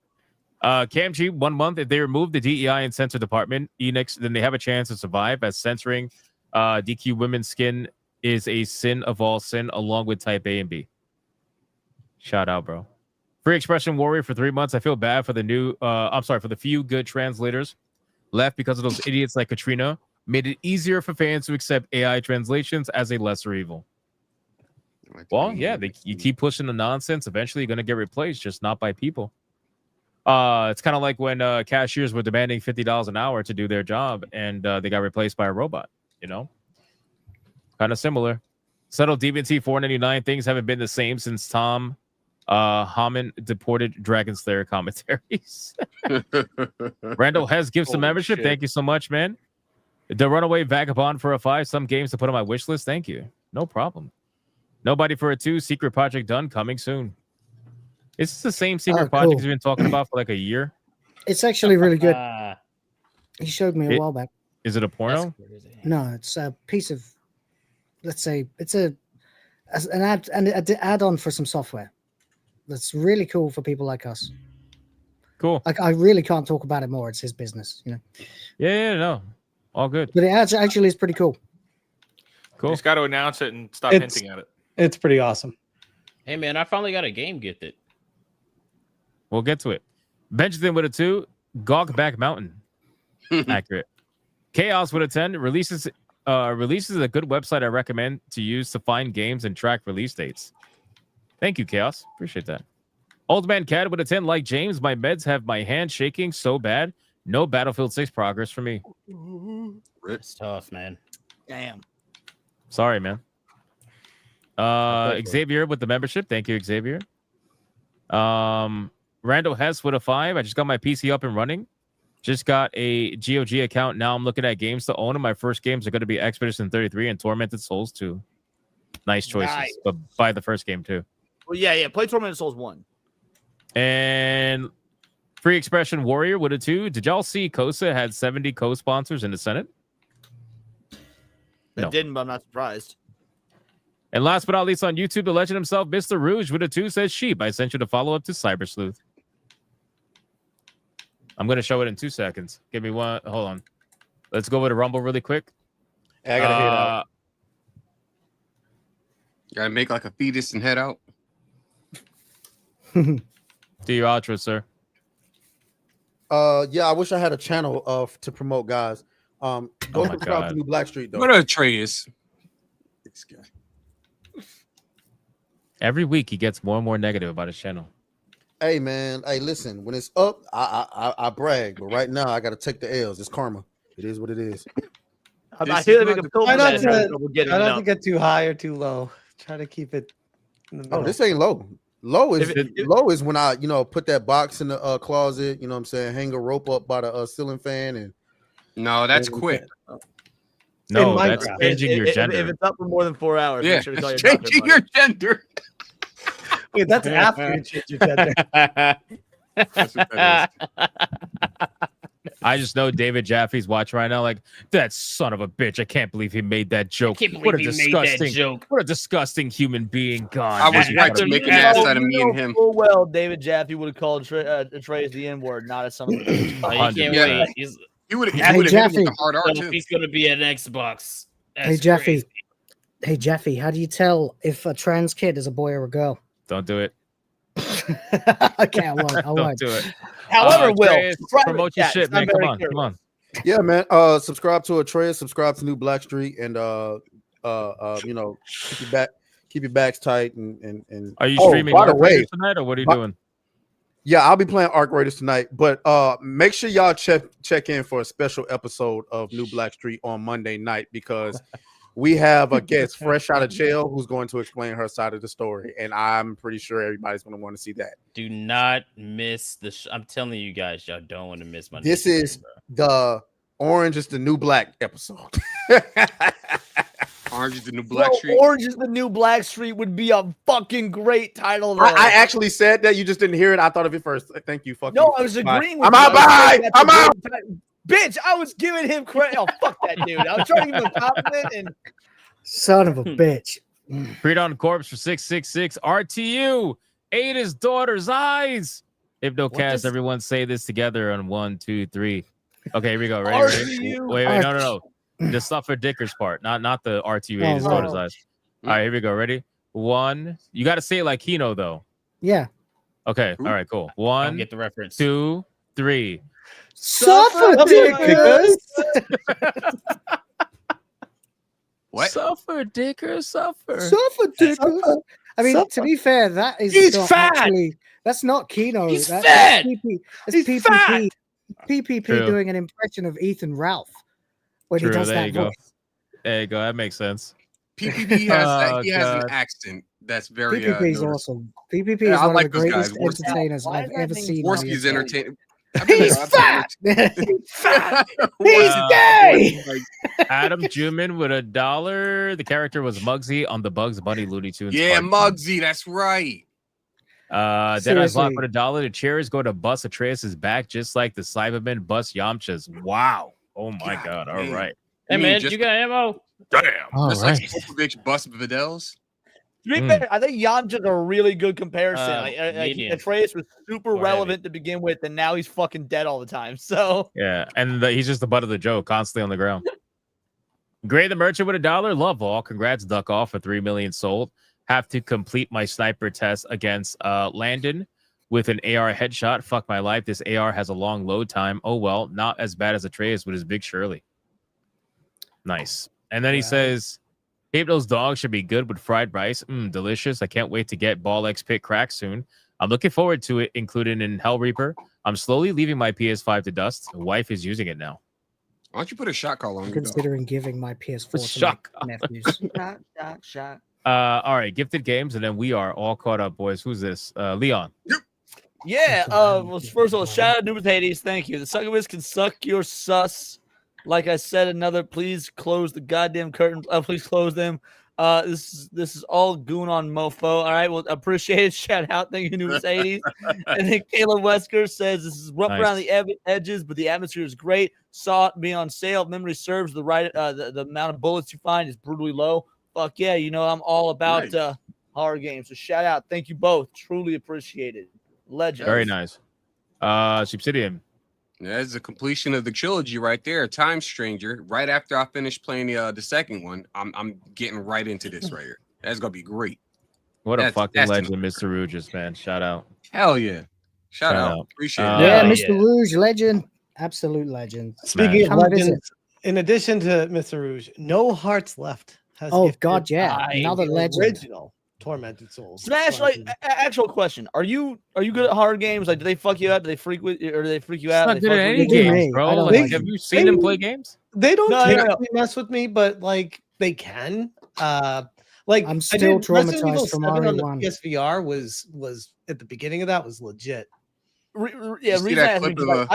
CamG 1 month. If they remove the DEI and censor department, Enix, then they have a chance to survive, as censoring DQ women's skin is a sin of all sin, along with type A and B. Shout out, bro. Free Expression Warrior for 3 months. I feel bad for the few good translators left because of those idiots like Katrina. Made it easier for fans to accept AI translations as a lesser evil. Well, yeah, you keep pushing the nonsense. Eventually, you're going to get replaced, just not by people. It's kind of like when cashiers were demanding $50 an hour to do their job, and they got replaced by a robot. You know, kind of similar. Subtle DBT 499. Things haven't been the same since Tom Hammond deported Dragon Slayer commentaries. Randall Hess gives some Holy membership. shit. Thank you so much, man. The Runaway Vagabond for a 5. Some games to put on my wish list. Thank you. No problem. Nobody for a 2. Secret project done. Coming soon. Is this the same secret project cool. you've been talking about for like a year? It's actually really good. He showed me a It- while back. Is it a porno? No, it's a piece of, let's say, it's an add-on for some software. That's really cool for people like us. Cool. Like I really can't talk about it more. It's his business, you know. Yeah, no. All good. But it actually is pretty cool. Cool. He's got to announce it and stop It's- hinting at it. It's pretty awesome. Hey man, I finally got a game gifted. We'll get to it. Benjamin with a 2. Gogback Mountain. Accurate. Chaos with a 10. Releases Release is a good website I recommend to use to find games and track release dates. Thank you, Chaos. Appreciate that. Old Man Cat with a 10. Like James, my meds have my hand shaking so bad. No Battlefield 6 progress for me. It's tough, man. Damn. Sorry, man. Xavier with the membership. Thank you, Xavier. Randall Hess with a 5. I just got my PC up and running. Just got a GOG account. Now I'm looking at games to own. And my first games are going to be Expedition 33 and Tormented Souls 2. Nice choices. Nice. But buy the first game too. Well, yeah. Play Tormented Souls 1. And Free Expression Warrior with a 2. Did y'all see COSA had 70 co-sponsors in the Senate? I didn't, but I'm not surprised. And last but not least on YouTube, the legend himself, Mr. Rouge with a 2 says Sheep. I sent you the follow-up to Cyber Sleuth. I'm going to show it in 2 seconds. Give me one. Hold on. Let's go with a Rumble really quick. Yeah, I got to head out. Gotta make like a fetus and head out. Do your outro, sir. Yeah, I wish I had a channel to promote, guys. Go subscribe to New Blackstreet though. What a Atreus. This guy. Every week he gets more and more negative about his channel. Hey man, hey listen, when it's up, I brag, but right now I gotta take the L's. It's karma. It is what it is. I hear they make a film Try not that. to get too high or too low. Try to keep it in the middle. Oh, this ain't low. Low is when I put that box in the closet. You know what I'm saying? Hang a rope up by the ceiling fan and. No, that's quick. No, that's changing your gender. If it's up for more than 4 hours, Yeah, make sure to call your doctor. changing your gender. Wait, that's after you change your gender. That's what that is. I just know David Jaffe's watching right now. Like, that son of a bitch! I can't believe he made that joke. What a disgusting, what a disgusting human being. God, I was right to make an ass out of me and him. Full well, David Jaffe would have called Trey the N-word, not as something. You can't wait. He would have Hey, hit him Jeffy. with a hard R So too. he's gonna be an Xbox. That's Hey Jeffy. crazy. Hey Jeffy, how do you tell if a trans kid is a boy or a girl? Don't do it. Okay, I won't. I Don't won't. do it. However, Will, Trey's, promote your shit, man. Come on, come on. Yeah, man. Subscribe to Atreus, subscribe to New Blackstreet, and keep your backs tight and Are you streaming by the Arc way, Raiders tonight, or what are you doing? Yeah, I'll be playing Arc Raiders tonight, but make sure y'all check in for a special episode of New Blackstreet on Monday night because we have a guest fresh out of jail who's going to explain her side of the story, and I'm pretty sure everybody's going to want to see that. Do not miss the. I'm telling you guys, y'all don't want to miss my. This is the Orange is the New Black episode. Orange is the New Blackstreet. Orange is the New Blackstreet would be a fucking great title. Though. I actually said that. You just didn't hear it. I thought of it first. Thank you. Fuck No, you. I was Bye. agreeing with I'm you. out. Bye. I'm out. Bitch, I was giving him credit. Oh, fuck that dude. I was trying to give him a compliment and Son of a bitch. Freedom Corpse for 666. RTU ate his daughter's eyes. If no cast, everyone say this together on 1, 2, 3. Okay, here we go. Ready? Wait, no. The Suffer Dickers part, not the RTU ate his daughter's eyes. All right, here we go. Ready? 1. You got to say it like Kino though. Yeah. Okay. All right. Cool. 1. Get the reference. 2, 3. Suffer dickers. What? Suffer, Dickers, suffer. Suffer dickers. I mean, to be fair, that is He's not fat. actually that's not Kino. He's That's fat. That's He's PPP. fat. PPP True. doing an impression of Ethan Ralph when True, he does there that you go. voice. There you go. That makes sense. PPP has Oh, he has an God. accent that's very PPP is noticeable. awesome. PPP Yeah, is I one like of the those greatest guys. entertainers I've ever seen. on the Worski's internet. entertaining. He's fat. He's fat. He's gay. Adam Juman with $1. The character was Muggsy on the Bugs Bunny Looney Tunes. Yeah, cartoon. Muggsy, that's right. Deadeyes Lock Seriously. with $1. The chairs go to bust Atreus' back just like the Cybermen bust Yamcha's. Wow. Oh my God. All damn. right. Hey You mean man, just- you got ammo? Damn. All Just right. like Popovich bust Vidal's. to be fair, I think Yamcha's a really good comparison. Medium. Atreus was super Or relevant to begin with, and now he's fucking dead all the time. So Yeah. And he's just the butt of the joke, constantly on the ground. Gray the Merchant with $1. Love all. Congrats, Duck Off for 3 million sold. Have to complete my sniper test against Landon with an AR headshot. Fuck my life. This AR has a long load time. Oh well, not as bad as Atreus with his big Shirley. Nice. And then he says, Gabriel's dog should be good with fried rice. Delicious. I can't wait to get Ball X Pit crack soon. I'm looking forward to it, included in Hell Reaper. I'm slowly leaving my PS5 to dust. My wife is using it now. Why don't you put a shot call on I'm me, though? considering giving my PS4 to Shot my nephews. Shot. All right, Gifted Games, and then we are all caught up, boys. Who's this? Leon. Yeah. Well, first of all, shout out to Nubis Hades. Thank you. The Succubus can suck your sus. Like I said, please close the goddamn curtains. Please close them. This is all goon on mofo. All right. Well, appreciate it. Shout out. Thank you, Nubis Hades. And then Caleb Wesker says this is rough around the edges, but the atmosphere is great. Saw it be on sale. If memory serves, the amount of bullets you find is brutally low. Fuck yeah. I'm all about horror games. So shout out. Thank you both. Truly appreciate it. Legend. Very nice. Subsidian. That's the completion of the trilogy right there. Time Stranger. Right after I finish playing the second one, I'm getting right into this right here. That's gonna be great. What a fucking legend, Mr. Rouges, man. Shout out. Hell yeah. Shout out. Appreciate it. Yeah, Mr. Rouge, legend. Absolute legend. Speaking of legends, in addition to Mr. Rouge, No Hearts Left. Oh God, yeah, another legend. Original Tormented Souls. Smash, actual question: Are you good at horror games? Like, do they fuck you up? Do they freak with, or do they freak you out? Not good at any games, bro. Like, have you seen them play games? They don't typically mess with me, but like they can. I'm still traumatized from on the RE1. PSVR was at the beginning of that was legit. Yeah, reason I asked me, because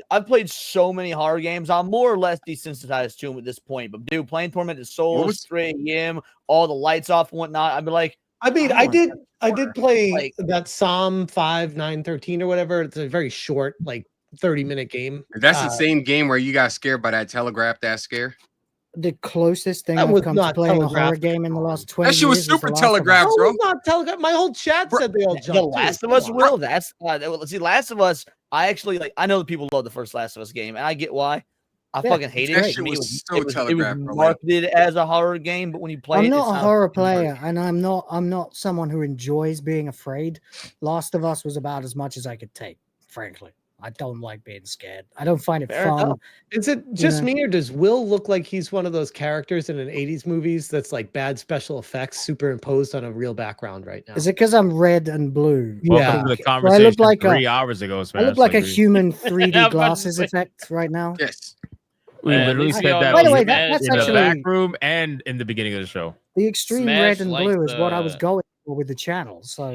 I've played so many horror games. I'm more or less desensitized to them at this point. But dude, playing Tormented Souls, 3 AM, all the lights off and whatnot. I'd be like, I did play that Psalm 5913 or whatever. It's a very short, 30-minute game. That's the same game where you got scared by that telegraph scare. The closest thing I've come to playing a horror game in the last 20 years. That shit was super telegraph, bro. Not telegraph. My whole chat said they all jumped. The Last of Us will. That's see, Last of Us. I actually I know that people love the first Last of Us game, and I get why. I fucking hate it. That shit was so telegraph, it was bro. marketed as a horror game, but when you play I'm it, not it's a not horror player, and I'm not someone who enjoys being afraid. Last of Us was about as much as I could take, frankly. I don't like being scared. I don't find it fun. Is it just me, or does Will look like he's one of those characters in an 80s movies that's like bad special effects superimposed on a real background right now? Is it because I'm red and blue? Welcome to the conversation I look like 3 hours ago, I Smash. look like a human 3D glasses effect right now. Yes. We literally said that By the way, that's in actually the back room and in the beginning of the show. the extreme Smash red and like blue is what I was the- going for with the channel. So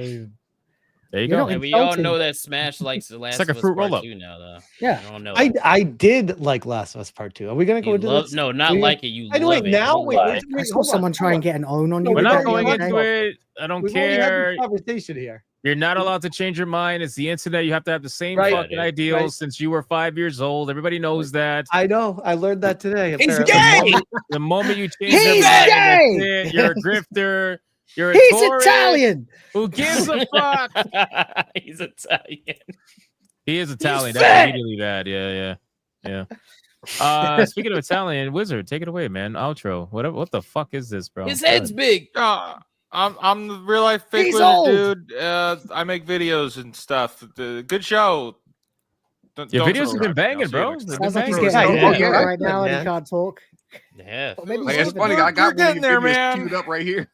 there you You're go. not And we all insulting. know that Smash likes the Last like a of Us fruit Part roll-up. 2 now, though. Yeah. I don't know. I did like Last of Us Part 2. Are we gonna go You into love- this? no, not We- like it, you I know. love Wait, it. now Hold wait, on. wait, I wait, saw hold on, someone try hold and get an own on you. No, We're with not that the going other into day. it. I don't We've already had care. this conversation here. You're not allowed to change your mind. It's the internet. You have to have the same Right. fucking ideals Right. since you were 5 years old. Everybody knows that. I know. I learned that today. He's apparently. gay! The moment you change He's your mind, that's gay! it. You're a grifter. You're a He's tourist. Italian. Who gives a fuck? He's Italian. He is Italian. fat. That's immediately bad. Yeah. Speaking of Italian, Wizard, take it away, man. Outro. What the fuck is this, bro? His head's big. I'm the real life fake He's wizard, old. dude. I make videos and stuff. Good show. Your Don't videos throw have been it out. banging, I'll see you bro. next They've time. Sounds like he's been getting banging. angry yeah. right now and Man. he can't talk. Yeah. Or maybe Like, he's it's even- funny. I got We're one of getting these there, videos man. queued up right here.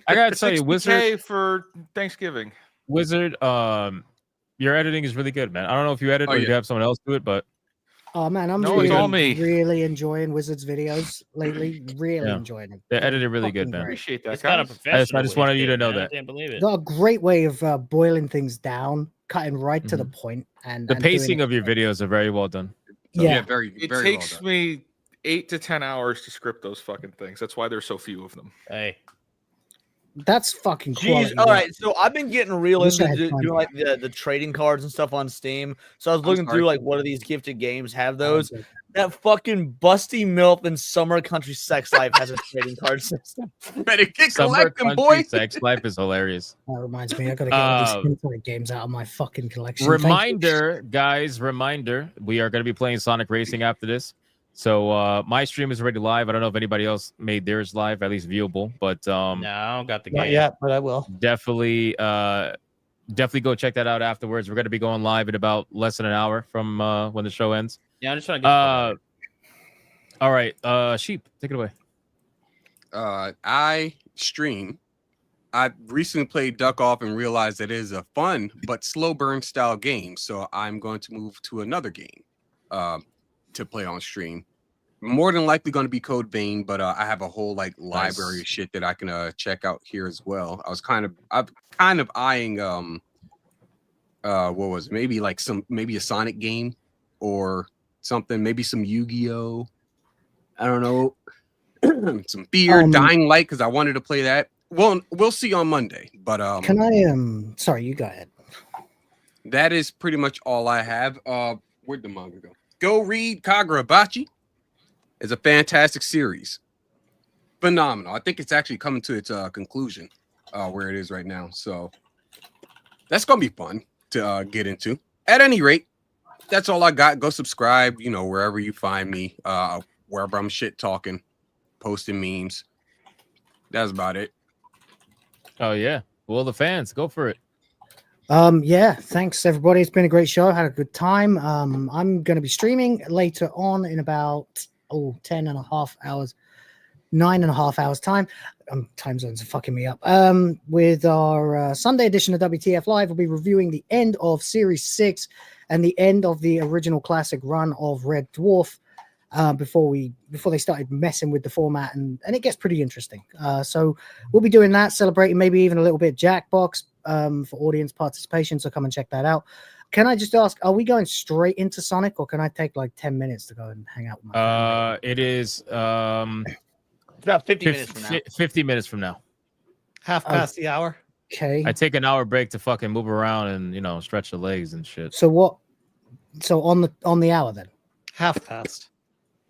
I gotta tell you, Wizard, 60K for Thanksgiving. your editing is really good, man. I don't know if you edit Oh, or you yeah. have someone else do it, but Oh man, I'm No, it's all me. really enjoying Wizards videos lately. Really Yeah. enjoying them. they're edited really good, Fucking man. great. Appreciate that, It's kind of guys. professional. I just wanted you to know man. I that. can't believe it. Got a great way of boiling things down, cutting right to the point, and The and doing pacing it- of your videos are very well done. Yeah. very, It very takes well done. me 8 to 10 hours to script those fucking things. That's why there's so few of them. Hey, That's fucking Jeez, quality. all work. right. So I've been getting real Wish I into had time. doing like the trading cards and stuff on Steam. So I was looking sorry. through like what of these gifted games have Oh, those. okay. That fucking busty MILF and Summer Country Sex Life has a trading card system. Better get Summer collecting, Country boy. Sex Life is hilarious. That reminds me, I gotta get all these hentai games out of my fucking collection. Thank you. Reminder, guys, reminder, we are going to be playing Sonic Racing after this. So my stream is already live. I don't know if anybody else made theirs live, at least viewable, but no, I don't got the Not game. yet, but I will. definitely go check that out afterwards. We're going to be going live in about less than an hour from when the show ends. Yeah, I'm just trying to get. All right, Sheep, take it away. I stream. I recently played Duck Off and realized that it is a fun but slow burn style game. So I'm going to move to another game to play on stream. More than likely going to be Code Vein, but I have a whole like library of shit that I can check out here as well. I'm kind of eyeing what was it? Maybe a Sonic game or something, maybe some Yu-Gi-Oh. I don't know. Some Fear, Dying Light, because I wanted to play that. Well, we'll see on Monday. But can I sorry, you go ahead. That is pretty much all I have. Where'd the manga go? Go read Kagurabachi. It's a fantastic series. Phenomenal. I think it's actually coming to its conclusion where it is right now. So that's gonna be fun to get into. At any rate, that's all I got. Go subscribe, wherever you find me, wherever I'm shit talking, posting memes. That's about it. Oh yeah. Well, the fans, go for it. Yeah, thanks everybody. It's been a great show. Had a good time. I'm going to be streaming later on in about 10.5 hours, 9.5 hours time. Time zones are fucking me up. With our Sunday edition of WTF Live, we'll be reviewing the end of Series 6 and the end of the original classic run of Red Dwarf. Before they started messing with the format, and it gets pretty interesting. So we'll be doing that, celebrating maybe even a little bit of Jackbox for audience participation. So come and check that out. Can I just ask, are we going straight into Sonic, or can I take like 10 minutes to go and hang out with my family? It is It's about 50 minutes from now. 50 minutes from now. Half past the hour. Okay. I take an hour break to fucking move around and stretch the legs and shit. So what? So on the hour then? Half past.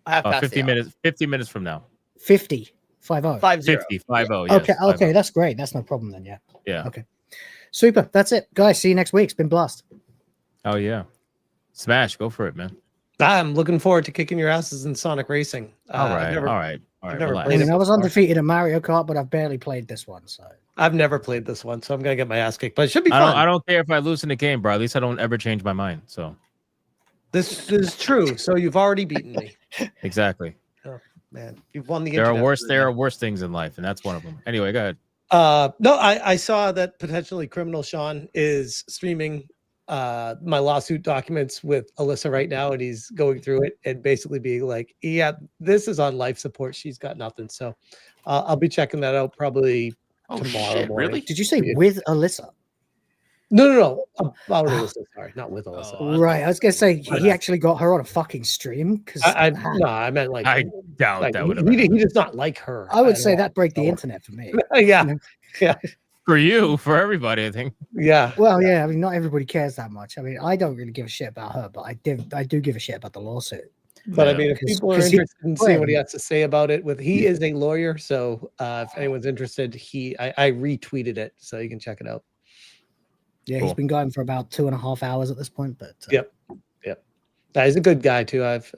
50 minutes. 50 minutes from now. 50. 50. 50. 50. Yes, Okay, that's great. That's no problem then. Yeah. Yeah. Okay. Super. That's it, guys. See you next week. It's been blast. Oh yeah. Smash. Go for it, man. I'm looking forward to kicking your asses in Sonic Racing. All right. I was undefeated at Mario Kart, but I've barely played this one. So I've never played this one, so I'm gonna get my ass kicked. But it should be I fun. don't care if I lose in the game, bro. At least I don't ever change my mind. So this is true. So you've already beaten me. exactly. Oh man, you've won the. There internet are worse things in life, and that's one of them. Anyway, go ahead. No, I saw that potentially Criminal Sean is streaming my lawsuit documents with Alyssa right now, and he's going through it and basically being like, yeah, this is on life support. She's got nothing. So I'll be checking that out probably tomorrow morning. Really? Did you say with Alyssa? No. About Alyssa. Sorry, not with Alyssa. Right. I was gonna say he actually got her on a fucking stream because I meant like I doubt that would have. He does not like her. I would say that break the internet for me. Yeah. For you, for everybody, I think. Yeah. Well, yeah. I mean, not everybody cares that much. I mean, I don't really give a shit about her, but I do give a shit about the lawsuit. But I mean, if people are interested in seeing what he has to say about it, he is a lawyer, so if anyone's interested, I retweeted it, so you can check it out. Yeah, Cool. he's been going for about 2.5 hours at this point. But Yep. Yeah, he's a good guy too. I've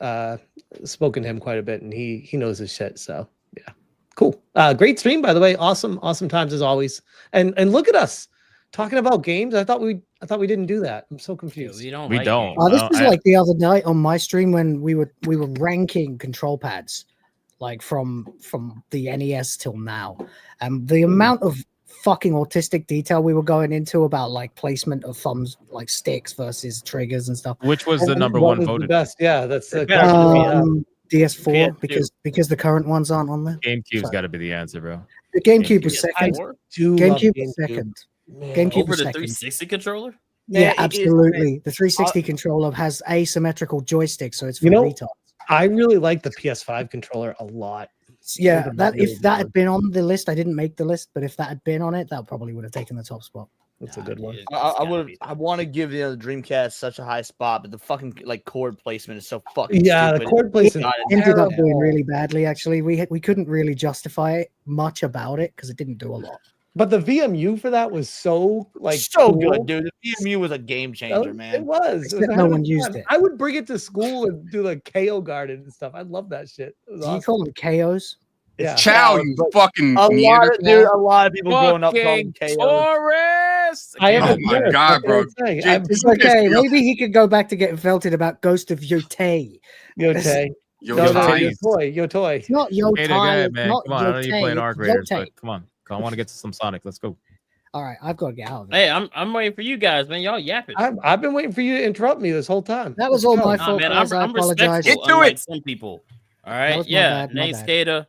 spoken to him quite a bit, and he knows his shit. So yeah, cool. Great stream, by the way. Awesome times as always. And look at us talking about games. I thought we didn't do that. I'm so confused. We don't. This was like the other night on my stream when we were ranking control pads, like from the NES till now, and the amount of fucking autistic detail we were going into about like placement of thumbs, like sticks versus triggers and stuff. Which was the number one voted? Best, yeah, that's the DS4 because the current ones aren't on there. GameCube's got to be the answer, bro. The GameCube was second. GameCube was second. GameCube Over was the second. 360 controller. Yeah, absolutely. The 360 controller has asymmetrical joysticks, so it's for retards. I really like the PS5 controller a lot. Yeah, if that had been on the list, I didn't make the list, but if that had been on it, that probably would have taken the top spot. That's a good one. I want to give the Dreamcast such a high spot, but the fucking like chord placement is so fucking the stupid. chord placement ended up doing really badly. Actually, we couldn't really justify much about it because it didn't do a lot. But the VMU for that was so so cool. good, dude. The VMU was a game changer, man. It was. Except no one used it. I would bring it to school and do the KO garden and stuff. I love that shit. It was Do you call them KOs? Yeah. Chow, you fucking a lot of people growing up calling KO. Taurus! Oh my god, bro. It's okay. Maybe he could go back to getting felted about Ghost of Yotei. Yotei. Yo, No, Ty. Yo Toy. It's not Yo Hey, go Tai. ahead, It's man. not Come on. I know Yo you're playing Tai, Arc it's Raiders, Yo but Tai. come on. I want to get to some Sonic. Let's go. All right, I've got to get out of it. Hey, I'm waiting for you guys, man. Y'all yapping. I've been waiting for you to interrupt me this whole time. That was Let's all go. my Nah, fault, man, guys. I I'm apologize. respectful, unlike some people. All right, was my yeah. bad, my Nate bad. Skater.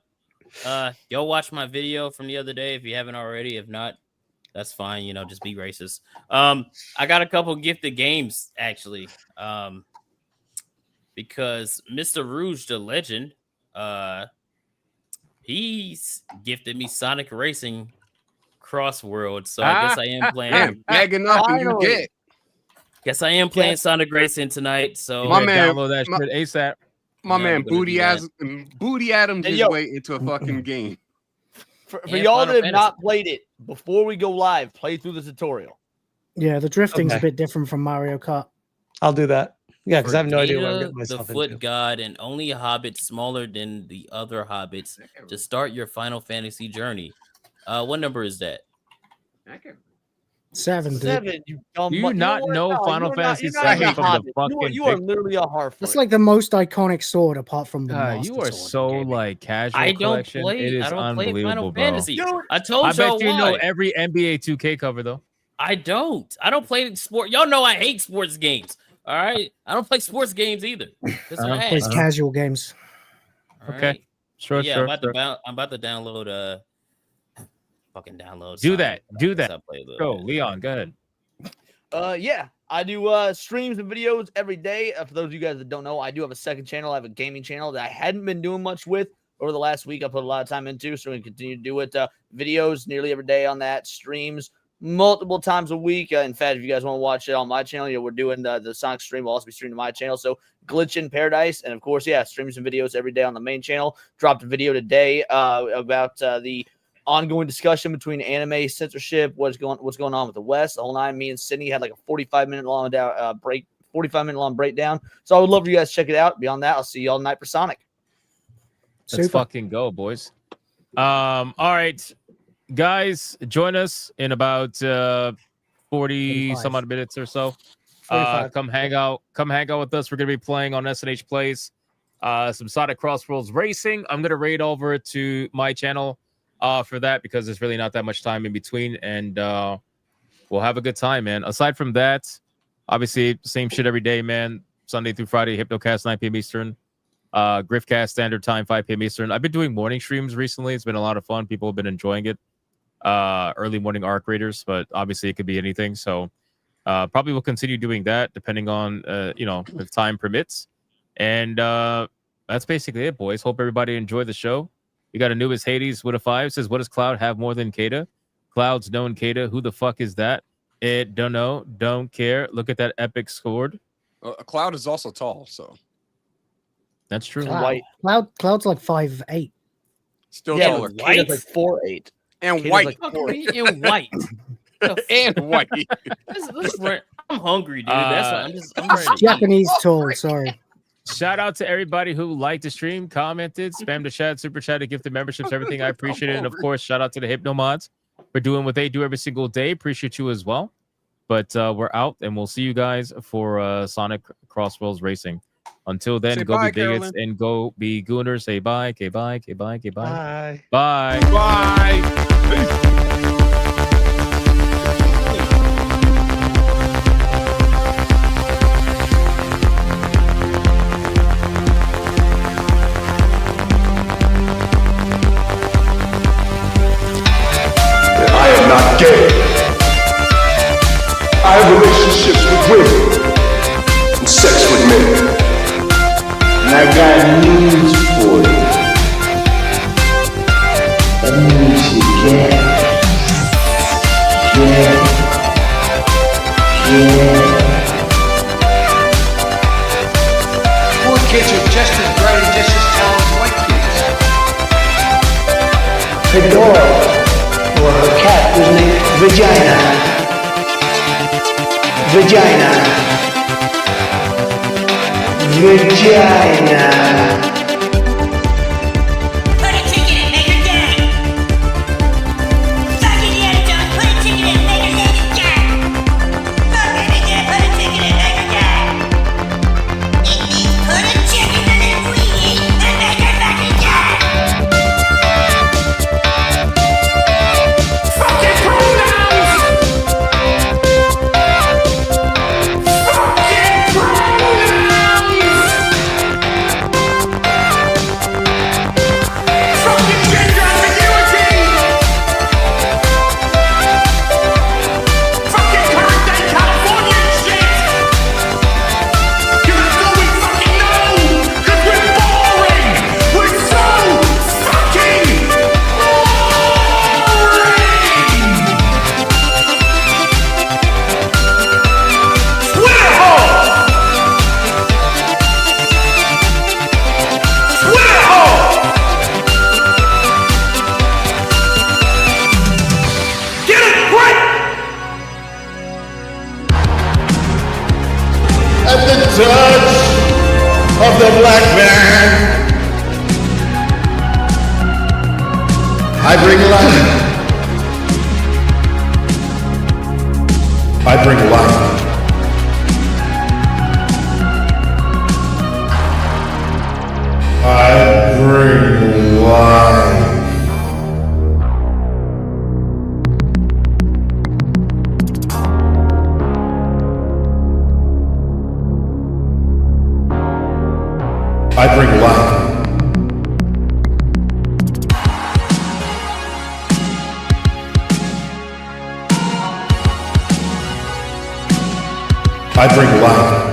Y'all watch my video from the other day if you haven't already. If not, that's fine. You know, just be racist. I got a couple gifted games actually. Because Mr. Rouge the Legend, he's gifted me Sonic Racing Cross World, so I guess I am playing. Bagging up and you get. Guess I am playing Sonic Racing tonight. So My man, download that shit ASAP. My Yeah, man, I'm gonna do Booty Adams Hey, his yo. way into a fucking game. For And y'all Final that have Fantasy. not played it, before we go live, play through the tutorial. Yeah, the drifting's a Okay. bit different from Mario Kart. I'll do that. Yeah, because I have no idea what I'm Data, getting myself the Foot into. God, and only a hobbit smaller than the other hobbits to start your Final Fantasy journey. What number is that? 7, dude. 7, you dumb Do you butt. not what? know No, Final you're Fantasy not, you're not 7 even a from the hobbit. You are- fucking You are pic- literally a Harfoot. That's like the most iconic sword apart from the Master You are Sword. so like casual I don't collection. play. It is I don't play unbelievable, Final bro. Fantasy. Dude, I told I y'all bet you know why. every NBA 2K cover though. I don't. I don't play sport. Y'all know I hate sports games. All right. I don't play sports games either. That's what I Plays ask. casual games. All Okay. right. Sure, Yeah, sure. I'm about to download. Fucking download. Do Sonic. that. Do Guess that. I'll play a little Go, bit. Leon. Go ahead. Yeah, I do streams and videos every day. For those of you guys that don't know, I do have a second channel. I have a gaming channel that I hadn't been doing much with over the last week. I put a lot of time into, so we can continue to do it. Videos nearly every day on that, streams multiple times a week. In fact, if you guys want to watch it on my channel, we're doing the Sonic stream. We'll also be streaming to my channel. So Glitch in Paradise, and of course, streams and videos every day on the main channel. Dropped a video today about the ongoing discussion between anime censorship, what's going on with the West. The whole nine. Me and Sydney had like a 45-minute long breakdown. So I would love for you guys to check it out. Beyond that, I'll see you all tonight for Sonic. Let's fucking go, boys. All right, guys, join us in about 40 some odd minutes or so. 45. Come hang out with us. We're gonna be playing on SNH Plays some Sonic Crossroads Racing. I'm gonna raid over to my channel for that because there's really not that much time in between, and we'll have a good time, man. Aside from that, obviously same shit every day, man. Sunday through Friday, Hypnocast 9 p.m. Eastern, Griffcast Standard Time 5 p.m. Eastern. I've been doing morning streams recently. It's been a lot of fun. People have been enjoying it. Early morning Arc Raiders, but obviously it could be anything. So probably will continue doing that depending on if time permits. And that's basically it, boys. Hope everybody enjoyed the show. We got a newest Hades with a 5. Says, what does Cloud have more than Kata? Cloud's known Kata. Who the fuck is that? It don't know. Don't care. Look at that epic sword. Cloud is also tall, so that's true. White. Cloud's like 5'8". Still taller. White, like 4'8", and Kata's white, like In white. and white. I'm hungry, dude. I'm ready. Japanese tall, sorry. Shout out to everybody who liked the stream, commented, spammed the chat, super chat, gift the memberships, everything. I appreciate it. And of course, shout out to the Hypno Mods for doing what they do every single day. Appreciate you as well. But we're out, and we'll see you guys for Sonic Crossroads Racing. Until then, Say go bye, be bigots Carolyn. and go be gooners. Say bye, okay, bye, okay, bye, okay, bye. Bye. Bye. I am not gay. I have relationships with women and sex with men. And I got news for you. That means you get. Poor kids are just as bright and just as talented as white kids. Her dog, or her cat, was named Vagina. Vagina. Vagina. Put a ticket in, make her gay. Fuck Indiana Jones, put a ticket in, make her lady gay. Fuck it again, put a ticket in, make her gay. It means put a chicken in it, we eat. touch of the black man. I bring life. I bring life. I bring life. I bring life. I bring life.